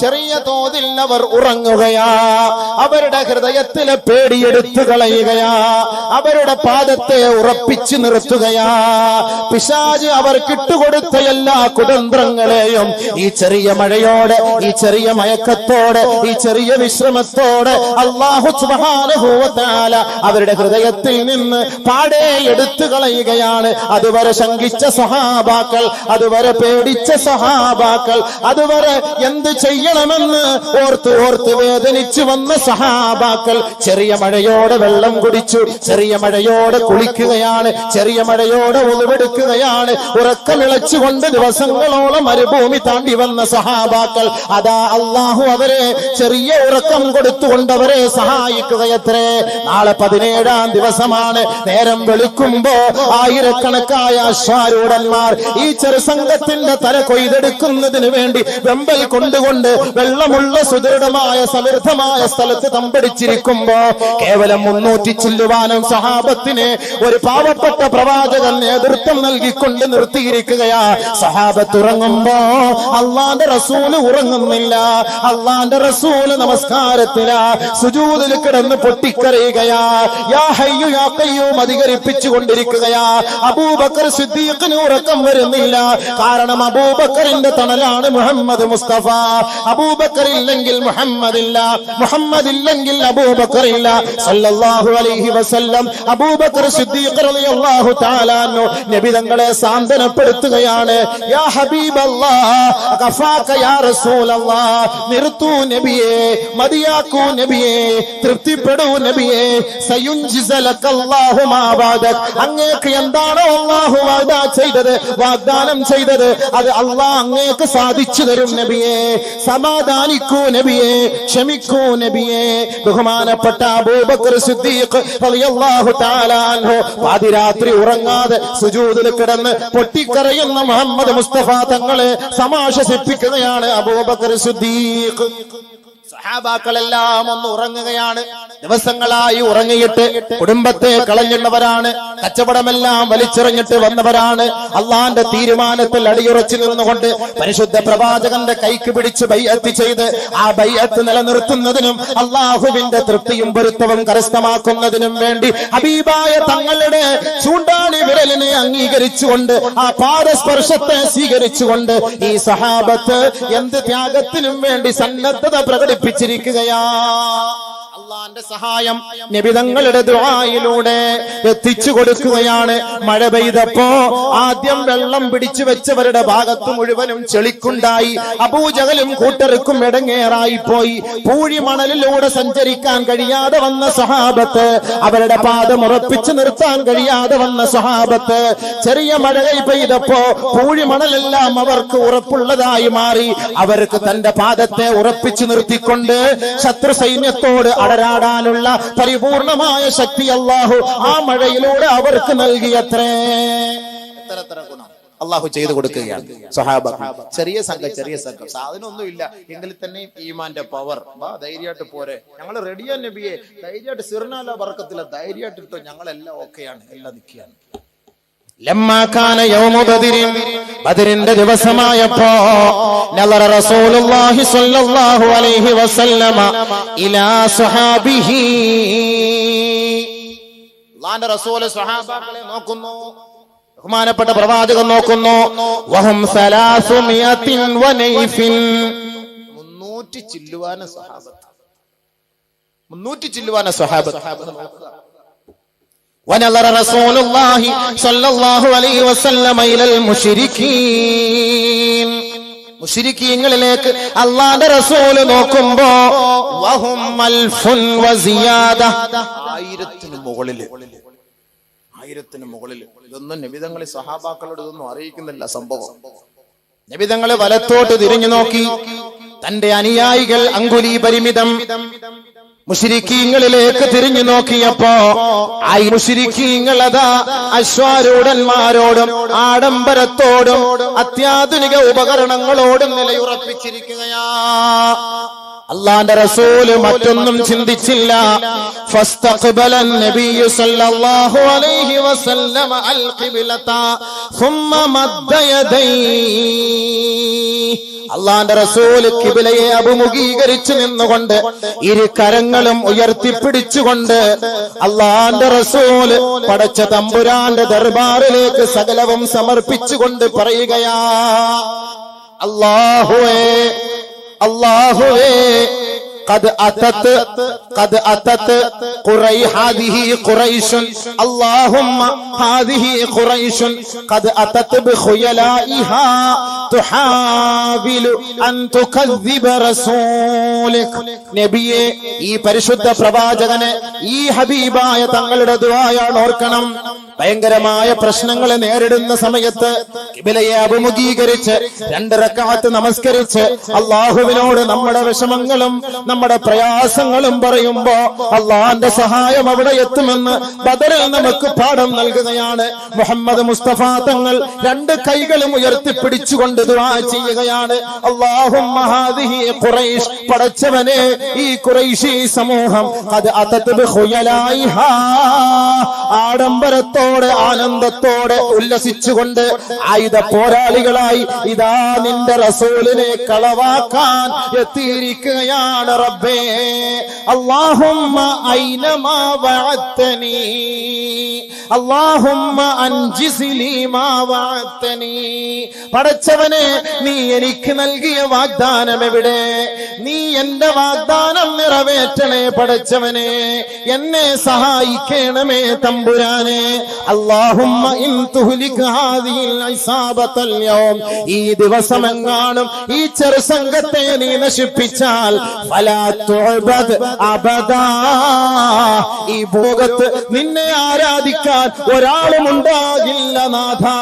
ചെറിയ തോതിൽ അവർ ഉറങ്ങുകയാ. അവരുടെ ഹൃദയത്തിലെ പേടിയെടുത്തു കളയുകയാ, അവരുടെ പാദത്തെ ഉറപ്പിച്ചു നിർത്തുകയാ. പിശാച് അവർക്കിട്ടുകൊടുത്ത എല്ലാ കുതന്ത്രങ്ങളെയും ഈ ചെറിയ മഴയോടെ, ഈ ചെറിയ മയക്കത്തോടെ, ഈ ചെറിയ വിശ്രമത്തോടെ അല്ലാഹു സുബ്ഹാനഹു വ തആല അവരുടെ ഹൃദയത്തിൽ നിന്ന് പാടെ എടുത്തു കളയുകയാണ്. അതുവരെ ശങ്കിച്ച സഹാബാക്കൾ, അതുവരെ പേടിച്ച സഹാബാക്കൾ, അതുവരെ എന്ത് ചെയ്യണമെന്ന് ഓർത്ത് വേദനിച്ചു വന്ന സഹാബാക്കൾ ചെറിയ മഴയോടെ വെള്ളം കുടിച്ചു, ചെറിയ മഴയോടെ കുളിക്കുകയാണ്, ചെറിയ മഴയോടെ ഉളവെടുക്കുകയാണ്. ഉറക്കമിളച്ചുകൊണ്ട് ദിവസങ്ങളോളം മരുഭൂമി താണ്ടി വന്ന സഹാബാക്കൾ അതാ അല്ലാഹു അവരെ ചെറിയ ഉറക്കം കൊടുത്തുകൊണ്ട് അവരെ സഹായിക്കുകയത്രേ. നാളെ 17-ാം ദിവസമാണ്. നേരം വെളുക്കുമ്പോ ആയിരക്കണക്കായ അശ്വാരൂഢന്മാർ ഈ ചെറുസംഘത്തിന്റെ തല കൊയ്തെടുക്കുന്നതിന് വേണ്ടി വെമ്പൽ കൊണ്ടുകൊണ്ട് വെള്ളമുള്ള സുദൃഢമായ സമൃദ്ധമായ സ്ഥലത്ത് തമ്പടിച്ചിരിക്കുമ്പോ കേവലം 300 ചില്ലുവാനും സഹാബത്തിനെ ഒരു പാവപ്പെട്ട പ്രവാചകൻ നേതൃത്വം നൽകിക്കൊണ്ട് നിർത്തിയിരിക്കുകയാ. സഹാബത്ത് ഉറങ്ങുമ്പോ അള്ളാന്റെ റസൂല് ഉറങ്ങുന്നില്ല. അള്ളാന്റെ റസൂല് നമസ്കാരത്തിലാ, സുജൂദിൽ കിടന്ന് പൊട്ടിക്കരയുകയാ, യാ ഹയ്യു യാ ഖയ്യൂം അധികരിപ്പിച്ചു കൊണ്ടിരിക്കുകയാ. അബൂബക്കർ സിദ്ദീഖിന് ഉറക്കം വരുന്നില്ല. കാരണം അബൂബക്കറിന്റെ തണലാണ് മുഹമ്മദ് മുസ്തഫ. അബൂബക്കർ ഇല്ലെങ്കിൽ മുഹമ്മദില്ല, മുഹമ്മദ് ഇല്ലെങ്കിൽ അബൂബക്കർ ഇല്ല സല്ലല്ലാഹു അലൈഹി വസല്ലം. അബൂബക്കർ സിദ്ദീഖ് റളിയല്ലാഹു തആല അൻഹു നബി തങ്ങളെ സാന്ത്വനപ്പെടുത്തുകയാണ്. യാ ഹബീബല്ലാഹ് ഗഫാക യാ റസൂലല്ലാഹ്, നിർത്തൂ നബിയേ, മതിയാക്കൂ നബിയേ, തൃപ്തിപ്പെടൂ നബിയേ. സയുൻജിസലക്കല്ലാഹു മാ ബഅദക്, അങ്ങേക്ക് എന്താണോ അല്ലാഹു വാഗ്ദാനം ചെയ്തത് അത് അല്ലാഹ് അങ്ങേക്ക് സാധിച്ചു തരും നബിയേ. സമാധാനിക്കൂ നബിയേ, ക്ഷമിക്കൂ നബിയേ. ബഹുമാനപ്പെട്ട അബൂബക്കർ സിദ്ദീഖ് റളിയല്ലാഹു തആല അൻഹു പാതിരാത്രി ഉറങ്ങാതെ സുജൂദിൽ കിടന്ന് പൊട്ടിക്കരയുന്ന മുഹമ്മദ് മുസ്തഫ തങ്ങളെ സമാശ്വസിപ്പിക്കുകയാണ് അബൂബക്കർ സിദ്ദീഖ്. സഹാബാക്കളെല്ലാം ഒന്ന് ഉറങ്ങുകയാണ്. ദിവസങ്ങളായി ഉറങ്ങിയിട്ട് കുടുംബത്തെ കളഞ്ഞിട്ടവരാണ്, കച്ചവടമെല്ലാം വലിച്ചെറിഞ്ഞിട്ട് വന്നവരാണ്. അള്ളാന്റെ തീരുമാനത്തിൽ അടിയുറച്ചു നിന്നുകൊണ്ട് പരിശുദ്ധ പ്രവാചകന്റെ കൈക്ക് പിടിച്ച് ബൈഅത്ത് ചെയ്ത് ആ ബൈഅത്ത് നിലനിർത്തുന്നതിനും അള്ളാഹുവിന്റെ തൃപ്തിയും പൊരുത്തവും കരസ്ഥമാക്കുന്നതിനും വേണ്ടി ഹബീബായ തങ്ങളുടെ ചൂണ്ടാണി വിരലിനെ അംഗീകരിച്ചുകൊണ്ട് ആ പാദസ്പർശത്തെ സ്വീകരിച്ചുകൊണ്ട് ഈ സഹാബത്ത് എന്ത് ത്യാഗത്തിനും വേണ്ടി സന്നദ്ധത പ്രകടിപ്പിച്ചിരിക്കുകയാ. അള്ളാന്റെ സഹായം നബിതങ്ങളുടെ ദുആയിലൂടെ എത്തിച്ചു കൊടുക്കുകയാണ്. മഴ പെയ്തപ്പോ ആദ്യം വെള്ളം പിടിച്ചു വെച്ചവരുടെ ഭാഗത്ത് മുഴുവനും ചെളിക്കുണ്ടായി. അബൂജഹലും കൂട്ടർക്കും ഇടങ്ങേറായി പോയി. പൂഴിമണലിലൂടെ സഞ്ചരിക്കാൻ കഴിയാതെ വന്ന സഹാബത്ത്, അവരുടെ പാദം ഉറപ്പിച്ചു നിർത്താൻ കഴിയാതെ വന്ന സഹാബത്ത്, ചെറിയ മഴ പെയ്തപ്പോ പൂഴിമണലെല്ലാം അവർക്ക് ഉറപ്പുള്ളതായി മാറി. അവർക്ക് തന്റെ പാദത്തെ ഉറപ്പിച്ചു നിർത്തിക്കൊണ്ട് ശത്രു സൈന്യത്തോട് അടരാടാനുള്ള പരിപൂർണമായ ശക്തി അല്ലാഹു ആ മഴയിലൂടെ അവർക്ക് നൽകിയത്രേ. എത്ര ഗുണം അല്ലാഹു ചെയ്തു കൊടുക്കുകയാണ്. സഹാബ ചെറിയ സംഘം സാധനമൊന്നുമില്ല എങ്കിൽ തന്നെയും ഈമാന്റെ പവർ. ധൈര്യമായിട്ട് പോരെ, ഞങ്ങൾ റെഡിയാ നബിയെ, ധൈര്യമായിട്ട് സിർനാല ബർക്കത്തില്ല, ധൈര്യമായിട്ട് ഇട്ടോ, ഞങ്ങളെല്ലാം ഓക്കെയാണ്, എല്ലാം നിൽക്കുകയാണ്. ബദറിന്റെ ദിവസമായപ്പോ നളറ റസൂലുള്ളാഹി സ്വല്ലല്ലാഹു അലൈഹി വസല്ലമ ഇലാ സ്വഹാബിഹി, അല്ലാഹുവിന്റെ റസൂൽ സ്വഹാബാക്കളെ നോക്കുന്നു, ബഹുമാനപ്പെട്ട പ്രവാചകൻ നോക്കുന്നു. വഹും 300 വനൈഫിൻ, 300 ചില്ലുവാന സ്വഹാബത്ത്, 300 ചില്ലുവാന സ്വഹാബത്ത്. ونظر رسول الله صلى الله عليه وسلم إلى المشركين, മുശ്രിക്കീങ്ങളിലേക്ക് അല്ലാഹുവിന്റെ റസൂൽ നോക്കുമ്പോ വഹും അൽഫുൻ വസിയാദ, 1000 മുകളിൽ. ഇതൊന്നും നബിതങ്ങളെ സഹാബാക്കളോട് ഇതൊന്നും അറിയിക്കുന്നില്ല സംഭവം. നബിതങ്ങളെ വലത്തോട്ട് തിരിഞ്ഞു നോക്കി. തന്റെ അനുയായികൾ അങ്കുലി പരിമിതം മുശ്രിക്കീങ്ങളിലേക്ക് തിരിഞ്ഞു നോക്കിയപ്പോ ആ മുശ്രിക്കീങ്ങൾ അതാ അശ്വാരൂഢന്മാരോടും ആഡംബരത്തോടും അത്യാധുനിക ഉപകരണങ്ങളോടും നിലയുറപ്പിച്ചിരിക്കുകയാ. അല്ലാഹുവിന്റെ റസൂല് മറ്റൊന്നും ചിന്തിച്ചില്ല. ഫസ്തഖ്ബല നബിയ്യു സല്ലല്ലാഹു അലൈഹി വസല്ലമ അൽ ഖിബ്ലത സുമ്മ മദ്ദ യദൈ, അള്ളാന്റെ റസൂൽ ഖിബലയെ അഭിമുഖീകരിച്ചു നിന്നുകൊണ്ട് ഇരു കരങ്ങളും ഉയർത്തിപ്പിടിച്ചുകൊണ്ട് അള്ളാന്റെ റസൂൽ പടച്ച തമ്പുരാന്റെ ദർബാറിലേക്ക് സകലവും സമർപ്പിച്ചുകൊണ്ട് പറയുകയാ, അല്ലാഹുവേ അല്ലാഹുവേ قد أتت هذه قريش اللهم هذه قريش قد أتت بخيلائها تحاول أن تكذب رسولك നബിയെ ഈ പരിശുദ്ധ പ്രവാചകനെ ഈ ഹബീബായ തങ്ങളുടെ ദുആയാണ് ഓർക്കണം. ഭയങ്കരമായ പ്രശ്നങ്ങളെ നേരിടുന്ന സമയത്ത് ഖിബലയെ അഭിമുഖീകരിച്ച് 2 റക്അത്ത് നമസ്കരിച്ച് അല്ലാഹുവിനോട് നമ്മുടെ വിഷമങ്ങളും നമ്മുടെ പ്രയാസങ്ങളും പറയുമ്പോ അള്ളാന്റെ സഹായം അവിടെ എത്തുമെന്ന് ബദറിൽ നമുക്ക് പാഠം നൽകുകയാണ്. മുഹമ്മദ് മുസ്തഫ തങ്ങൾ 2 കൈകളും ഉയർത്തിപ്പിടിച്ചുകൊണ്ട് ദുആ ചെയ്യുകയാണ്, അല്ലാഹുമ്മ ഹാദിഹി ഖുറൈശ്, പടച്ചവനെ ഈ ഖുറൈശി സമൂഹം ഖദ് അതത് ബിഖുയലായിഹാ, ആഡംബരത്തോടെ ആനന്ദത്തോടെ ഉല്ലസിച്ചുകൊണ്ട് ആയുധ പോരാളികളായി ഇതാ നിന്റെ റസൂലിനെ കളവാക്കാൻ എത്തിയിരിക്കുകയാണ് റബ്ബേ. അല്ലാഹുമ്മ ഐനമാ വഅദ്തനി അല്ലാഹുമ്മ അൻജിസ്ലി മാ വഅദ്തനി, പടച്ചവനെ നീ എനിക്ക് നൽകിയ വാഗ്ദാനം എവിടെ? നീ എന്റെ വാഗ്ദാനം നിറവേറ്റണേ പടച്ചവനെ, എന്നെ സഹായിക്കണമേ തമ്പുരാനെ. അല്ലാഹുമ്മ ഇൻ തുഹ്ലിക് ഹാദിഹിൽ ഇസാബത്തൽ യൗം, ഈ ദിവസമെങ്ങാനും ഈ ചെറുസംഘത്തെ നീ നശിപ്പിച്ചാൽ ഫലാ തുഅബദ് അബദാ, ഈ ഭോഗത്ത് നിന്നെ ആരാധിക്കാൻ ഒരാളും ഉണ്ടാകില്ല നാഥാ.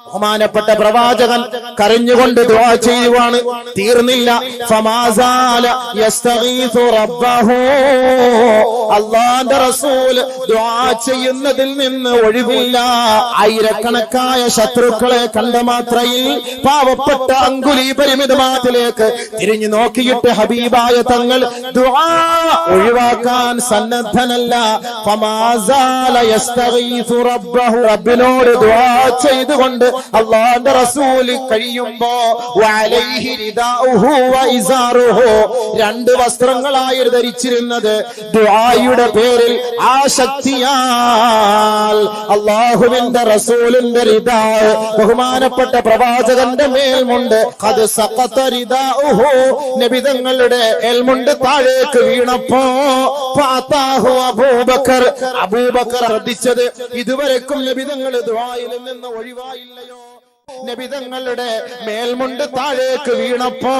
ബഹുമാനപ്പെട്ട പ്രവാചകൻ കരഞ്ഞുകൊണ്ട് ദുആ ചെയ്യുവാണ്, തീർന്നില്ല. ഫമാസാല യസ്തഗീസു റബ്ബഹു, അല്ലാഹുവിന്റെ റസൂൽ ദുആ ചെയ്യുന്നതിൽ നിന്ന് ഒഴിവില്ല. ആയിരക്കണക്കായ ശത്രുക്കളെ കണ്ട മാത്രയിൽ പാവപ്പെട്ട അങ്കുലി പരിമിതമാത്തിലേക്ക് തിരിഞ്ഞു നോക്കിയിട്ട് ഹബീബായ തങ്ങൾ ദുആ ഒഴിവാക്കാൻ സന്നദ്ധനല്ല. ഫമാസാല യസ്തഗീസു റബ്ബഹു, റബ്ബിനോട് ദുആ ചെയ്തുകൊണ്ട് അല്ലാഹുവിന്റെ റസൂൽ കഴിയുമ്പോ വഅലൈഹി റിദാഉഹു വഇസാറുഹു, 2 വസ്ത്രങ്ങളായി ധരിച്ചിരുന്നത് ദുആയുടെ പേരിൽ ആ ശക്തിയാൽ അല്ലാഹുവിന്റെ റസൂലിന്റെ റിദാ, ബഹുമാനപ്പെട്ട പ്രവാചകന്റെ മേൽമുണ്ട് ഖദ് സഖത റിദാഉഹു, നബി തങ്ങളുടെ മേൽമുണ്ട് താഴേക്ക് വീണപ്പോ ഫഅതാഹു അബൂബക്കർ, അബൂബക്കർ ശ്രദ്ധിച്ചത് ഇതുവരെക്കും നബി തങ്ങൾ ദുആയിൽ നിന്ന് ഒഴിവായില്ലയോ. നബിതങ്ങളുടെ മേൽമുണ്ട് താഴേക്ക് വീണപ്പോ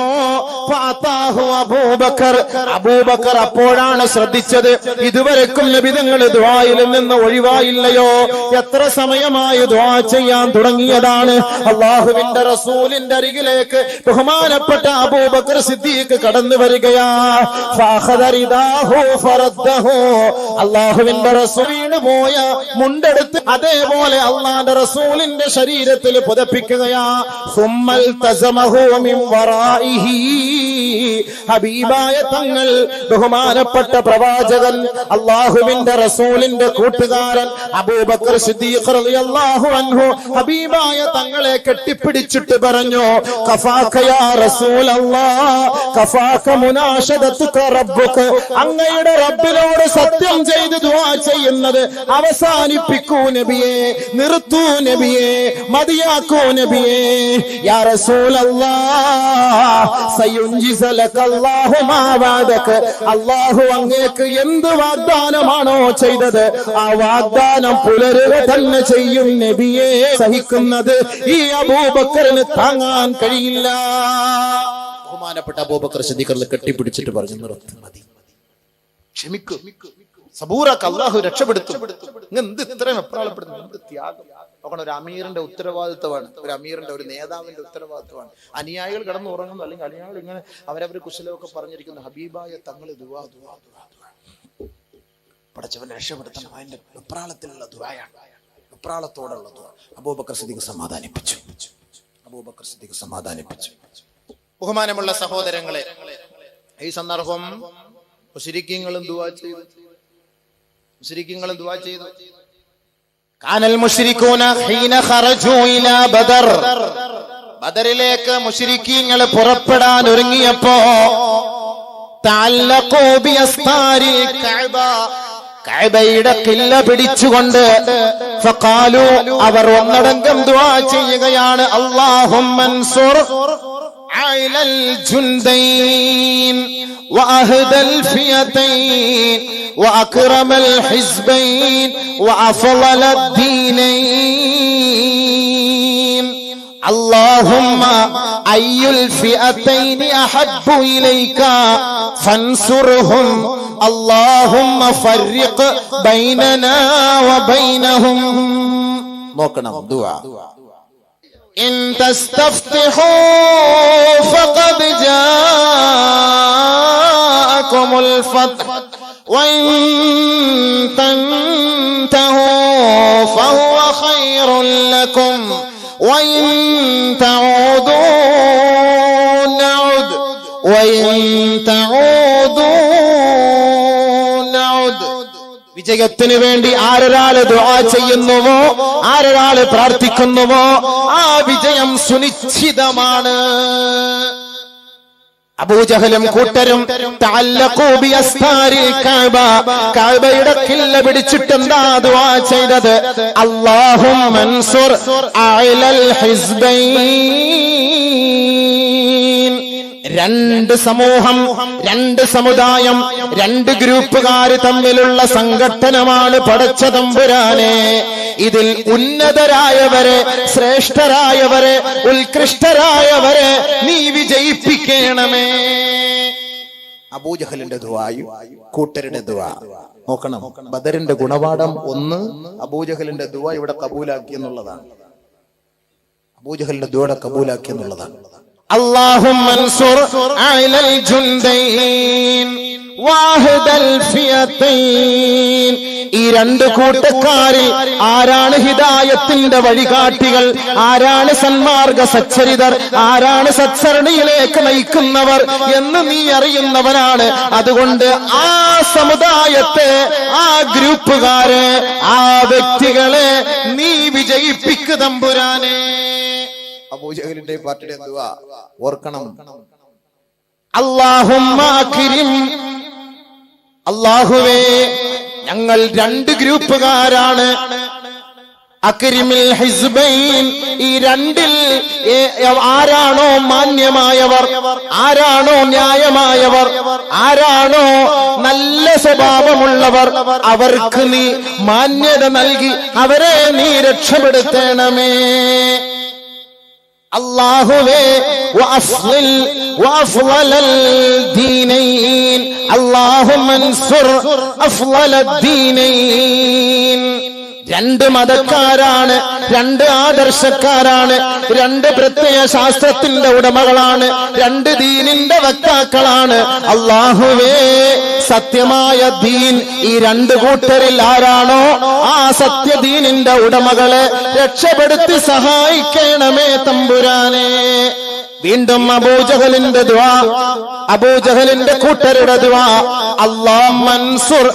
ഫഅതാഹു അബൂബക്കർ, അബൂബക്കർ അപ്പോഴാണ് ശ്രദ്ധിച്ചത് ഇതുവരെക്കും നബിതങ്ങൾ ദുആയിൽ നിന്ന് ഒഴിവായില്ലയോ. എത്ര സമയമായി ദുആ ചെയ്യാൻ തുടങ്ങിയതാണ്. അല്ലാഹുവിന്റെ റസൂലിന്റെ അരികിലേക്ക് ബഹുമാനപ്പെട്ട അബൂബക്കർ സിദ്ദീഖ് കടന്നു വരികയാ. ഫഅഖദ റിദാഹു ഫറദ്ദഹു, അല്ലാഹുവിന്റെ റസൂലിന് പോയ മുണ്ടെടുത്ത് അതേപോലെ അല്ലാഹുവിന്റെ റസൂലിന്റെ ശരീരത്തിൽ പുതപ്പിക്കുകയാ. സുമ്മൽ തസമഹു മിൻ വറാഇഹി, ഹബീബായ തങ്ങൾ ബഹുമാനപ്പെട്ട പ്രവാചകൻ അല്ലാഹുവിന്റെ റസൂലിന്റെ കൂട്ടുകാരൻ അബൂബക്കർ സിദ്ദീഖ് റളിയല്ലാഹു അൻഹു ഹബീബായ തങ്ങളെ കെട്ടിപ്പിടിച്ചിട്ട് പറഞ്ഞു, കഫാക യാ റസൂലല്ലാഹ്, കഫാക മുനാശദതുക റബ്ബുക, അങ്ങയുടെ റബ്ബിനോട് സത്യം ചെയ്ത് ദുആ ചെയ്യുന്നത് അവസാനിപ്പിക്കൂ നബിയേ, നിർത്തൂ നബിയേ, മതിയാക്കൂ നബിയേ. യാ റസൂലല്ലാഹ് സയുൻജിസ ലകല്ലാഹു മാ വഅദക, അല്ലാഹു അങ്ങേക്ക് എന്ത് വാഗ്ദാനമാണോ ചെയ്തത് ആ വാഗ്ദാനം പുലരുക തന്നെ ചെയ്യും നബിയെ. സഹിക്കുന്നത് ഈ അബൂബക്കറിന് താങ്ങാൻ കഴിയില്ല. ബഹുമാനപ്പെട്ട അബൂബക്കർ സിദ്ദീഖ് കെട്ടിപ്പിടിച്ചിട്ട് പറഞ്ഞു, നിർത്ത്, മതി, ക്ഷമിക്കൂ, സബൂറക്ക് അല്ലാഹു രക്ഷപ്പെടുത്തും. എന്ത് ഇത്രയും എപ്രാളപ്പെടുന്നു, എന്ത് ത്യാഗം. നോക്കണം, ഒരു അമീറിന്റെ ഉത്തരവാദിത്വമാണ്, ഒരു അമീറിന്റെ ഒരു നേതാവിന്റെ ഉത്തരവാദിത്വമാണ്. അനുയായികൾ കിടന്നു ഉറങ്ങുന്നു, അല്ലെങ്കിൽ അനുയായികൾ ഇങ്ങനെ അവരവർ കുശലമൊക്കെ പറഞ്ഞിരിക്കുന്നു. ഹബീബായ തങ്ങൾ ദുആ ദുആ ദുആ ദുആ, പടച്ചവനെ രക്ഷപ്പെടുത്തണം, അതിന്റെ വെപ്രാളത്തിലുള്ള ദുആയാണ്, വെപ്രാളത്തോടുള്ള ദുആ. അബൂബക്കർ സിദ്ദീഖ് സമാധാനിപ്പിച്ചു, അബൂബക്കർ സിദ്ദീഖ് സമാധാനിപ്പിച്ചു. ബഹുമാനമുള്ള സഹോദരങ്ങളെ, ഈ സന്ദർഭം മുശ്രിക്കീങ്ങളും ദുആ ചെയ്തു, മുശ്രിക്കീങ്ങളും ദുആ ചെയ്തു. കാനൽ മുശ്രികൂന ഹീന ഖറജു ഇലാ ബദർ, ബദറിലേക്ക് മുശ്രിക്കീങ്ങൾ പുറപ്പെടാൻ ഒരുങ്ങിയപ്പോ തഅല്ലഖൂ ബിഅസ്താരിൽ കഅബ, കഅബയുടെ ഖില്ല പിടിച്ചുകൊണ്ട് ഫഖാലു, അവർ ഒന്നടങ്കം ദുആ ചെയ്യുകയാണ്, അല്ലാഹുമ്മൻസുർ അലൽ ജുൻദൈൻ വഅഹ്ദൽ ഫിയതൈൻ വഅക്രമൽ ഹിസ്ബൈൻ വഅഫളൽ ദീനൈൻ. اللهم أي الفئتين أحب إليك فانصرهم اللهم فرق بيننا وبينهم. നോക്കണം ദുആ. إن تستفتحوا فقد جاءكم الفتح وإن تنتهوا فهو خير لكم وإن تعودوا نعد വിജയത്തിന് വേണ്ടി ആരൊരാള് ദുആ ചെയ്യുന്നുവോ, ആരൊരാള് പ്രാർത്ഥിക്കുന്നുവോ, ആ വിജയം സുനിശ്ചിതമാണ്. അബൂജഹലും കൂട്ടരും തഅല്ലഖൂ ബിഅസ്താരിൽ കഅബ, കഅബയുടെ ഖില്ല പിടിച്ചിട്ട് എന്താ ദുആ ചെയ്തത്? അല്ലാഹുമ്മൻസുർ അലൽ ഹിസ്ബൈൻ. രണ്ട് സമൂഹം, രണ്ട് സമുദായം, രണ്ട് ഗ്രൂപ്പുകാര് തമ്മിലുള്ള സംഘട്ടനമാണ് പടച്ച തമ്പുരാനെ. ഇതിൽ ഉന്നതരായവരെ, ശ്രേഷ്ഠരായവരെ, ഉത്കൃഷ്ടരായവരെ നീ വിജയിപ്പിക്കണമേ. അബൂജഹലിന്റെ ദുആയും കൂട്ടരുടെ ദുആ നോക്കണം. ബദറിന്റെ ഗുണപാഠം ഒന്ന്, അബൂജഹലിന്റെ ദുആ ഇവിടെ കബൂലാക്കി എന്നുള്ളതാണ്. അബൂജഹലിന്റെ ദുആ കബൂലാക്കി എന്നുള്ളതാണ്. അല്ലാഹുമ്മൻസുർ അലൽ ജുൻദൈൻ വഅഹ്ദൽ ഫിയതൈൻ. ഈ രണ്ട് കൂട്ടക്കാരിൽ ആരാണ് ഹിദായത്തിന്റെ വഴികാട്ടികൾ, ആരാണ് സന്മാർഗ സച്ചരിതർ, ആരാണ് സത്സരണിയിലേക്ക് നയിക്കുന്നവർ എന്ന് നീ അറിയുന്നവനാണ്. അതുകൊണ്ട് ആ സമുദായത്തെ, ആ ഗ്രൂപ്പുകാരെ, ആ വ്യക്തികളെ നീ വിജയിപ്പിക്കു തമ്പുരാനെ. അബൂജഹലിന്റെ പാർട്ടിയുടെ ദുആ ഓർക്കണം. അല്ലാഹുമ്മ അക്രിം, അല്ലാഹുവേ ഞങ്ങൾ രണ്ട് ഗ്രൂപ്പുകാരാണ്. അക്രിമിൽ ഹിസ്ബൈൻ, ഈ രണ്ടിൽ ആരാണോ മാന്യമായവർ, ആരാണോ ന്യായമായവർ, ആരാണോ നല്ല സ്വഭാവമുള്ളവർ, അവർക്ക് നീ മാന്യത നൽകി അവരെ നീ രക്ഷപ്പെടുത്തണമേ. അല്ലാഹുവേ വഅഫ്ളൽ ദീനൈൻ, അല്ലാഹുമ്മൻസുർ അഫ്ളൽ ദീനൈൻ. രണ്ട് മതക്കാരാണ്, രണ്ട് ആദർശക്കാരാണ്, രണ്ട് പ്രത്യയ ശാസ്ത്രത്തിന്റെ ഉടമകളാണ്, രണ്ട് ദീനിന്റെ വക്താക്കളാണ്. അല്ലാഹുവേ സത്യമായ ദീൻ ഈ രണ്ട് കൂട്ടരിൽ ആരാണോ ആ സത്യദീനിന്റെ ഉടമകളെ രക്ഷപ്പെടുത്തി സഹായിക്കണമേ തമ്പുരാനെ. വീണ്ടും അബൂജഹലിന്റെ ദുആ, അബൂജഹലിന്റെ കൂട്ടരുടെ ദുആ, അല്ലാഹുമ്മൻസുർ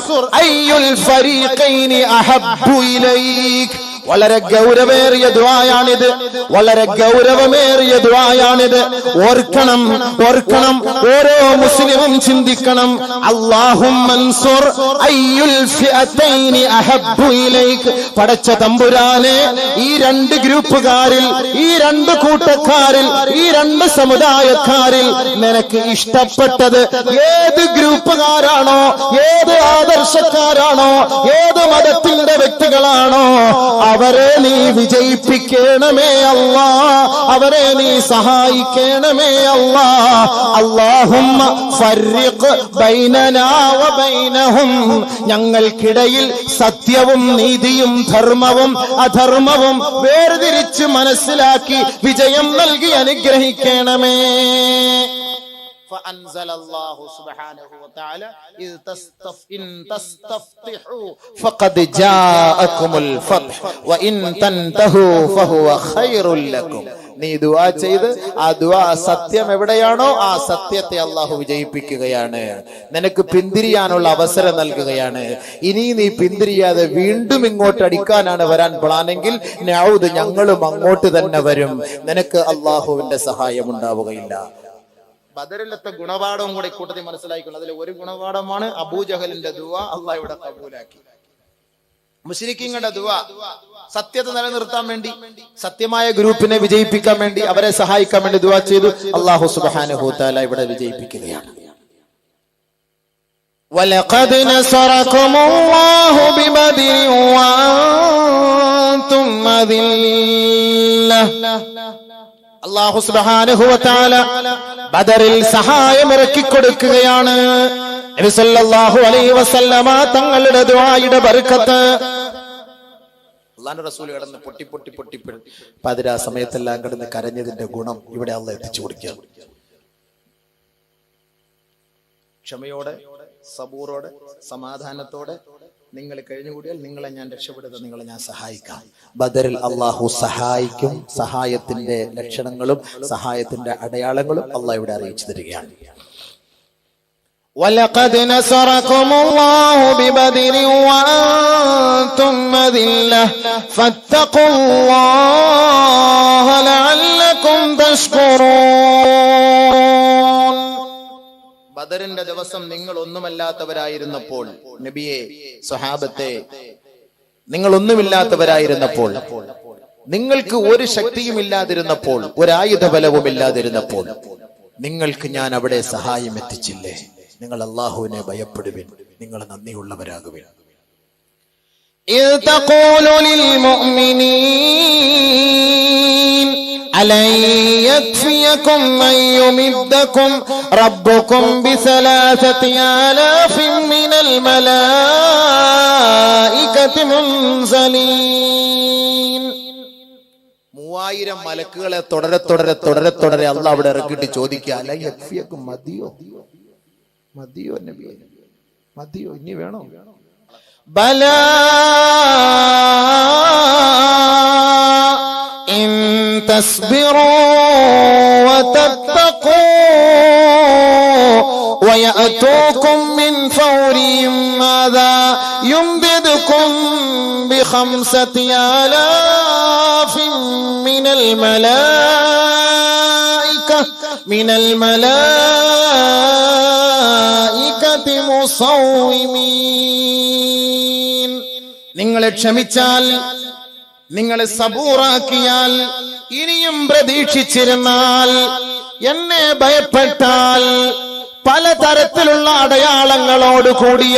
അയ്യുൽ ഫരീഖൈനി അഹബ്ബു ഇലൈക്. വളരെ ഗൗരവേറിയ ദുആയാണിത്, വളരെ ഗൗരവമേറിയ ദുആയാണിത്. ഓർക്കണം, ഓർക്കണം, ഓരോ മുസ്ലിമും ചിന്തിക്കണം. അല്ലാഹുമ്മൻസുർ അയ്യുൽ ഫിഅതൈനി അഹബ്ബു ഇലൈക്. പടച്ച തമ്പുരാനെ, ഈ രണ്ട് ഗ്രൂപ്പുകാരിൽ, ഈ രണ്ട് കൂട്ടക്കാരിൽ, ഈ രണ്ട് സമുദായക്കാരിൽ നിനക്ക് ഇഷ്ടപ്പെട്ടത് ഏത് ഗ്രൂപ്പുകാരാണോ, ഏത് ആദർശക്കാരാണോ, ഏത് മതത്തിന്റെ വ്യക്തികളാണോ അവരെ നീ വിജയിപ്പിക്കണമേ അല്ലാ, അവരെ നീ സഹായിക്കണമേ അല്ലാ. അല്ലാഹുമ്മ ഫർരിഖ് ബൈനനാ വബൈനഹും. ഞങ്ങൾക്കിടയിൽ സത്യവും നീതിയും ധർമ്മവും അധർമ്മവും വേർതിരിച്ച് മനസ്സിലാക്കി വിജയം നൽകി അനുഗ്രഹിക്കണമേ. فأنزل الله سبحانه وتعالى إن تستفتحوا فقد جاءكم الفتح وإن تنتهوا فهو خير لكم. നീ ദുആ ചെയ്ത് ആ ദുആ സത്യം എവിടെയാണോ ആ സത്യത്തെ അള്ളാഹു വിജയിപ്പിക്കുകയാണ്, നിനക്ക് പിന്തിരിയാനുള്ള അവസരം നൽകുകയാണ്. ഇനി നീ പിന്തിരിയാതെ വീണ്ടും ഇങ്ങോട്ട് അടിക്കാനാണ് വരാൻ പ്ലാനെങ്കിൽ നഊദ് ഞങ്ങളും അങ്ങോട്ട് തന്നെ വരും, നിനക്ക് അള്ളാഹുവിന്റെ സഹായം ഉണ്ടാവുകയില്ല. ബദറിലത്തെ ഗുണപാഠവും കൂടെ കൂട്ടത്തിൽ മനസ്സിലാക്കിക്കുന്നത്. അതിൽ ഒരു ഗുണപാഠമാണ് അബൂജഹലിന്റെ ദുആ അള്ളാഹു ഇവിടെ കബൂലാക്കി. മുശ്രിക്കീങ്ങളുടെ ദുആ സത്യത നിലനിർത്താൻ വേണ്ടി, സത്യമായ ഗ്രൂപ്പിനെ വിജയിപ്പിക്കാൻ വേണ്ടി, അവരെ സഹായിക്കാൻ വേണ്ടി ദുആ ചെയ്തു. അല്ലാഹു സുബ്ഹാനഹു വ തആല ഇവിടെ വിജയിപ്പിക്കുകയാണ്. വലഖദ് നസറകുമുല്ലാഹു ബിബദരി വഅൻതും അദില്ല. അല്ലാഹു സുബ്ഹാനഹു വ തആല ബദറിൽ സഹായം ഇറക്കി കൊടുക്കുകയാണ്. നബി സല്ലല്ലാഹു അലൈഹി വസല്ലമ തങ്ങളുടെ ദുആയുടെ ബർക്കത്ത്. അല്ലാഹുവിന്റെ റസൂൽ കിടന്ന് പൊട്ടി പൊട്ടി പൊട്ടി പതിരാ സമയത്തെല്ലാം കിടന്ന് കരഞ്ഞതിന്റെ ഗുണം ഇവിടെ അല്ലാഹു എത്തിച്ചു കൊടുക്കുക. ക്ഷമയോടെ, സബൂറോടെ, സമാധാനത്തോടെ നിങ്ങൾ കഴിഞ്ഞുകൂടിയാൽ നിങ്ങളെ ഞാൻ രക്ഷപ്പെടുത്താൻ, നിങ്ങളെ ഞാൻ സഹായിക്കാം. ബദറിൽ അള്ളാഹു സഹായിക്കും. സഹായത്തിന്റെ ലക്ഷണങ്ങളും സഹായത്തിന്റെ അടയാളങ്ങളും അള്ളാഹു ഇവിടെ അറിയിച്ചു തരികയാണ്. വലഖദ് നസറകുമുല്ലാഹു ബിബദരി വഅൻതും അദില്ല ഫത്തഖുല്ലാഹ ലഅല്ലകും തഷ്കുറൂൻ. ബദറിന്റെ ദിവസം നിങ്ങൾ ഒന്നുമല്ലാത്തവരായിരുന്നപ്പോൾ, നബിയെ, സ്വഹാബത്തെ, നിങ്ങൾ ഒന്നുമില്ലാത്തവരായിരുന്നപ്പോൾ, നിങ്ങൾക്ക് ഒരു ശക്തിയും ഇല്ലാതിരുന്നപ്പോൾ, ഒരായുധ ബലവും ഇല്ലാതിരുന്നപ്പോൾ നിങ്ങൾക്ക് ഞാൻ അവിടെ സഹായം എത്തിച്ചില്ലേ? നിങ്ങൾ അല്ലാഹുവിനെ ഭയപ്പെടുവിൻ, നിങ്ങൾ നന്ദിയുള്ളവരാകുവിൻ. إذ تقول للمؤمنين ألن يكفيكم أن يمدكم ربكم بثلاثة آلاف من الملائكة منزلين. 3000 മലക്കുകളെ തുടരെ തുടരെ തുടരെ തുടരെ അല്ലാഹു അവിടെ ഇറക്കിയിട്ട് ചോദിക്കുക, അലൻ യക്ഫിയക്കും, മതിയോ മതിയോ നബിയെ, മതിയോ, ഇനി വേണോ? بلى إن تصبروا وتتقوا ويأتوكم من فورهم ماذا يمددكم ب5,000 من الملائكة مصومين. നിങ്ങളെ ക്ഷമിച്ചാൽ, നിങ്ങളെ സബൂറാക്കിയാൽ, ഇനിയും പ്രതീക്ഷിച്ചിരുന്നാൽ, എന്നെ ഭയപ്പെട്ടാൽ, പലതരത്തിലുള്ള അടയാളങ്ങളോട് കൂടിയ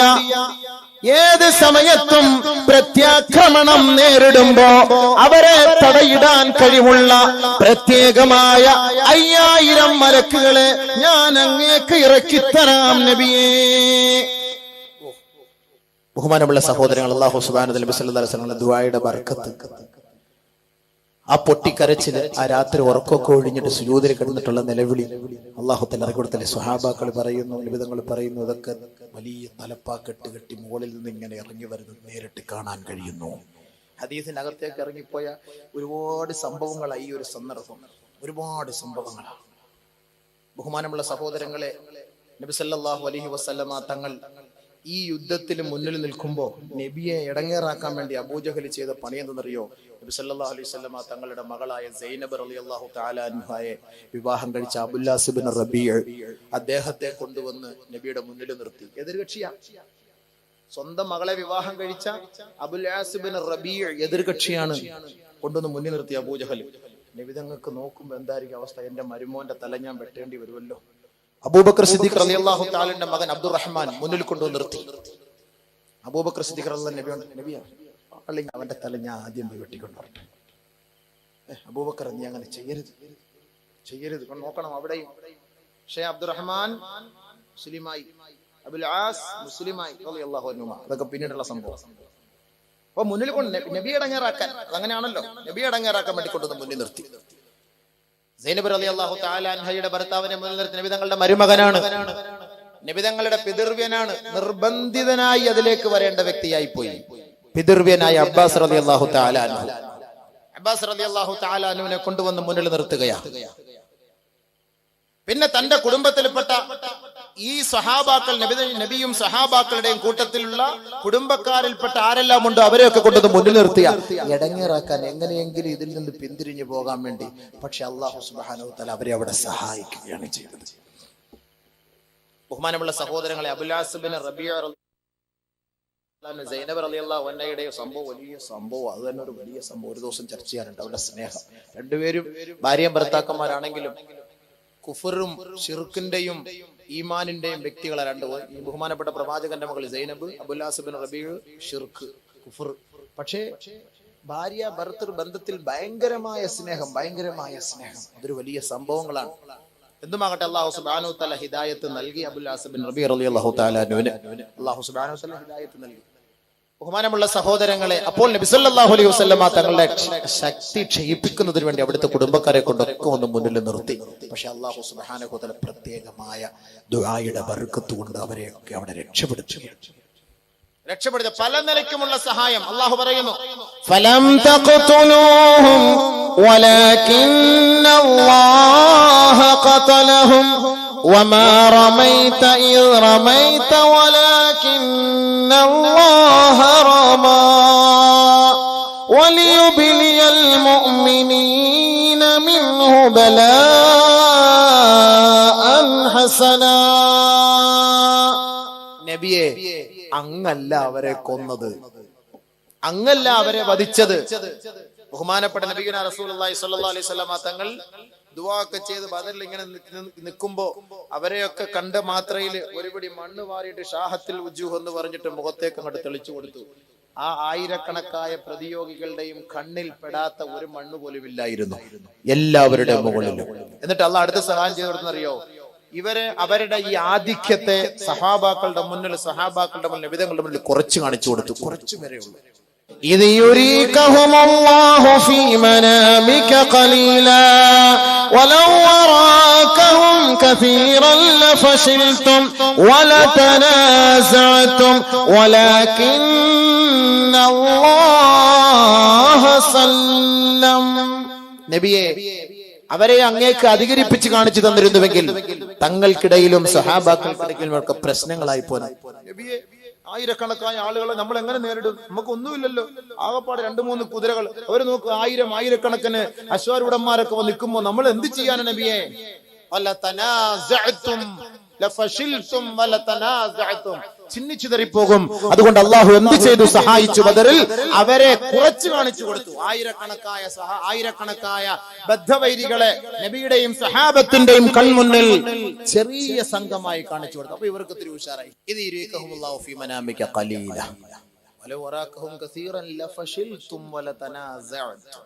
ഏത് സമയത്തും പ്രത്യാക്രമണം നേരിടുമ്പോ അവരെ തടയിടാൻ കഴിവുള്ള പ്രത്യേകമായ 5000 മലക്കുകളെ ഞാൻ അങ്ങേക്ക് ഇറക്കിത്തരാം നബിയേ. ബഹുമാനമുള്ള സഹോദരങ്ങൾ, അല്ലാഹു സുബ്ഹാനഹു വ തആല നബി സല്ലല്ലാഹു അലൈഹി വസല്ലം ദുആയുടെ ബർക്കത്ത്, ആ പൊട്ടിക്കരച്ചില്, ആ രാത്രി ഉറക്കമൊക്കെ ഒഴിഞ്ഞിട്ട് സുജൂദിൽ കിടന്നിട്ടുള്ള നിലവിളി അല്ലാഹു തആല ഇറക്കി കൊടുത്തല്ലേ. സ്വഹാബാക്കൾ പറയുന്നു, നിബിധങ്ങൾ പറയുന്നു, ഇതൊക്കെ വലിയ തലപ്പാക്കെട്ട് കെട്ടി മുകളിൽ നിന്ന് ഇങ്ങനെ ഇറങ്ങി വരുന്നത് നേരിട്ട് കാണാൻ കഴിയുന്നു. ഹദീസിനകത്തേക്ക് ഇറങ്ങിപ്പോയ ഒരുപാട് സംഭവങ്ങളായി ഈ ഒരു സന്ദർഭം, ഒരുപാട് സംഭവങ്ങളാണ്. ബഹുമാനമുള്ള സഹോദരങ്ങളെ, നബി സല്ലല്ലാഹു അലൈഹി വസല്ലമ തങ്ങൾ ഈ യുദ്ധത്തിൽ മുന്നിൽ നിൽക്കുമ്പോൾ നബിയെ ഇടങ്ങേറാക്കാൻ വേണ്ടി അബൂജഹൽ ചെയ്ത പണി എന്തെന്നറിയോ? നബി സല്ലല്ലാഹു അലൈഹി വസല്ലമ തങ്ങളുടെ മകളായ സൈനബ് റളിയല്ലാഹു തആല അൻഹയെ വിവാഹം കഴിച്ച അബുല്ലാസ് ഇബ്നു റബീഅ അദ്ദേഹത്തെ കൊണ്ടുവന്ന് നബിയുടെ മുന്നിൽ നിർത്തി. എതിർകക്ഷിയാ. സ്വന്തം മകളെ വിവാഹം കഴിച്ച അബുല്ലാസ് ഇബ്നു റബീഅ എതിർകക്ഷിയാണ്. കൊണ്ടുവന്ന് മുന്നിൽ നിർത്തി അബൂജഹൽ. നബി തങ്ങൾക്ക് നോക്കുമ്പോൾ എന്തായിരിക്കും അവസ്ഥ? എന്റെ മരുമോന്റെ തല ഞാൻ വെട്ടേണ്ടി വരുമല്ലോ. അബൂബക്കർ സിദ്ദീഖ് റളിയല്ലാഹു തആലയുടെ മകൻ അബ്ദുറഹ്മാൻ മുന്നിൽ കൊണ്ടുവന്ന് നിർത്തി. അബൂബക്കർ സിദ്ദീഖ് റളിയല്ലാഹു നബിയാണ്, അല്ലെങ്കിൽ അവന്റെ തല ഞാൻ ആദ്യം പോയി വെട്ടിക്കൊണ്ട് വരട്ടെ. അബൂബക്കർ, നീ അങ്ങനെ ചെയ്യരുത്, ചെയ്യരുത്. നോക്കണം അവിടെയും. പക്ഷേ അബ്ദുറഹ്മാൻ മുസ്ലിമായി, അബുൽ ആസ് മുസ്ലിമായി റളിയല്ലാഹു അൻഹുമ. അതൊക്കെ പിന്നീടുള്ള സംഭവം. അപ്പൊ മുന്നിൽ കൊണ്ട് നബിയെ അടങ്ങേറാക്കാൻ, അതങ്ങനെയാണല്ലോ, നബിയെ അടങ്ങേറാക്കാൻ വേണ്ടി കൊണ്ടുവന്ന് മുന്നിൽ നിർത്തി. സൈനബ് റളിയല്ലാഹു തആല അൻഹയുടെ ഭർത്താവിനെ മുന്നിൽ നിർത്തി. നബി തങ്ങളുടെ മരുമകനാണ്, നബി തങ്ങളുടെ പിതൃവ്യനാണ്. നിർബന്ധിതനായി അതിലേക്ക് വരേണ്ട വ്യക്തിയായി പോയി. പിതൃവ്യനായ അബ്ബാസ് റളിയല്ലാഹു തആല അൻഹു. അബ്ബാസ് റളിയല്ലാഹു തആല അൻഹുവിനെ കൊണ്ടുവന്ന് മുന്നിൽ നിർത്തുകയാണ്. പിന്നെ തന്റെ കുടുംബത്തിൽപ്പെട്ട ഈ സഹാബാക്കൾ, നബിയും സഹാബാക്കളുടെയും കൂട്ടത്തിലുള്ള കുടുംബക്കാരിൽപ്പെട്ട ആരെല്ലാം ഉണ്ടോ അവരെയൊക്കെ കൊണ്ടുവന്ന് മുന്നിൽ നിർത്തിയ ഇടങ്ങേറാക്കാൻ എങ്ങനെയെങ്കിലും ഇതിൽ നിന്ന് പിന്തിരിഞ്ഞു പോകാൻ വേണ്ടി. പക്ഷെ അല്ലാഹു സുബ്ഹാനഹു വ തആല അവരെ അവിടെ സഹായിക്കുകയാണ് ചെയ്തത്. ബഹുമാനമുള്ള സഹോദരങ്ങളെ, അബുൽ ആസ് ബിൻ റബീഅ സൈനബ് റളിയല്ലാഹു അൻഹയുടെ സംഭവം വലിയ സംഭവം. അത് തന്നെ ഒരു വലിയ സംഭവം. ഒരു ദിവസം ചർച്ച ചെയ്യാനുണ്ട്. അവരുടെ സ്നേഹം, രണ്ടുപേരും ഭാര്യയും ഭർത്താക്കന്മാരാണെങ്കിലും കുഫറും ഷിർക്കിന്റെയും ഈമാനിന്റെയും വ്യക്തികളെ രണ്ട്. ഈ ബഹുമാനപ്പെട്ട പ്രവാചകന്റെ മകൾ സൈനബ്, അബുൽ ആസ് ബിൻ റബീഅ ഷിർക്ക്, കുഫർ. പക്ഷേ ഭാര്യ ഭർത്തൃ ബന്ധത്തിൽ ഭയങ്കരമായ സ്നേഹം. അതൊരു വലിയ സംഭവങ്ങളാണ്. എന്തുമാകട്ടെ, അല്ലാഹു സുബ്ഹാനഹു വ തആല ഹിദായത്ത് നൽകി. അബുൽ ആസ് ബിൻ റബീഅ റളിയല്ലാഹു തആല അൻഹുവിനെ അല്ലാഹു സുബ്ഹാനഹു വ തആല ഹിദായത്ത് നൽകി. ബഹുമാനമുള്ള സഹോദരങ്ങളെ, അപ്പോൾ നബി സല്ലല്ലാഹു അലൈഹി വസല്ലമ തങ്ങളുടെ ശക്തി ക്ഷയിപ്പിക്കുന്നതിന് വേണ്ടി അവിടുത്തെ കുടുംബക്കാരെ കൊണ്ടൊക്കെ ഒന്ന് മുന്നിൽ നിർത്തി. പക്ഷെ അല്ലാഹു സുബ്ഹാനഹു വ തആല പ്രത്യേകമായ ദുആയുടെ ബർക്കത്ത് കൊണ്ട് അവരെയൊക്കെ അവിടെ രക്ഷപ്പെടുത്തി. പല നിലയ്ക്കുമുള്ള സഹായം അല്ലാഹു പറയുന്നു. ഫലം തഖ്തുലൂഹും വലാകിന്നല്ലാഹ ഖതലഹും വമാ റമൈത ഇദ് റമൈത വലാകിന്നല്ലാഹ റമാ വലിയുബ്ലിയൽ മുഅ്മിനീന മിൻഹു ബലാഅൻ ഹസനാ. നബിയേ, അങ്ങല്ല അവരെ കൊന്നത്, അങ്ങല്ല അവരെ വധിച്ചത്. ബഹുമാനപ്പെട്ട നബിയുനാ റസൂലുള്ളാഹി സ്വല്ലല്ലാഹു അലൈഹി വസല്ലമ തങ്ങൾ ദുആ ഒക്കെ ചെയ്ത് ബദറിൽ ഇങ്ങനെ നിൽക്കുമ്പോ അവരെയൊക്കെ കണ്ട മാത്രയിൽ ഒരുപിടി മണ്ണ് വാരിയിട്ട് ഷാഹത്തിൽ ഉജൂഹ് എന്ന് പറഞ്ഞിട്ട് മുഖത്തേക്ക് അങ്ങോട്ട് തെളിച്ചു കൊടുത്തു. ആ ആയിരക്കണക്കായ പ്രതിയോഗികളുടെയും കണ്ണിൽ പെടാത്ത ഒരു മണ്ണ് പോലും ഇല്ലായിരുന്നു എല്ലാവരുടെ മുകളിലും. എന്നിട്ട് അള്ളാഹ് അടുത്ത സഹായം ചെയ്തു കൊടുത്തറിയോ? ഇവരെ അവരുടെ ഈ ആധിക്യത്തെ സഹാബാക്കളുടെ മുന്നിൽ നബിതങ്ങളുടെ മുന്നിൽ കുറച്ച് കാണിച്ചു കൊടുത്തു. കുറച്ചു വരെ ഉള്ളൂ. إذ يريكهم الله في منامك قليلا ولو أراكهم كثيرا لفشلتم ولتنازعتم ولكن الله سلم. നബിയേ, അവരെ അങ്ങേക്ക് അധികരിപ്പിച്ച് കാണിച്ചു തന്നിരുന്നുവെങ്കിൽ തങ്ങൾക്കിടയിലും സഹാബാക്കൾക്കിടയിലും ഒക്കെ പ്രശ്നങ്ങളായി പോയി. നബിയേ, ആയിരക്കണക്കായ ആളുകളെ നമ്മൾ എങ്ങനെ നേരിടും? നമുക്കൊന്നുമില്ലല്ലോ. ആകപ്പാട് 2-3 കുതിരകൾ. അവര് നോക്ക്, ആയിരക്കണക്കിന് അശ്വാരൂഢന്മാരൊക്കെ നിൽക്കുമ്പോ നമ്മൾ എന്ത് ചെയ്യാനാണ് നബിയെ? ചിന്നിച്ചിതറിപ്പോകും. അതുകൊണ്ട് അള്ളാഹു എന്ത് ചെയ്തു? സഹായിച്ചു. ബദറിൽ അവരെ കുറച്ച് കാണിച്ചു കൊടുത്തു. ആയിരക്കണക്കായ ബദ്ധവൈരികളെ നബിയുടെയും സഹാബത്തിന്റെയും കൺമുന്നിൽ ചെറിയ സംഘമായി കാണിച്ചു കൊടുത്തു. അപ്പൊ ഇവർക്ക് തിരി ഉഷാറായി. ഇത് യുരീകഹുമുല്ലാഹു ഫീ മനാമിക ഖലീല വലൗ വറാകഹും കസീറൻ ലഫശിൽതും വലതനാസഅതും.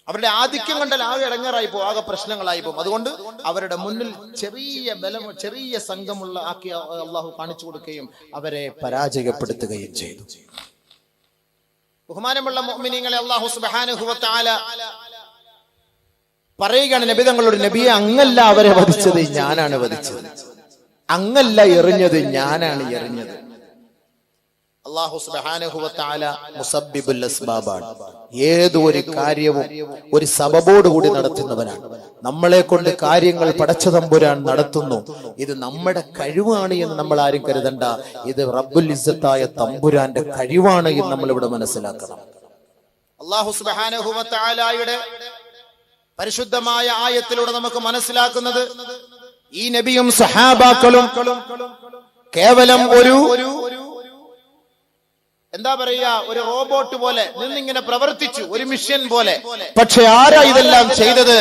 അവരുടെ ആധിക്യം കണ്ടാൽ ആകെ ഇടങ്ങേറായി പോകും, ആകെ പ്രശ്നങ്ങളായി പോകും. അതുകൊണ്ട് അവരുടെ മുന്നിൽ ചെറിയ സംഘമുള്ള ആക്കി അള്ളാഹു കാണിച്ചു കൊടുക്കുകയും അവരെ പരാജയപ്പെടുത്തുകയും ചെയ്തു. ബഹുമാനമുള്ള മുഅ്മിനീങ്ങളെ, അല്ലാഹു സുബ്ഹാനഹു വ തആല പറയുകയാണ് നബി തങ്ങളോട്, നബിയെ, അങ്ങല്ല അവരെ വധിച്ചത്, ഞാനാണ് വധിച്ചത്. അങ്ങല്ല എറിഞ്ഞത്, ഞാനാണ് എറിഞ്ഞത്. അല്ലാഹു സുബ്ഹാനഹു വ തആല മുസബ്ബിബുൽ അസ്ബാബാണ്. ഏതൊരു കാര്യവും ഒരു സബബോട് കൂടി നടത്തുന്നവനാണ്. നമ്മളെ കൊണ്ട് കാര്യങ്ങൾ പടച്ച തമ്പുരാൻ നടത്തുന്നു. ഇത് നമ്മുടെ കഴിവാണ് എന്ന് നമ്മൾ ആരും കരുതണ്ട. ഇത് റബ്ബുൽ ഇസ്സത്തായ തമ്പുരാന്റെ കഴിവാണ് എന്ന് നമ്മൾ ഇവിടെ മനസ്സിലാക്കണം. അല്ലാഹു സുബ്ഹാനഹു വ തആലയുടെ പരിശുദ്ധമായ ആയത്തിലൂടെ നമുക്ക് മനസ്സിലാക്കുന്നത്, ഈ നബിയും സഹാബാക്കളും കേവലം ഒരു എന്താ പറയാ, ഒരു റോബോട്ട് പോലെ നിന്നിങ്ങനെ പ്രവർത്തിച്ചു, ഒരു മിഷൻ പോലെ. പക്ഷെ ആരാ ഇതെല്ലാം ചെയ്തത്?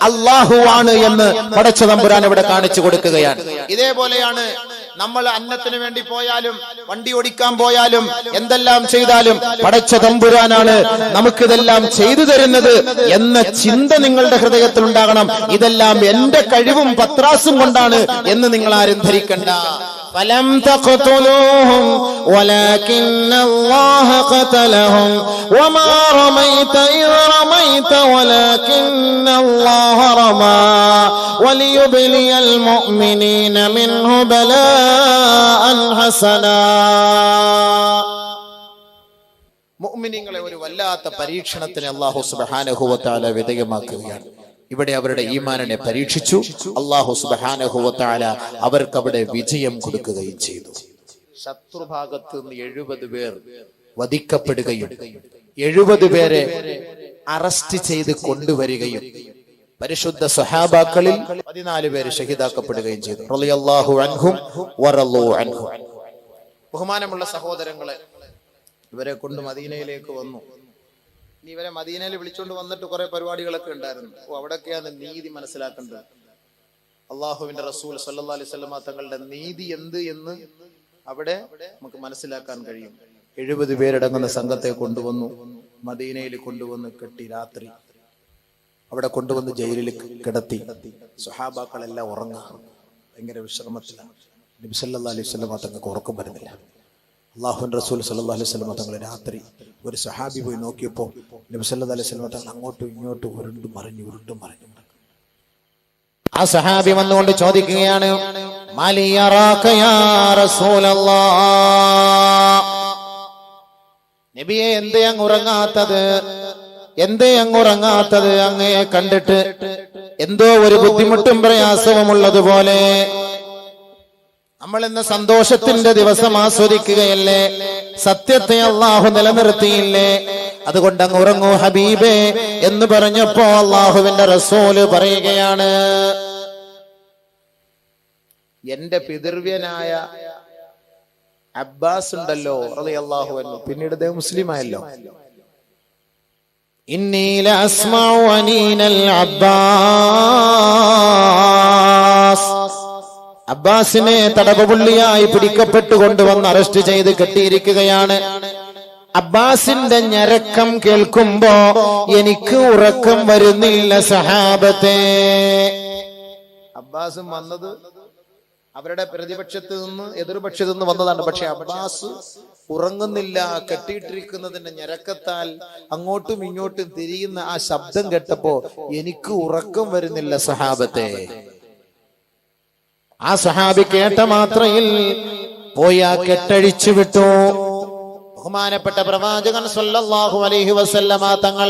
അല്ലാഹുവാണ് എന്ന് പടച്ച തമ്പുരാൻ ഇവിടെ കാണിച്ചു കൊടുക്കുകയാണ്. ഇതേപോലെയാണ് നമ്മൾ അന്നത്തിന് വേണ്ടി പോയാലും വണ്ടി ഓടിക്കാൻ പോയാലും എന്തെല്ലാം ചെയ്താലും പടച്ച തമ്പുരാനാണ് നമുക്കിതെല്ലാം ചെയ്തു തരുന്നത് എന്ന ചിന്ത നിങ്ങളുടെ ഹൃദയത്തിൽ ഉണ്ടാകണം. ഇതെല്ലാം എന്റെ കഴിവും പത്രാസും കൊണ്ടാണ് എന്ന് നിങ്ങൾ ആരും ധരിക്കണ്ട. فلم تقتلوهم ولكن الله قتلهم وما رميت إذ رميت ولكن الله رمى وليبلي المؤمنين منه بلاء حسنا. മുഅ്മിനീങ്ങളെ ഒരു വല്ലാത്ത പരീക്ഷണത്തിന് അല്ലാഹു സുബ്ഹാനഹു വ തആല വിധേയമാക്കുകയാണ്. ഇവിടെ അവരുടെ ഈമാനിനെ പരീക്ഷിച്ചു. അല്ലാഹു സുബ്ഹാനഹു വ തആല അവർക്ക് അവിടെ വിജയം കൊടുക്കുകയും ചെയ്തു. ശത്രുഭാഗത്ത് നിന്ന് 70 പേർ വധിക്കപ്പെടുകയും 70 പേരെ അറസ്റ്റ് ചെയ്ത് കൊണ്ടുവരികയും പരിശുദ്ധ സ്വഹാബാക്കളിൽ 14 പേര് ഷഹീദാക്കപ്പെടുകയും ചെയ്തു. റളിയല്ലാഹു അൻഹും വറളൂ അൻഹു. ബഹുമാനമുള്ള സഹോദരങ്ങളെ, ഇവരെ കൊണ്ട് മദീനയിലേക്ക് വന്നു. ഇനി ഇവരെ മദീനയിൽ വിളിച്ചുകൊണ്ട് വന്നിട്ട് കുറെ പരിപാടികളൊക്കെ ഉണ്ടായിരുന്നു. അവിടെയൊക്കെയാണ് നീതി മനസ്സിലാക്കേണ്ടത്. അള്ളാഹുവിന്റെ റസൂൽ സല്ലല്ലാഹു അലൈഹി വസല്ലമ തങ്ങളുടെ നീതി എന്ത് എന്ന് അവിടെ നമുക്ക് മനസ്സിലാക്കാൻ കഴിയും. 70 പേരടങ്ങുന്ന സംഘത്തെ കൊണ്ടുവന്നു, മദീനയിൽ കൊണ്ടുവന്ന് കെട്ടി, രാത്രി അവിടെ കൊണ്ടുവന്ന് ജയിലിൽ കിടത്തി. സ്വഹാബാക്കളെല്ലാം ഉറങ്ങാം, ഭയങ്കര വിശ്രമത്തിലാണ്. നബി സല്ലല്ലാഹു അലൈഹി വസല്ലമ തങ്ങൾക്ക് ഉറക്കം വരുന്നില്ല. അല്ലാഹുവിന്റെ റസൂൽ സല്ലല്ലാഹു അലൈഹി വസല്ലമ തങ്ങൾ രാത്രി ഒരു സഹാബി പോയി നോക്കിയപ്പോൾ നബി സല്ലല്ലാഹു അലൈഹി വസല്ലമ തങ്ങൾ അങ്ങോട്ടും ഇങ്ങോട്ടും ഉരുണ്ടും മറിഞ്ഞു. ആ സഹാബി വന്നുകൊണ്ട് ചോദിക്കുകയാണ്, മാലി യറാക യാ റസൂലല്ലാഹ്, നബിയെ എന്തേ അങ്ങ് ഉറങ്ങാത്തത്? അങ്ങയെ കണ്ടിട്ട് എന്തോ ഒരു ബുദ്ധിമുട്ടും പ്രയാസവും ഉള്ളതുപോലെ. നമ്മൾ ഇന്ന് സന്തോഷത്തിന്റെ ദിവസം ആസ്വദിക്കുകയല്ലേ? സത്യത്തെ അള്ളാഹു നിലനിർത്തിയില്ലേ? അതുകൊണ്ട് അങ്ങ് ഉറങ്ങൂ ഹബീബേ എന്ന് പറഞ്ഞപ്പോ അള്ളാഹുവിന്റെ റസൂല് പറയുകയാണ്, എന്റെ പിതൃവ്യനായ അബ്ബാസ് ഉണ്ടല്ലോ റളിയല്ലാഹു അൻഹു, പിന്നീട് അദ്ദേഹം മുസ്ലിം ആയല്ലോ. ഇന്നി ലഅസ്മഉ അനീനൽ അബ്ബാസ്, അബ്ബാസിനെ തടവുപുള്ളിയായി പിടിക്കപ്പെട്ടുകൊണ്ടുവന്ന് അറസ്റ്റ് ചെയ്ത് കെട്ടിയിരിക്കുകയാണ്. അബ്ബാസിന്റെ ഞരക്കം കേൾക്കുമ്പോ എനിക്ക് ഉറക്കം വരുന്നില്ല സഹാബത്തെ. അബ്ബാസും വന്നത് അവരുടെ പ്രതിപക്ഷത്ത് നിന്ന് എതിർപക്ഷത്ത് നിന്ന് വന്നതാണ്. പക്ഷെ അബ്ബാസ് ഉറങ്ങുന്നില്ല. കെട്ടിയിട്ടിരിക്കുന്നതിന്റെ ഞരക്കത്താൽ അങ്ങോട്ടും ഇങ്ങോട്ടും തിരിയുന്ന ആ ശബ്ദം കേട്ടപ്പോ എനിക്ക് ഉറക്കം വരുന്നില്ല സഹാബത്തെ. ആ സഹാബി കേട്ട മാത്രയിൽ പോയി ആ കെട്ടഴിച്ചു വിട്ടു. ബഹുമാനപ്പെട്ട പ്രവാചകൻ സല്ലല്ലാഹു അലൈഹി വസല്ലമ തങ്ങൾ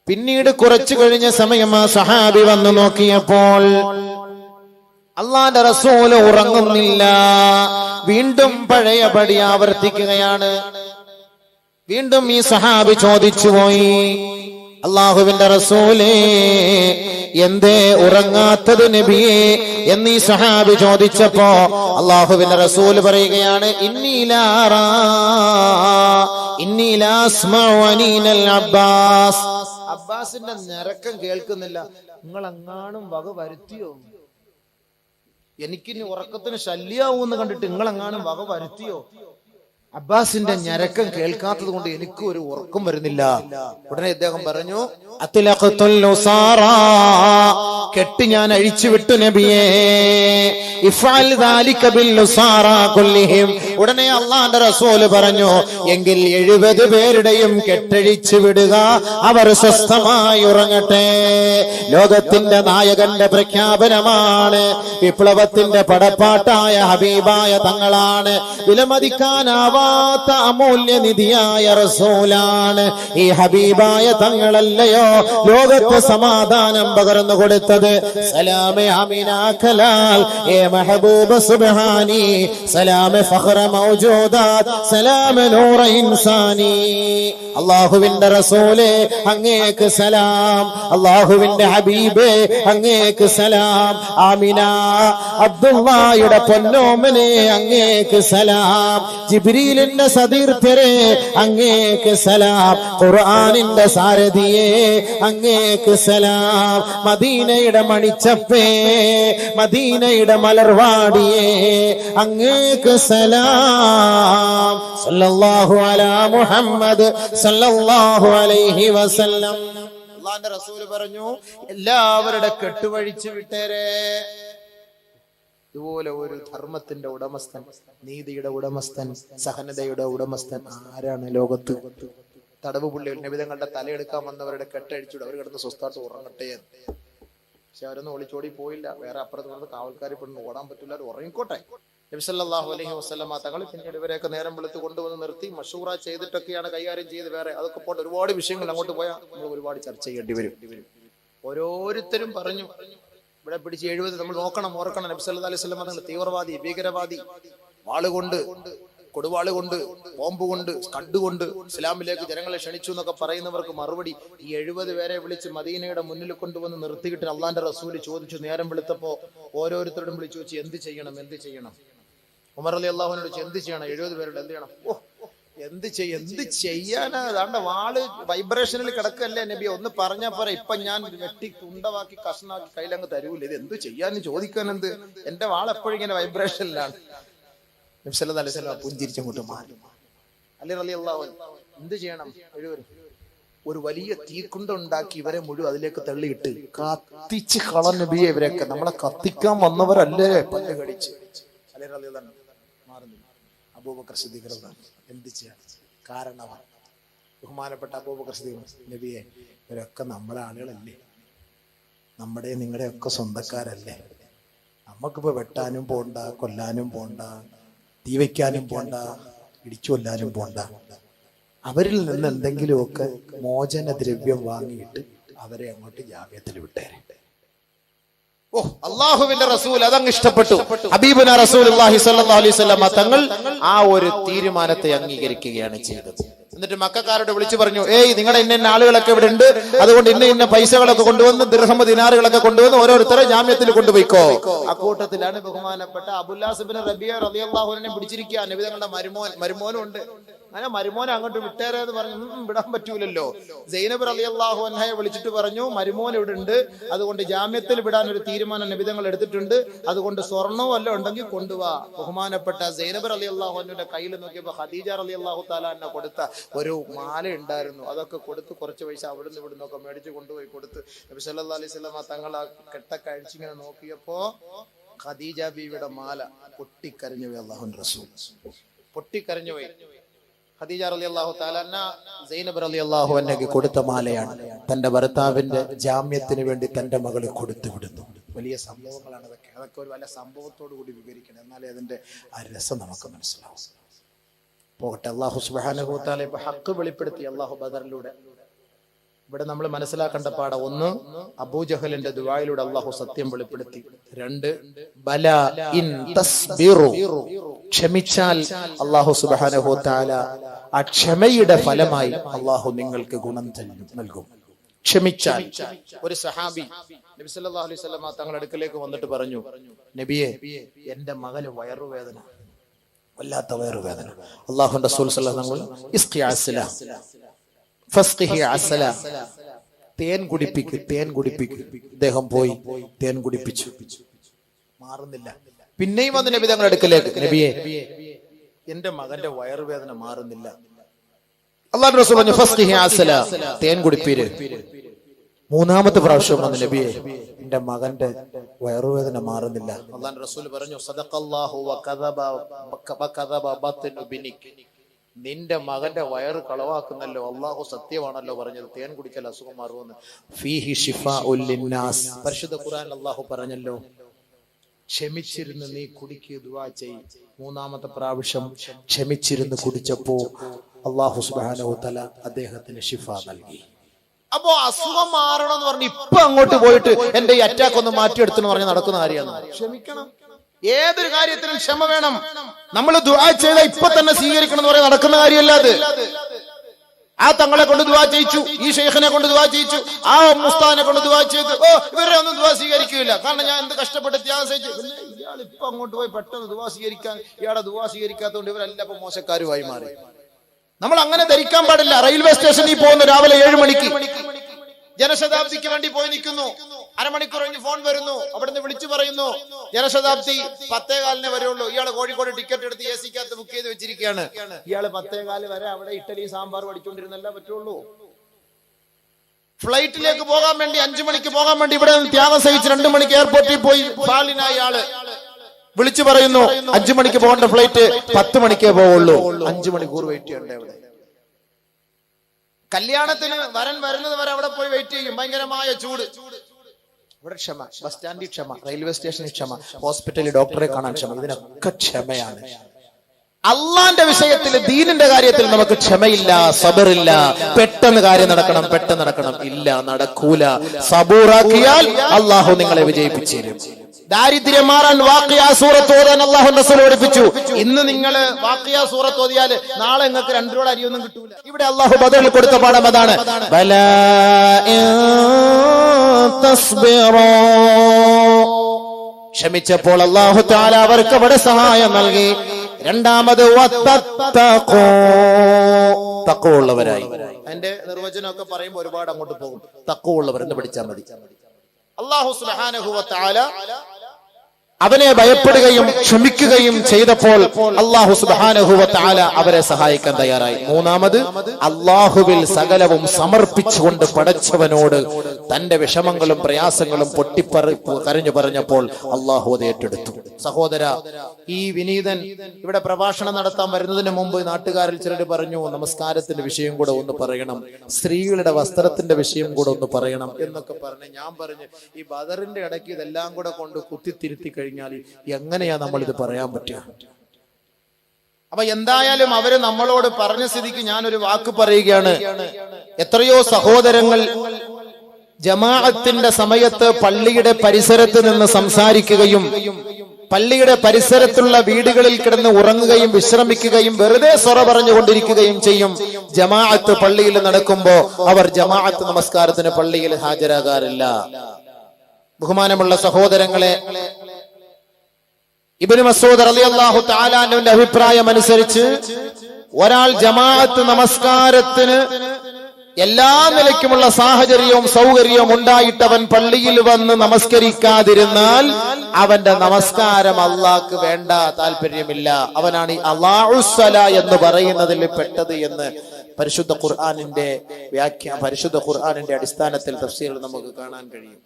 പിന്നീട് കുറച്ചു കഴിഞ്ഞ സമയം ആ സഹാബി വന്നു നോക്കിയപ്പോൾ അള്ളാന്റെ റസൂല് ഉറങ്ങുന്നില്ല. വീണ്ടും പഴയപടി ആവർത്തിക്കുകയാണ്. വീണ്ടും ഈ സഹാബി ചോദിച്ചുപോയി, അള്ളാഹുവിന്റെ റസൂലേ എന്തേ ഉറങ്ങാത്തത് നബിയെ എന്നീ സഹാബി ചോദിച്ചപ്പോ അള്ളാഹുവിന്റെ റസൂൽ പറയുകയാണ്, അബ്ബാസിന്റെ ഞരക്കം കേൾക്കുന്നില്ല. നിങ്ങൾ എങ്ങാനും വക വരുത്തിയോ? എനിക്കിനി ഉറക്കത്തിന് ശല്യാവൂന്ന് കണ്ടിട്ട് നിങ്ങൾ എങ്ങാനും വക വരുത്തിയോ? അബ്ബാസിന്റെ ഞരക്കം കേൾക്കാത്തത് കൊണ്ട് എനിക്ക് ഒരു ഉറക്കം വരുന്നില്ല. ഉടനെ ഇദ്ദേഹം പറഞ്ഞു, കെട്ട് ഞാൻ അഴിച്ചു വിട്ടു നബിയേ. ഉടനെ അള്ളാന്റെ റസൂല് പറഞ്ഞു, എങ്കിൽ 70 പേരുടെയും കെട്ടഴിച്ചു വിടുക, അവർ സ്വസ്ഥമായി ഉറങ്ങട്ടെ. ലോകത്തിന്റെ നായകന്റെ പ്രഖ്യാപനമാണ്. വിപ്ലവത്തിന്റെ പടപ്പാട്ടായ ഹബീബായ തങ്ങളാണ്. വിലമതിക്കാനാവാത്ത അമൂല്യനിധിയായ റസൂലാണ് ഈ ഹബീബായ തങ്ങളല്ലയോ ലോകത്ത് സമാധാനം പകർന്നു കൊടുത്തത്. സലാമെ അമിന കലാൽ ഏ മെഹബൂബ സുബ്ഹാനി, സലാമെ ഫഖ്റ മൗജൂദാത്, സലാമെ നൂറ ഇൻസാനി. അല്ലാഹുവിന്റെ റസൂലേ അങ്ങേക്ക് സലാം, അല്ലാഹുവിന്റെ ഹബീബേ അങ്ങേക്ക് സലാം, ആമിന അബ്ദുല്ലായുടെ പൊന്നോമനെ അങ്ങേക്ക് സലാം, ജിബ്രീലിന്റെ സതീർത്ഥരെ അങ്ങേക്ക് സലാം, ഖുർആനിന്റെ സാരഥിയെ അങ്ങേക്ക് സലാം, മദീനയുടെ മണിച്ചപ്പേ, മദീനയുടെ മലർവാടിയെ അങ്ങേക്ക് സലാം. സല്ലല്ലാഹു അലാ മുഹമ്മദ് സല്ലല്ലാഹു അലൈഹി വസല്ലം. അല്ലാഹുവിന്റെ റസൂൽ പറഞ്ഞു, എല്ലാവരുടെ കെട്ടുവഴിച്ചു വിട്ടേരെ. ഇതുപോലെ ഒരു ധർമ്മത്തിന്റെ ഉടമസ്ഥൻ, നീതിയുടെ ഉടമസ്ഥൻ, സഹനതയുടെ ഉടമസ്ഥൻ ആരാണ് ലോകത്ത്? തടവ് പുള്ളികൾ നബിതങ്ങളുടെ തലയെടുക്കാൻ വന്നവരുടെ കെട്ടഴിച്ചിട്ട് അവർ കിടന്ന് സ്വസ്ഥായിട്ട് ഉറങ്ങട്ടെ. പക്ഷെ അവരൊന്നും ഒളിച്ചോടി പോയില്ല. വേറെ അപ്പുറത്ത് കിടന്ന് കാവൽക്കാരി പെണ്ണ് ഓടാൻ പറ്റില്ല, അവർ ഉറങ്ങിക്കോട്ടെ. നബി സല്ലല്ലാഹു അലൈഹി വസല്ലമ തങ്ങൾ പിന്നീട് ഇവരെയൊക്കെ നേരം വെളുത്ത് കൊണ്ടുവന്ന് നിർത്തി മഷൂറ ചെയ്തിട്ടൊക്കെയാണ് കൈകാര്യം ചെയ്ത്. വേറെ അതൊക്കെ പോട്ടെ, ഒരുപാട് വിഷയങ്ങൾ അങ്ങോട്ട് പോയാൽ നമ്മൾ ഒരുപാട് ചർച്ച ചെയ്യേണ്ടി വരും. ഓരോരുത്തരും പറഞ്ഞു ഇവിടെ പിടിച്ച് 70 നമ്മൾ ഓർക്കണം. നബി സല്ലല്ലാഹു അലൈഹി വസല്ലമ തങ്ങൾ തീവ്രവാദി, ഭീകരവാദി, വാളുകൊണ്ട്, കൊടുവാള് കൊണ്ട്, ബോംബ് കൊണ്ട്, സ്കഡ് കൊണ്ട് ഇസ്ലാമിലേക്ക് ജനങ്ങളെ ക്ഷണിച്ചു എന്നൊക്കെ പറയുന്നവർക്ക് മറുപടി ഈ 70 പേരെ വിളിച്ച് മദീനയുടെ മുന്നിൽ കൊണ്ടുവന്ന് നിർത്തിയിട്ട് അള്ളാന്റെ റസൂല് ചോദിച്ചു. നേരം വെളുത്തപ്പോ ഓരോരുത്തരോടും വിളിച്ചു വെച്ച് എന്ത് ചെയ്യണം. ഉമർ റളിയല്ലാഹു അൻഹു ചോദിച്ചു എന്ത് ചെയ്യണം? 70 പേരോട് എന്ത് ചെയ്യണം? എന്ത് ചെയ്യാനാ? അതാണ്ട് വാള് വൈബ്രേഷനിൽ കിടക്കല്ലേ നബി, ഒന്ന് പറഞ്ഞാ പോരാ. ഇപ്പൊ ഞാൻ വെട്ടി തുണ്ടവാക്കി കഷ്ണാക്കി കയ്യിലങ്ങ് തരൂല. ഇത് എന്ത് ചെയ്യാന്ന് ചോദിക്കാൻ എന്ത്? എന്റെ വാൾ എപ്പോഴും ഇങ്ങനെ വൈബ്രേഷനിലാണ്. നബി സല്ലല്ലാഹു അലൈഹി വസല്ലം പുഞ്ചിരിച്ചങ്ങോട്ട് മാറി. അലി റളിയല്ലാഹു അൻഹു എന്ത് ചെയ്യണം? ഒരു വലിയ തീക്കുണ്ട ഉണ്ടാക്കി ഇവരെ മുഴുവൻ അതിലേക്ക് തള്ളിയിട്ട് കത്തിച്ച് കളഞ്ഞ നബിയെ. ഇവരൊക്കെ നമ്മളെ കത്തിക്കാൻ വന്നവരല്ലേ? പല്ല് കടിച്ച്. അലി റളിയല്ലാഹു അൻഹു മാറുന്നില്ല. അബൂബക്കർ സിദ്ദീഖ് റളിയല്ലാഹു അൻഹു എന്ത് ചെയ്യാൻ കാരണമാണ്? ബഹുമാനപ്പെട്ട അബൂബക്കർ സിദ്ദീഖ്, നബിയെ ഇവരൊക്കെ നമ്മുടെ ആളുകളല്ലേ, നമ്മുടെ നിങ്ങളുടെ ഒക്കെ സ്വന്തക്കാരല്ലേ, നമുക്കിപ്പോ വെട്ടാനും പോണ്ട, കൊല്ലാനും പോണ്ട, തീ വയ്ക്കാനും പോണ്ട, ഇടിച്ചു കൊല്ലാനും പോണ്ട. അവരിൽ നിന്ന് എന്തെങ്കിലുമൊക്കെ മോചന ദ്രവ്യം വാങ്ങിയിട്ട് അവരെ അങ്ങോട്ട് ജാമ്യത്തിൽ വിട്ടേരെ. അള്ളാഹുവിന്റെ റസൂൽ അതങ്ങ് ഇഷ്ടപ്പെട്ടു. ഹബീബുന റസൂലുള്ളാഹി സ്വല്ലല്ലാഹു അലൈഹി വസല്ലം തങ്ങൾ ആ ഒരു തീരുമാനത്തെ അംഗീകരിക്കുകയാണ് ചെയ്തത്. എന്നിട്ട് മക്കക്കാരോട് വിളിച്ചു പറഞ്ഞു, നിങ്ങളുടെ ഇന്ന ആളുകളൊക്കെ ഇവിടെ ഉണ്ട്, അതുകൊണ്ട് ഇന്ന പൈസകളൊക്കെ കൊണ്ടുവന്ന് ദിർഹം ദിനാറുകളൊക്കെ കൊണ്ടുവന്ന് ഓരോരുത്തരെ ജാമ്യത്തിൽ കൊണ്ടുപോയിക്കോ. അക്കൂട്ടത്തിലാണ് ബഹുമാനപ്പെട്ട അബുല്ലാസ് ഇബ്നു റബിയ റളിയല്ലാഹു അൻഹു പിടിച്ചിരിക്കുക. നബി തങ്ങളുടെ മരുമോനും ഉണ്ട്. അങ്ങനെ മരുമോനെ അങ്ങോട്ട് വിട്ടേരെ എന്ന് പറഞ്ഞു. വിടാൻ പറ്റൂലല്ലോ. സൈനബ് റളിയല്ലാഹു അൻഹയെ വിളിച്ചിട്ട് പറഞ്ഞു, മരുമോൻ ഇവിടെ ഉണ്ട്, അതുകൊണ്ട് ജാമ്യത്തിൽ വിടാൻ ഒരു തീരുമാനം നബി തങ്ങൾ എടുത്തിട്ടുണ്ട്, അതുകൊണ്ട് സ്വർണ്ണവും വല്ലതും ഉണ്ടെങ്കിൽ കൊണ്ടുപോവാ. ബഹുമാനപ്പെട്ട സൈനബ് റളിയല്ലാഹു അൻഹയുടെ കയ്യിൽ നോക്കിയപ്പോൾ ഖദീജ റളിയല്ലാഹു തആല അൻഹ കൊടുത്ത ഒരു മാല ഉണ്ടായിരുന്നു. അതൊക്കെ കൊടുത്ത് കുറച്ച് പൈസ അവിടുന്ന് ഇവിടുന്നൊക്കെ മേടിച്ച് കൊണ്ടുപോയി കൊടുത്ത് നബി സല്ലല്ലാഹു അലൈഹി വസല്ലം തങ്ങൾ ആ കെട്ടൊക്കെ അഴിച്ചിങ്ങനെ നോക്കിയപ്പോ ഖദീജ ബീവിയുടെ മാല പൊട്ടിക്കരഞ്ഞു പോയി. അല്ലാഹുവിന്റെ റസൂൽ പൊട്ടിക്കരഞ്ഞു പോയി. ഖദീജ റളിയല്ലാഹു തആല അൻഹ സൈനബ് റളിയല്ലാഹു അൻഹയ്ക്ക് കൊടുത്ത മാലയാണ്. തന്റെ ഭർത്താവിന്റെ ജാമ്യത്തിന് വേണ്ടി തന്റെ മകളെ കൊടുത്തു വിടുന്നു. വലിയ സംഭവങ്ങളാണ് അതൊക്കെ. അതൊക്കെ ഒരു വലിയ സംഭവത്തോടു കൂടി വിവരിക്കണം, എന്നാലേ അതിന്റെ ആ രസം നമുക്ക് മനസ്സിലാവും. പോകട്ടെ, അല്ലാഹു സുബ്ഹാനഹു വ തആല ഇപ്പൊ ഹഖ് വെളിപ്പെടുത്തി അല്ലാഹു ബദറിലൂടെ. ഇവിടെ നമ്മൾ മനസ്സിലാക്കേണ്ട പാഠം, ഒന്ന് അബൂജഹലിന്റെ ദുആയിലൂടെ അല്ലാഹു സത്യം വെളിപ്പെടുത്തി. 2 ബല ഇൻ തസ്ബിറു, ക്ഷമിച്ചാൽ അല്ലാഹു സുബ്ഹാനഹു വ തആല ആ ക്ഷമയുടെ ഫലമായി അല്ലാഹു നിങ്ങൾക്ക് ഗുണം നൽകും. ക്ഷമിച്ചാൽ. ഒരു സഹാബി നബി സല്ലല്ലാഹു അലൈഹി വസല്ലം തങ്ങളുടെ അടുക്കലേക്ക് വന്നിട്ട് പറഞ്ഞു, നബിയെ എന്റെ മകന് വയറുവേദന, വല്ലാത്ത വയറുവേദന. അല്ലാഹുവിന്റെ റസൂൽ സല്ലല്ലാഹു അലൈഹി വസല്ലം ഇസ്ഖി അസ്ല ഫസ്ഖിഹി അസ്ല, തേൻ കുടിപ്പിക്ക്. അദ്ദേഹം പോയി തേൻ കുടിപ്പിച്ചു, മാറുന്നില്ല. പിന്നെയും വന്ന് നബി തങ്ങളുടെ അടുക്കലേക്ക്, നബിയെ എന്റെ മകന്റെ വയറുവേദന മാറുന്നില്ല. അല്ലാഹുവിന്റെ റസൂൽ പറഞ്ഞു ഫസ്ഖിഹി അസ്ല, തേൻ കുടിപ്പീര്. 3-ാമത്തെ പ്രാവശ്യം വന്ന്, നബിയെ എന്റെ മകന്റെ വയറുവേദന മാറുന്നില്ല. അല്ലാഹുവിന്റെ റസൂൽ പറഞ്ഞു സദഖല്ലാഹു വകദബ ബത്നു ബിനിക്, നിന്റെ മകന്റെ വയറ് കളവാക്കുന്നല്ലോ, അള്ളാഹു സത്യമാണല്ലോ പറഞ്ഞത്, തേൻ കുടിച്ചാൽ അസുഖം മാറുമെന്ന്. ഫീഹി ശിഫാഉൽ ലിന്നാസ്, പരിശുദ്ധ ഖുർആൻ അള്ളാഹു പറഞ്ഞല്ലോ, ക്ഷമിച്ചിരുന്ന് നീ കുടിക്കുക, ദുആ ചെയ്യ്. 3-ാമത്തെ പ്രാവശ്യം ക്ഷമിച്ചിരുന്ന് കുടിച്ചപ്പോ അള്ളാഹു സുബ്ഹാനഹു വ തആല അദ്ദേഹത്തിന് ശിഫ നൽകി. അപ്പോ അസുഖം മാറണം എന്ന് പറഞ്ഞ് ഇപ്പൊ അങ്ങോട്ട് പോയിട്ട് എന്റെ ഈ അറ്റാക്ക് ഒന്ന് മാറ്റിയെടുത്തെന്ന് പറഞ്ഞ് നടക്കുന്ന കാര്യമാണ്. ക്ഷമിക്കണം. ഏതൊരു കാര്യത്തിനും ക്ഷമ വേണം. നമ്മൾ ദുആ ചെയ്താൽ ഇപ്പൊ തന്നെ സ്വീകരിക്കണം എന്ന് പറയാൻ നടക്കുന്ന കാര്യമല്ല അത്. ആ തങ്ങളെ കൊണ്ട് ദുആ ചെയ്യിച്ചു, ഈ ഷെയ്ഖിനെ കൊണ്ട് ദുആ ചെയ്യിച്ചു, ആ മുസ്താനെ കൊണ്ട് ദുആ ചെയ്തു, ഇവരെ ഒന്നും ദുആ സ്വീകരിക്കില്ല. കാരണം ഞാൻ എന്ത് കഷ്ടപ്പെട്ട് ത്യാഗം സഹിച്ചു. ഇയാൾ ഇപ്പൊ അങ്ങോട്ട് പോയി പെട്ടെന്ന് ദുആ സ്വീകരിക്കാൻ, ഇയാളെ ദുആ സ്വീകരിക്കാത്തതുകൊണ്ട് ഇവരെല്ലാം ഇപ്പൊ മോശക്കാരുമായി മാറി. നമ്മൾ അങ്ങനെ ധരിക്കാൻ പാടില്ല. റെയിൽവേ സ്റ്റേഷനിൽ പോകുന്നു രാവിലെ 7 മണിക്ക്, ജനശതാബ്ദിക്ക് വേണ്ടി പോയി നിൽക്കുന്നു. അരമണിക്കൂർ കഴിഞ്ഞ് ഫോൺ വരുന്നു, അവിടുന്ന് വിളിച്ചു പറയുന്നു ജനശതാബ്ദി 10:15 വരെയുള്ളൂ. ഇയാള് കോഴിക്കോട് ടിക്കറ്റ് എടുത്ത് AC ക്കകത്ത് ബുക്ക് ചെയ്ത് വെച്ചിരിക്കുകയാണ്. ഇയാള് 10:15 വരെ അവിടെ ഇഡ്ഡലി സാമ്പാർ പഠിച്ചുകൊണ്ടിരുന്നല്ല പറ്റുള്ളൂ. ഫ്ലൈറ്റിലേക്ക് പോകാൻ വേണ്ടി 5 മണിക്ക് പോകാൻ വേണ്ടി ഇവിടെ ത്യാഗം സഹിച്ച് 2 മണിക്ക് എയർപോർട്ടിൽ പോയി ഫാലിനായി ആള് വിളിച്ചു പറയുന്നു 5 മണിക്ക് പോകേണ്ട ഫ്ലൈറ്റ് 10 മണിക്കേ പോവുള്ളൂ. 5 മണിക്കൂർ വെയിറ്റ് ചെയ്യണ്ടേ അവിടെ. കല്യാണത്തിന് വരൻ വരുന്നത് വരെ അവിടെ പോയി വെയിറ്റ് ചെയ്യും. ഭയങ്കരമായ ചൂട്. ഇവിടെ ക്ഷമ, ബസ് സ്റ്റാൻഡിൽ ക്ഷമ, റെയിൽവേ സ്റ്റേഷനിൽ ക്ഷമ, ഹോസ്പിറ്റലിൽ ഡോക്ടറെ കാണാൻ ക്ഷമ, ഇതിനൊക്കെ ക്ഷമയാണ്. അള്ളാന്റെ വിഷയത്തിൽ, ദീനിന്റെ കാര്യത്തിൽ നമുക്ക് ക്ഷമയില്ല, സബറില്ല. പെട്ടെന്ന് കാര്യം നടക്കണം, ഇല്ല, നടക്കൂല. സബൂറാക്കിയാൽ അള്ളാഹു നിങ്ങളെ വിജയിപ്പിച്ചു തരും. ദാരിദ്ര്യം മാറാൻ വാഖിയ സൂറത്ത് ഓതാൻ അല്ലാഹു റസൂൽ പഠിപ്പിച്ചു. ഇന്ന് നിങ്ങൾ വാഖിയ സൂറത്ത് ഓതിയാൽ നാളെ നിങ്ങൾക്ക് 2 രൂപ അരിയൊന്നും കിട്ടൂല. ഇവിടെ അല്ലാഹു ബദറിൽ കൊടുത്ത പാഠം അതാണ്. ബലാ ഇൻ തസ്ബിറൂ, ക്ഷമിച്ചപ്പോൾ അല്ലാഹു തആല അവർക്ക് അവിടെ സഹായം നൽകി. രണ്ടാമത് വത്തഖൂ, തഖ്വയുള്ളവരായി. അതിന്റെ നിർവചനമൊക്കെ പറയുമ്പോൾ ഒരുപാട് അങ്ങോട്ട് പോകും. തഖ്വയുള്ളവർ എന്ന് പഠിച്ചാൽ മതി. അല്ലാഹു സുബ്ഹാനഹു വ തആല അവനെ ഭയപ്പെടുകയും ക്ഷമിക്കുകയും ചെയ്തപ്പോൾ അല്ലാഹു സുബ്ഹാനഹു വ തആല അവരെ സഹായിക്കാൻ തയ്യാറായി. മൂന്നാമത് അല്ലാഹുവിൽ സകലവും സമർപ്പിച്ചുകൊണ്ട് പടച്ചവനോട് തന്റെ വിഷമങ്ങളും പ്രയാസങ്ങളും കരഞ്ഞു പറഞ്ഞപ്പോൾ അല്ലാഹു അത് ഏറ്റെടുത്തു. സഹോദര, ഈ വിനീതൻ ഇവിടെ പ്രഭാഷണം നടത്താൻ വരുന്നതിന് മുമ്പ് നാട്ടുകാരിൽ ചിലർ പറഞ്ഞു, നമസ്കാരത്തിന്റെ വിഷയം കൂടെ ഒന്ന് പറയണം, സ്ത്രീകളുടെ വസ്ത്രത്തിന്റെ വിഷയം കൂടെ ഒന്ന് പറയണം എന്നൊക്കെ പറഞ്ഞ് ഞാൻ പറഞ്ഞു, ഈ ബദറിന്റെ ഇടയ്ക്ക് ഇതെല്ലാം കൂടെ കൊണ്ട് കുത്തിത്തിരുത്തി കഴിഞ്ഞാൽ എങ്ങനെയാ നമ്മൾ ഇത് പറയാൻ പറ്റുക? അപ്പൊ എന്തായാലും അവര് നമ്മളോട് പറഞ്ഞ സ്ഥിതിക്ക് ഞാനൊരു വാക്ക് പറയുകയാണ്. എത്രയോ സഹോദരങ്ങൾ ജമാഅത്തിന്റെ സമയത്ത് പള്ളിയുടെ പരിസരത്ത് നിന്ന് സംസാരിക്കുകയും പള്ളിയുടെ പരിസരത്തുള്ള വീടുകളിൽ കിടന്ന് ഉറങ്ങുകയും വിശ്രമിക്കുകയും വെറുതെ സ്വറ പറഞ്ഞുകൊണ്ടിരിക്കുകയും ചെയ്യും. ജമാഅത്ത് പള്ളിയിൽ നടക്കുമ്പോ അവർ ജമാഅത്ത് നമസ്കാരത്തിന് പള്ളിയിൽ ഹാജരാകാറില്ല. ബഹുമാനമുള്ള സഹോദരങ്ങളെ, ഇബ്നു മസ്ഊദ് റളിയല്ലാഹു തആല അൻഹുവിന്റെ അഭിപ്രായം അനുസരിച്ച് ഒരാൾ ജമാഅത്ത് നമസ്കാരത്തിന് എല്ലാ നിലയ്ക്കുമുള്ള സാഹചര്യവും സൗകര്യവും ഉണ്ടായിട്ടവൻ പള്ളിയിൽ വന്ന് നമസ്കരിക്കാതിരുന്നാൽ അവന്റെ നമസ്കാരം അള്ളാഹ്ക്ക് വേണ്ട, താല്പര്യമില്ല. അവനാണ് ഈ അല്ലാഹുസ്സല എന്ന് പറയുന്നതിൽ പെട്ടത് എന്ന് പരിശുദ്ധ ഖുർആനിന്റെ അടിസ്ഥാനത്തിൽ തഫ്സീറിൽ നമുക്ക് കാണാൻ കഴിയും.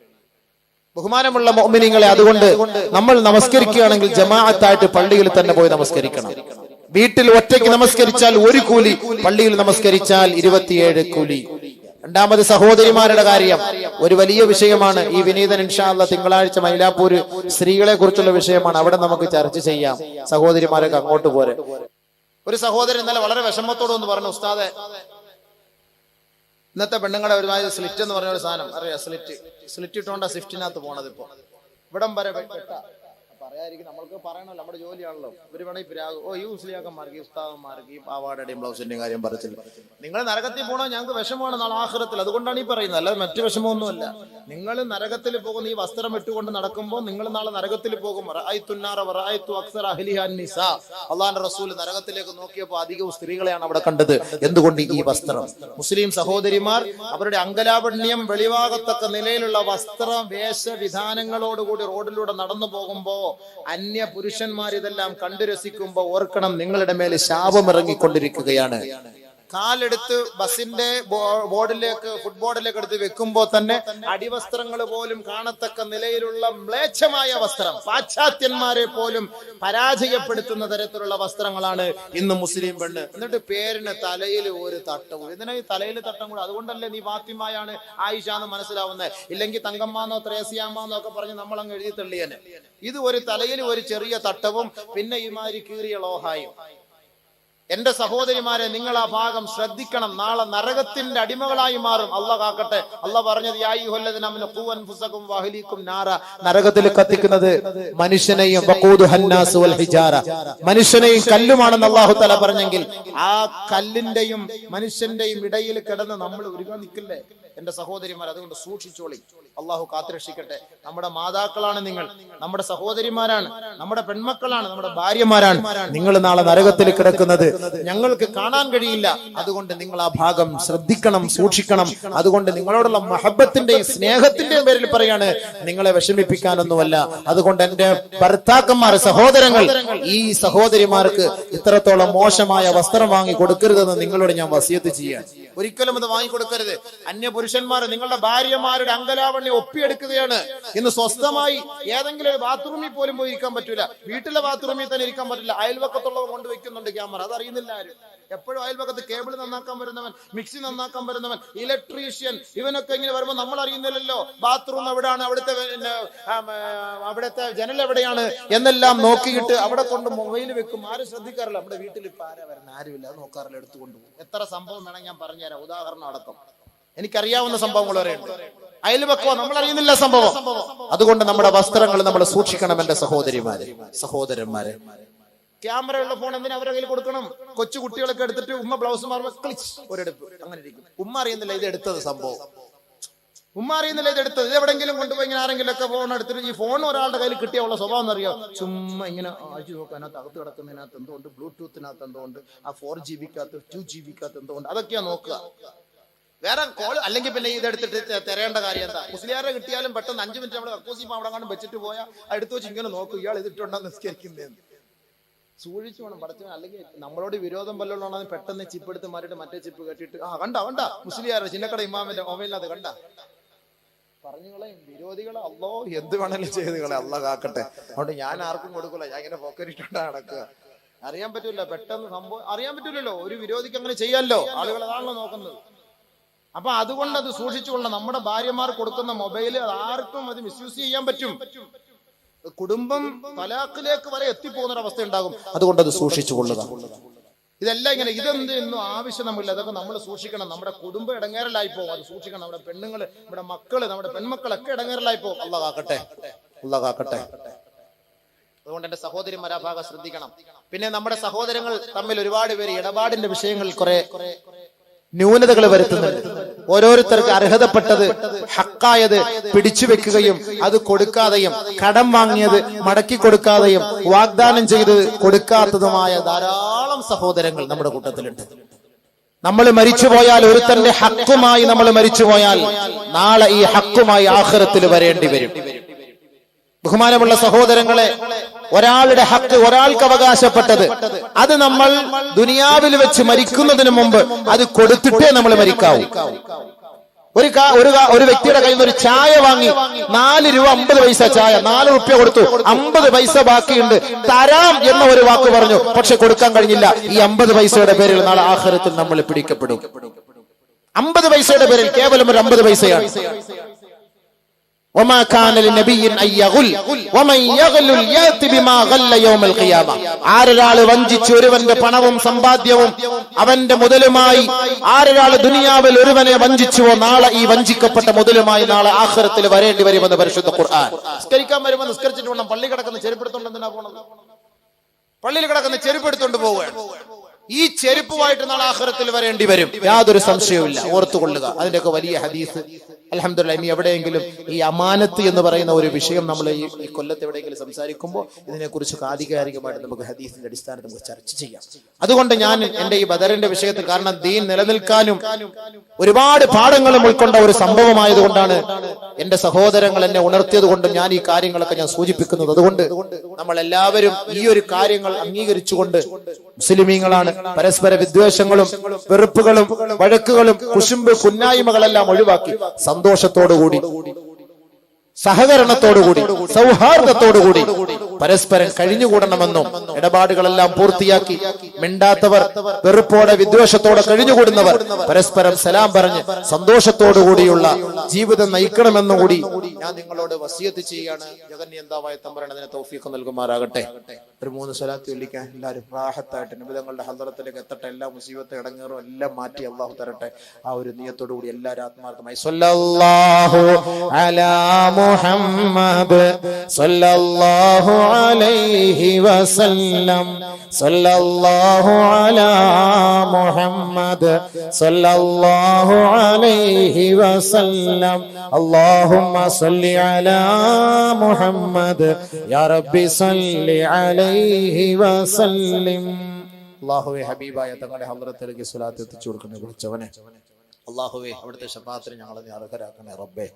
ബഹുമാനമുള്ള മുഅ്മിനീങ്ങളെ, അതുകൊണ്ട് നമ്മൾ നമസ്കരിക്കുകയാണെങ്കിൽ ജമാഅത്തായിട്ട് പള്ളിയിൽ തന്നെ പോയി നമസ്കരിക്കണം. വീട്ടിൽ ഒറ്റയ്ക്ക് നമസ്കരിച്ചാൽ 1 കൂലി, പള്ളിയിൽ നമസ്കരിച്ചാൽ 27 കൂലി. രണ്ടാമത് സഹോദരിമാരുടെ കാര്യം ഒരു വലിയ വിഷയമാണ്. ഈ വിനീതൻ ഇൻഷാ അല്ലാഹ് തിങ്കളാഴ്ച മൈലാപ്പൂര് സ്ത്രീകളെ കുറിച്ചുള്ള വിഷയമാണ്. അവിടെ നമുക്ക് ചർച്ച ചെയ്യാം. സഹോദരിമാരൊക്കെ അങ്ങോട്ട് പോരെ. ഒരു സഹോദരൻ ഇന്നലെ വളരെ വിഷമത്തോടെ ഒന്ന് പറഞ്ഞു, ഉസ്താദെ, ഇന്നത്തെ പെണ്ണുങ്ങളുടെ ഒരുമാതിരി സ്ലിറ്റ് എന്ന് പറഞ്ഞ ഒരു സാധനം അറിയാം, സ്ലിറ്റ് ഇട്ടോണ്ടാ സ്വിഫ്റ്റിനകത്ത് പോണത്. ഇപ്പൊ ഇവിടം വരെ പറയാതിരിക്കും, നമ്മൾക്ക് പറയണല്ലോ, നമ്മുടെ ജോലിയാണല്ലോ. ഇവര് വേണമെങ്കിൽ പിരാകും, ഈ മുസ്ലിയാക്കന്മാർക്ക്, ഈ ഉസ്താദന്മാർക്ക്, ഈ പാവാടയുടെയും ബ്ലൗസിന്റെയും കാര്യം പറച്ചില്ല. നിങ്ങൾ നരകത്തിൽ പോകണോ, ഞങ്ങൾക്ക് വിഷമമാണ് നാളെ ആഖിറത്തിൽ, അതുകൊണ്ടാണ് ഈ പറയുന്നത്, അല്ലാതെ മറ്റു വിഷമമൊന്നുമല്ല. നിങ്ങൾ നരകത്തിൽ പോകുന്ന ഈ വസ്ത്രം ഇട്ടുകൊണ്ട് നടക്കുമ്പോൾ നിങ്ങൾ നാളെ നരകത്തിൽ പോകും. അള്ളാഹുവിന്റെ റസൂൽ നരകത്തിലേക്ക് നോക്കിയപ്പോൾ അധികവും സ്ത്രീകളെയാണ് അവിടെ കണ്ടത്. എന്തുകൊണ്ട്? ഈ വസ്ത്രം. മുസ്ലിം സഹോദരിമാർ അവരുടെ അങ്കലാവണ്യം വെളിവാകത്തക്ക നിലയിലുള്ള വസ്ത്ര വേഷവിധാനങ്ങളോടുകൂടി റോഡിലൂടെ നടന്നു പോകുമ്പോ അന്യ പുരുഷന്മാർ ഇതെല്ലാം കണ്ടു രസിക്കുമ്പോ ഓർക്കണം, നിങ്ങളുടെ മേൽ ശാപം ഇറങ്ങിക്കൊണ്ടിരിക്കുകയാണ്. കാലെടുത്ത് ബസിന്റെ ബോർഡിലേക്ക്, ഫുട്ബോർഡിലേക്ക് എടുത്ത് വെക്കുമ്പോ തന്നെ അടിവസ്ത്രങ്ങൾ പോലും കാണത്തക്ക നിലയിലുള്ള മ്ലേച്ഛമായ വസ്ത്രം, പാശ്ചാത്യന്മാരെ പോലും പരാജയപ്പെടുത്തുന്ന തരത്തിലുള്ള വസ്ത്രങ്ങളാണ് ഇന്ന് മുസ്ലിം പെണ്ണ്. എന്നിട്ട് പേരിന് തലയിൽ ഒരു തട്ടവും. ഇതിനെ ഈ തലയിൽ തട്ടം കൂടെ, അതുകൊണ്ടല്ലേ നീ ഫാത്തിമയാണ് ആയിഷ എന്ന് മനസ്സിലാവുന്നത്. ഇല്ലെങ്കിൽ തങ്കമ്മാന്നോ ത്രേസ്യാമ്മന്നോ ഒക്കെ പറഞ്ഞ് നമ്മളങ്ങ് എഴുതി തള്ളിയനെ. ഇത് ഒരു തലയിൽ ഒരു ചെറിയ തട്ടവും പിന്നെ ഈ മാതിരി കീറിയ ലോഹായും. എന്റെ സഹോദരിമാരെ, നിങ്ങൾ ആ ഭാഗം ശ്രദ്ധിക്കണം. നാളെ നരകത്തിന്റെ അടിമകളായി മാറും. അള്ളാഹ് കാക്കട്ടെ. അള്ളാഹ് പറഞ്ഞത് നരകത്തിൽ കത്തിക്കുന്നത് മനുഷ്യനെയും മനുഷ്യനെയും കല്ലുമാണെന്ന് അള്ളാഹു തആല പറഞ്ഞെങ്കിൽ ആ കല്ലിന്റെയും മനുഷ്യന്റെയും ഇടയിൽ കിടന്ന് നമ്മൾ ഉരുകാൻ നിൽക്കില്ലേ എന്റെ സഹോദരിമാർ? അതുകൊണ്ട് സൂക്ഷിച്ചോളി. അള്ളാഹു കാത്തുരക്ഷിക്കട്ടെ. നമ്മുടെ മാതാക്കളാണ് നിങ്ങൾ, നമ്മുടെ സഹോദരിമാരാണ്, നമ്മുടെ പെൺമക്കളാണ്, നമ്മുടെ ഭാര്യമാരാണ്. നിങ്ങൾ നാളെ നരകത്തിൽ കിടക്കുന്നത് ഞങ്ങൾക്ക് കാണാൻ കഴിയില്ല. അതുകൊണ്ട് നിങ്ങൾ ആ ഭാഗം ശ്രദ്ധിക്കണം, സൂക്ഷിക്കണം. അതുകൊണ്ട് നിങ്ങളോടുള്ള മഹബത്തിന്റെയും സ്നേഹത്തിന്റെയും പേരിൽ പറയാണ്, നിങ്ങളെ വിഷമിപ്പിക്കാനൊന്നുമല്ല. അതുകൊണ്ട് എന്റെ ഭർത്താക്കന്മാർ, സഹോദരങ്ങൾ, ഈ സഹോദരിമാർക്ക് ഇത്രത്തോളം മോശമായ വസ്ത്രം വാങ്ങി കൊടുക്കരുതെന്ന് നിങ്ങളോട് ഞാൻ വസിയത്ത് ചെയ്യാൻ. ഒരിക്കലും അത് വാങ്ങിക്കൊടുക്കരുത്. അന്യ പുരുഷന്മാർ നിങ്ങളുടെ ഭാര്യമാരുടെ അങ്കലാവണ്യം ഒപ്പിയെടുക്കുകയാണ്. ഇന്ന് സ്വസ്ഥമായി ഏതെങ്കിലും ഒരു ബാത്റൂമിൽ പോലും പോയി ഇരിക്കാൻ പറ്റൂല. വീട്ടിലെ ബാത്റൂമിൽ തന്നെ ഇരിക്കാൻ പറ്റില്ല. അയൽവക്കത്തുള്ളവർ കൊണ്ടുവയ്ക്കുന്നുണ്ട് ക്യാമറ, അതറിയുന്നില്ല ആരും. എപ്പോഴും അയൽപക്കത്ത് കേബിൾ നന്നാക്കാൻ വരുന്നവൻ, മിക്സി നന്നാക്കാൻ വരുന്നവൻ, ഇലക്ട്രീഷ്യൻ, ഇവനൊക്കെ ഇങ്ങനെ വരുമ്പോൾ നമ്മൾ അറിയുന്നില്ലല്ലോ ബാത്റൂം എവിടെയാണ്, അവിടുത്തെ ജനൽ എവിടെയാണ് എന്നെല്ലാം നോക്കിയിട്ട് അവിടെ കൊണ്ട് മൊബൈൽ വെക്കും. ആരും ശ്രദ്ധിക്കാറില്ല. നമ്മുടെ വീട്ടിൽ ഇപ്പൊ ആരാ വരുന്ന ആരുമില്ല, അത് നോക്കാറില്ല, എടുത്തുകൊണ്ടുപോകും. എത്ര സംഭവം വേണമെങ്കിൽ ഞാൻ പറഞ്ഞുതരാം, ഉദാഹരണം അടക്കം. എനിക്കറിയാവുന്ന സംഭവങ്ങൾ വരെ ഉണ്ട്. അയൽപക്കോ നമ്മൾ അറിയുന്നില്ല സംഭവം. അതുകൊണ്ട് നമ്മുടെ വസ്ത്രങ്ങൾ നമ്മൾ സൂക്ഷിക്കണം എന്റെ സഹോദരന്മാരെ. ക്യാമറ ഉള്ള ഫോൺ എന്തിനാ അവരുടെ കയ്യിൽ കൊടുക്കണം? കൊച്ചു കുട്ടികളൊക്കെ എടുത്തിട്ട് ഉമ്മ ബ്ലൗസ് മാറുമ്പോൾ ക്ലിച്ച് ഒരെടുപ്പ് അങ്ങനെ ഇരിക്കും. ഉമ്മ അറിയുന്നില്ല ഇത് എടുത്തത് സംഭവം. ഉമ്മ അറിയുന്നില്ല ഇത് എടുത്തത്. ഇത് എവിടെങ്കിലും കൊണ്ടുപോയി ഇങ്ങനെ ആരെങ്കിലും ഒക്കെ ഫോൺ എടുത്തിട്ട്, ഈ ഫോൺ ഒരാളുടെ കയ്യിൽ കിട്ടിയുള്ള സ്വഭാവം എന്നറിയോ? ചുമ്മാ ഇങ്ങനെ ആഴ്ച നോക്കാനകത്ത് അകത്ത് കിടക്കുന്നതിനകത്ത് എന്തുകൊണ്ട്, ബ്ലൂടൂത്തിനകത്ത് എന്തുകൊണ്ട്, ആ 4GB 2GB എന്തുകൊണ്ട്, അതൊക്കെയാ നോക്കുക. വേറെ കോൾ അല്ലെങ്കിൽ പിന്നെ ഇതെടുത്തിട്ട് തരേണ്ട കാര്യം എന്താ? മുസ്ലിയാരെ കിട്ടിയാലും പെട്ടെന്ന് 5 മിനിറ്റ് നമ്മുടെ കക്കൂസിപ്പം അവിടെ കാണും വെച്ചിട്ട് പോയാൽ എടുത്തു വെച്ച് ഇങ്ങനെ നോക്കും, ഇയാൾ ഇതിട്ടുണ്ടോ നിസ്കരിക്കുന്നതെന്ന്. സൂക്ഷിച്ചു വേണം പഠിച്ചവൻ. അല്ലെങ്കിൽ നമ്മളോട് വിരോധം വല്ലതുള്ളതാണ് പെട്ടെന്ന് ചിപ്പ് എടുത്ത് മാറിയിട്ട് മറ്റേ ചിപ്പ് കെട്ടിയിട്ട് കണ്ട മുസ്ലിയാരെ ചിന്നക്കട ഇമാമിന്റെ മൊബൈലിനകത്ത് കണ്ട പറഞ്ഞുകളെ വിരോധികളെ അല്ലോ എന്ത് വേണമെങ്കിലും ചെയ്തുകളെ അല്ല കാക്കട്ടെ. അതുകൊണ്ട് ഞാൻ ആർക്കും കൊടുക്കില്ല, ഞാൻ ഇങ്ങനെ പോക്കരിട്ടുണ്ടാ നടക്കുക. അറിയാൻ പറ്റൂല, പെട്ടെന്ന് സംഭവം അറിയാൻ പറ്റൂലല്ലോ. ഒരു വിരോധിക്ക് അങ്ങനെ ചെയ്യാമല്ലോ, ആളുകൾ അതാണല്ലോ നോക്കുന്നത്. അപ്പൊ അതുകൊണ്ട് അത് സൂക്ഷിച്ചുകൊള്ളണം. നമ്മുടെ ഭാര്യമാർ കൊടുക്കുന്ന മൊബൈല് ആർക്കും അത് മിസ്യൂസ് ചെയ്യാൻ പറ്റും. കുടുംബം തലാഖിലേക്ക് വരെ എത്തിപ്പോകുന്ന ഒരു അവസ്ഥ ഉണ്ടാകും. അതുകൊണ്ട് അത് സൂക്ഷിച്ചുകൊള്ളുക. ഇതെല്ലാം ഇങ്ങനെ ഇതൊന്നും ആവശ്യം നമ്മളില്ല. അതൊക്കെ നമ്മൾ സൂക്ഷിക്കണം. നമ്മുടെ കുടുംബം ഇടങ്ങേറലായി പോകും, അത് സൂക്ഷിക്കണം. നമ്മുടെ പെണ്ണുങ്ങള്, നമ്മുടെ മക്കള്, നമ്മുടെ പെൺമക്കളൊക്കെ ഇടങ്ങേറലായി പോകും. അല്ലാഹ് കാക്കട്ടെ. അതുകൊണ്ട് എന്റെ സഹോദരിമാർ ആ ഭാഗം ശ്രദ്ധിക്കണം. പിന്നെ നമ്മുടെ സഹോദരങ്ങൾ തമ്മിൽ ഒരുപാട് പേര് ഇടപാടിന്റെ വിഷയങ്ങളിൽ കുറെ ന്യൂനതകൾ വരുത്തുന്നുണ്ട്. ഓരോരുത്തർക്ക് അർഹതപ്പെട്ടത് ഹക്കായത് പിടിച്ചു വെക്കുകയും അത് കൊടുക്കാതെയും, കടം വാങ്ങിയത് മടക്കി കൊടുക്കാതെയും, വാഗ്ദാനം ചെയ്ത് കൊടുക്കാത്തതുമായ ധാരാളം സഹോദരങ്ങൾ നമ്മുടെ കൂട്ടത്തിലുണ്ട്. നമ്മൾ മരിച്ചുപോയാൽ, ഒരുത്തന്റെ ഹക്കുമായി നമ്മൾ മരിച്ചുപോയാൽ, നാളെ ഈ ഹക്കുമായി ആഖിറത്തിൽ വരേണ്ടി വരും. ബഹുമാനമുള്ള സഹോദരങ്ങളെ, ഒരാളുടെ ഹക്ക്, ഒരാൾക്ക് അവകാശപ്പെട്ടത്, അത് നമ്മൾ ദുനിയാവിൽ വെച്ച് മരിക്കുന്നതിന് മുമ്പ് അത് കൊടുത്തിട്ടേ നമ്മൾ മരിക്കാവൂ. ഒരു വ്യക്തിയുടെ കയ്യിൽ നിന്ന് ഒരു ചായ വാങ്ങി 4 രൂപ 50 പൈസ ചായ, 4 റുപ്യ കൊടുത്തു, 50 പൈസ ബാക്കിയുണ്ട്, തരാം എന്ന ഒരു വാക്ക് പറഞ്ഞു, പക്ഷെ കൊടുക്കാൻ കഴിഞ്ഞില്ല. ഈ 50 പൈസയുടെ പേരിൽ നാളെ ആഖിറത്തിൽ നമ്മൾ പിടിക്കപ്പെടും. 50 പൈസയുടെ പേരിൽ, കേവലം ഒരു 50 പൈസയാണ്. وما كان لنبي ان يغل ومن يغل يأتي بما غل يوم القيامه. ആരൊരാൾ വഞ്ചിച്ച് ഒരുവന്റെ പണവും സമ്പാദ്യവും അവന്റെ മുതലുമായി, ആരൊരാൾ ദുനിയാവിൽ ഒരുവനെ വഞ്ചിച്ചുവോ, നാളെ ഈ വഞ്ചിക്കപ്പെട്ട മുതലുമായി നാളെ ആഖിറത്തിൽ വരേണ്ടി വരുമെന്ന് പരിശുദ്ധ ഖുർആൻ. നിസ്കരിക്കാൻ വരുമ്പോൾ നിസ്കരിച്ചിട്ട് വേണം. പള്ളി കിടക്കുന്ന ചെരുപ്പെടുത്തോണ്ട് എന്തിനാ പോണത്? പള്ളിയിൽ കിടക്കുന്ന ചെരുപ്പെടുത്തോണ്ട് പോവുകയാണ്. ഈ ചെരുപ്പുമായിട്ട് നാളെ ആഖിറത്തിൽ വരേണ്ടി വരും, യാതൊരു സംശയവുമില്ല. ഓർത്തുകൊള്ളുക. അതിന്റെയൊക്കെ വലിയ ഹദീസ് അൽഹംദുലില്ലാഹ്. ഇനി എവിടെയെങ്കിലും ഈ അമാനത്ത് എന്ന് പറയുന്ന ഒരു വിഷയം നമ്മൾ ഈ കൊല്ലത്ത് എവിടെയെങ്കിലും സംസാരിക്കുമ്പോൾ ഇതിനെക്കുറിച്ച് ആധികാരികമായിട്ട് നമുക്ക് ഹദീസിന്റെ അടിസ്ഥാനത്തിൽ നമുക്ക് ചർച്ച ചെയ്യാം. അതുകൊണ്ട് ഞാൻ എന്റെ ഈ ബദറിന്റെ വിഷയത്തിൽ, കാരണം ദീൻ നിലനിൽക്കാനും ഒരുപാട് പാഠങ്ങളും ഉൾക്കൊണ്ട ഒരു സംഭവമായതുകൊണ്ടാണ് എന്റെ സഹോദരങ്ങൾ എന്നെ ഉണർത്തിയത് കൊണ്ടും ഞാൻ ഈ കാര്യങ്ങളൊക്കെ ഞാൻ സൂചിപ്പിക്കുന്നത്. അതുകൊണ്ട് നമ്മൾ എല്ലാവരും ഈ ഒരു കാര്യങ്ങൾ അംഗീകരിച്ചുകൊണ്ട്, മുസ്ലിമീങ്ങളാണ്, പരസ്പര വിദ്വേഷങ്ങളും വെറുപ്പുകളും വഴക്കുകളും കുശുമ്പ് കുന്നായ്മകളെല്ലാം ഒഴിവാക്കി സന്തോഷത്തോടുകൂടി, സഹകരണത്തോടുകൂടി, സൗഹാർദ്ദത്തോടുകൂടി പരസ്പരം കഴിഞ്ഞുകൂടണമെന്നും, ഇടപാടുകളെല്ലാം പൂർത്തിയാക്കി മിണ്ടാത്തവർ, വെറുപ്പോടെ വിദ്വേഷത്തോടെ കഴിഞ്ഞുകൂടുന്നവർ പരസ്പരം സലാം പറഞ്ഞ് സന്തോഷത്തോടുകൂടിയുള്ള ജീവിതം നയിക്കണമെന്നുകൂടി ഞാൻ നിങ്ങളോട് വസിയത്ത് ചെയ്യുകയാണ്. ജഗന്യന്താവായ തമ്പുരാൻ അതിനെ തൗഫീഖ് നൽകുമാറാകട്ടെ. ഒരു 3 സ്വലാത്ത് ചൊല്ലിക്കാൻ എല്ലാവരും റാഹത്തായിട്ട് നബിതങ്ങളുടെ ഹദ്റത്തിലേക്ക് എത്തട്ടെ. എല്ലാ മുസീബത്തും ഇടങ്ങേറും എല്ലാം മാറ്റി അള്ളാഹു തരട്ടെ. ആ ഒരു നിയത്തോടു കൂടി എല്ലാവരും ആത്മാർത്ഥമായി സ്വല്ലല്ലാഹു അലാ മുഹമ്മദ് സ്വല്ലല്ലാഹു അലൈഹി വസല്ലം സ്വല്ലല്ലാഹു അലാ മുഹമ്മദ് സ്വല്ലല്ലാഹു അലൈഹി വസല്ലം അല്ലാഹുമ്മ സ്വല്ലി അലാ മുഹമ്മദ് യാ റബ്ബി സ്വല്ലി അലൈഹി വസല്ലം. അല്ലാഹുവേ, ഹബീബായ തങ്ങളുടെ ഹദ്റത്തിലേക്ക് സ്വലാത്ത് എത്തിച്ചു കൊടുക്കണേ. വിളിച്ചവനെ അല്ലാഹുവേ, അവിടുത്തെ ശഫാഅത്തിന് ഞങ്ങളെ അർഹരാക്കണേ റബ്ബേ.